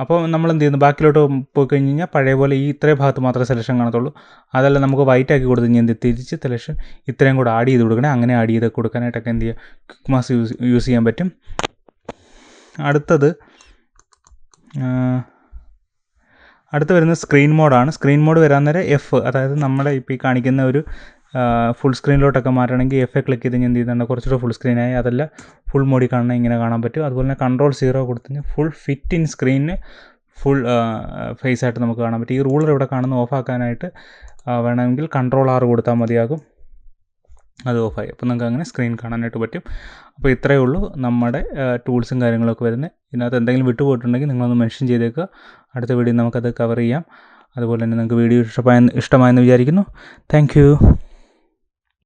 അപ്പോൾ നമ്മൾ എന്ത് ചെയ്യുന്നു, ബാക്കിലോട്ട് പോയി കഴിഞ്ഞ് കഴിഞ്ഞാൽ പഴയ പോലെ ഈ ഇത്രയും ഭാഗത്ത് മാത്രമേ സെലക്ഷൻ കാണത്തുള്ളൂ. അതല്ല നമുക്ക് വൈറ്റ് ആക്കി കൊടുത്തു കഴിഞ്ഞാൽ തിരിച്ച് സെലക്ഷൻ ഇത്രയും കൂടെ ആഡ് ചെയ്ത് കൊടുക്കണേ. അങ്ങനെ ആഡ് ചെയ്ത് കൊടുക്കാനായിട്ടൊക്കെ എന്ത് ചെയ്യുക, ക്വിക്ക് മാസ്ക് യൂസ് ചെയ്യാൻ പറ്റും. അടുത്ത് വരുന്നത് സ്ക്രീൻ മോഡാണ്. സ്ക്രീൻ മോഡ് വരാൻ നേരം എഫ്, അതായത് നമ്മുടെ ഇപ്പോൾ ഈ കാണിക്കുന്ന ഒരു ഫുൾ സ്ക്രീനിലോട്ടൊക്കെ മാറ്റണമെങ്കിൽ എഫ് ക്ലിക്ക് ചെയ്ത് എന്ത് ചെയ്യുന്നുണ്ട്, കുറച്ചുകൂടെ ഫുൾ സ്ക്രീനായി. അതല്ല ഫുൾ മോഡിൽ കാണണം, ഇങ്ങനെ കാണാൻ പറ്റും. അതുപോലെ തന്നെ Ctrl 0 കൊടുത്തു കഴിഞ്ഞാൽ ഫുൾ ഫിറ്റ് ഇൻ സ്ക്രീനിന് ഫുൾ ഫേസ് ആയിട്ട് നമുക്ക് കാണാൻ പറ്റും. ഈ റൂളർ ഇവിടെ കാണുന്ന ഓഫാക്കാനായിട്ട് വേണമെങ്കിൽ Ctrl R കൊടുത്താൽ മതിയാകും, അത് ഓഫായി. അപ്പോൾ നമുക്ക് അങ്ങനെ സ്ക്രീൻ കാണാനായിട്ട് പറ്റും. അപ്പോൾ ഇത്രയേ ഉള്ളൂ നമ്മുടെ ടൂൾസും കാര്യങ്ങളൊക്കെ വരുന്നത്. ഇതിനകത്ത് എന്തെങ്കിലും വിട്ടുപോയിട്ടുണ്ടെങ്കിൽ നിങ്ങളൊന്ന് മെൻഷൻ ചെയ്തേക്കുക. അടുത്ത വീഡിയോ നമുക്കത് കവർ ചെയ്യാം. അതുപോലെ തന്നെ നിങ്ങൾക്ക് വീഡിയോ ഇഷ്ടമായെന്ന് വിചാരിക്കുന്നു. Thank you.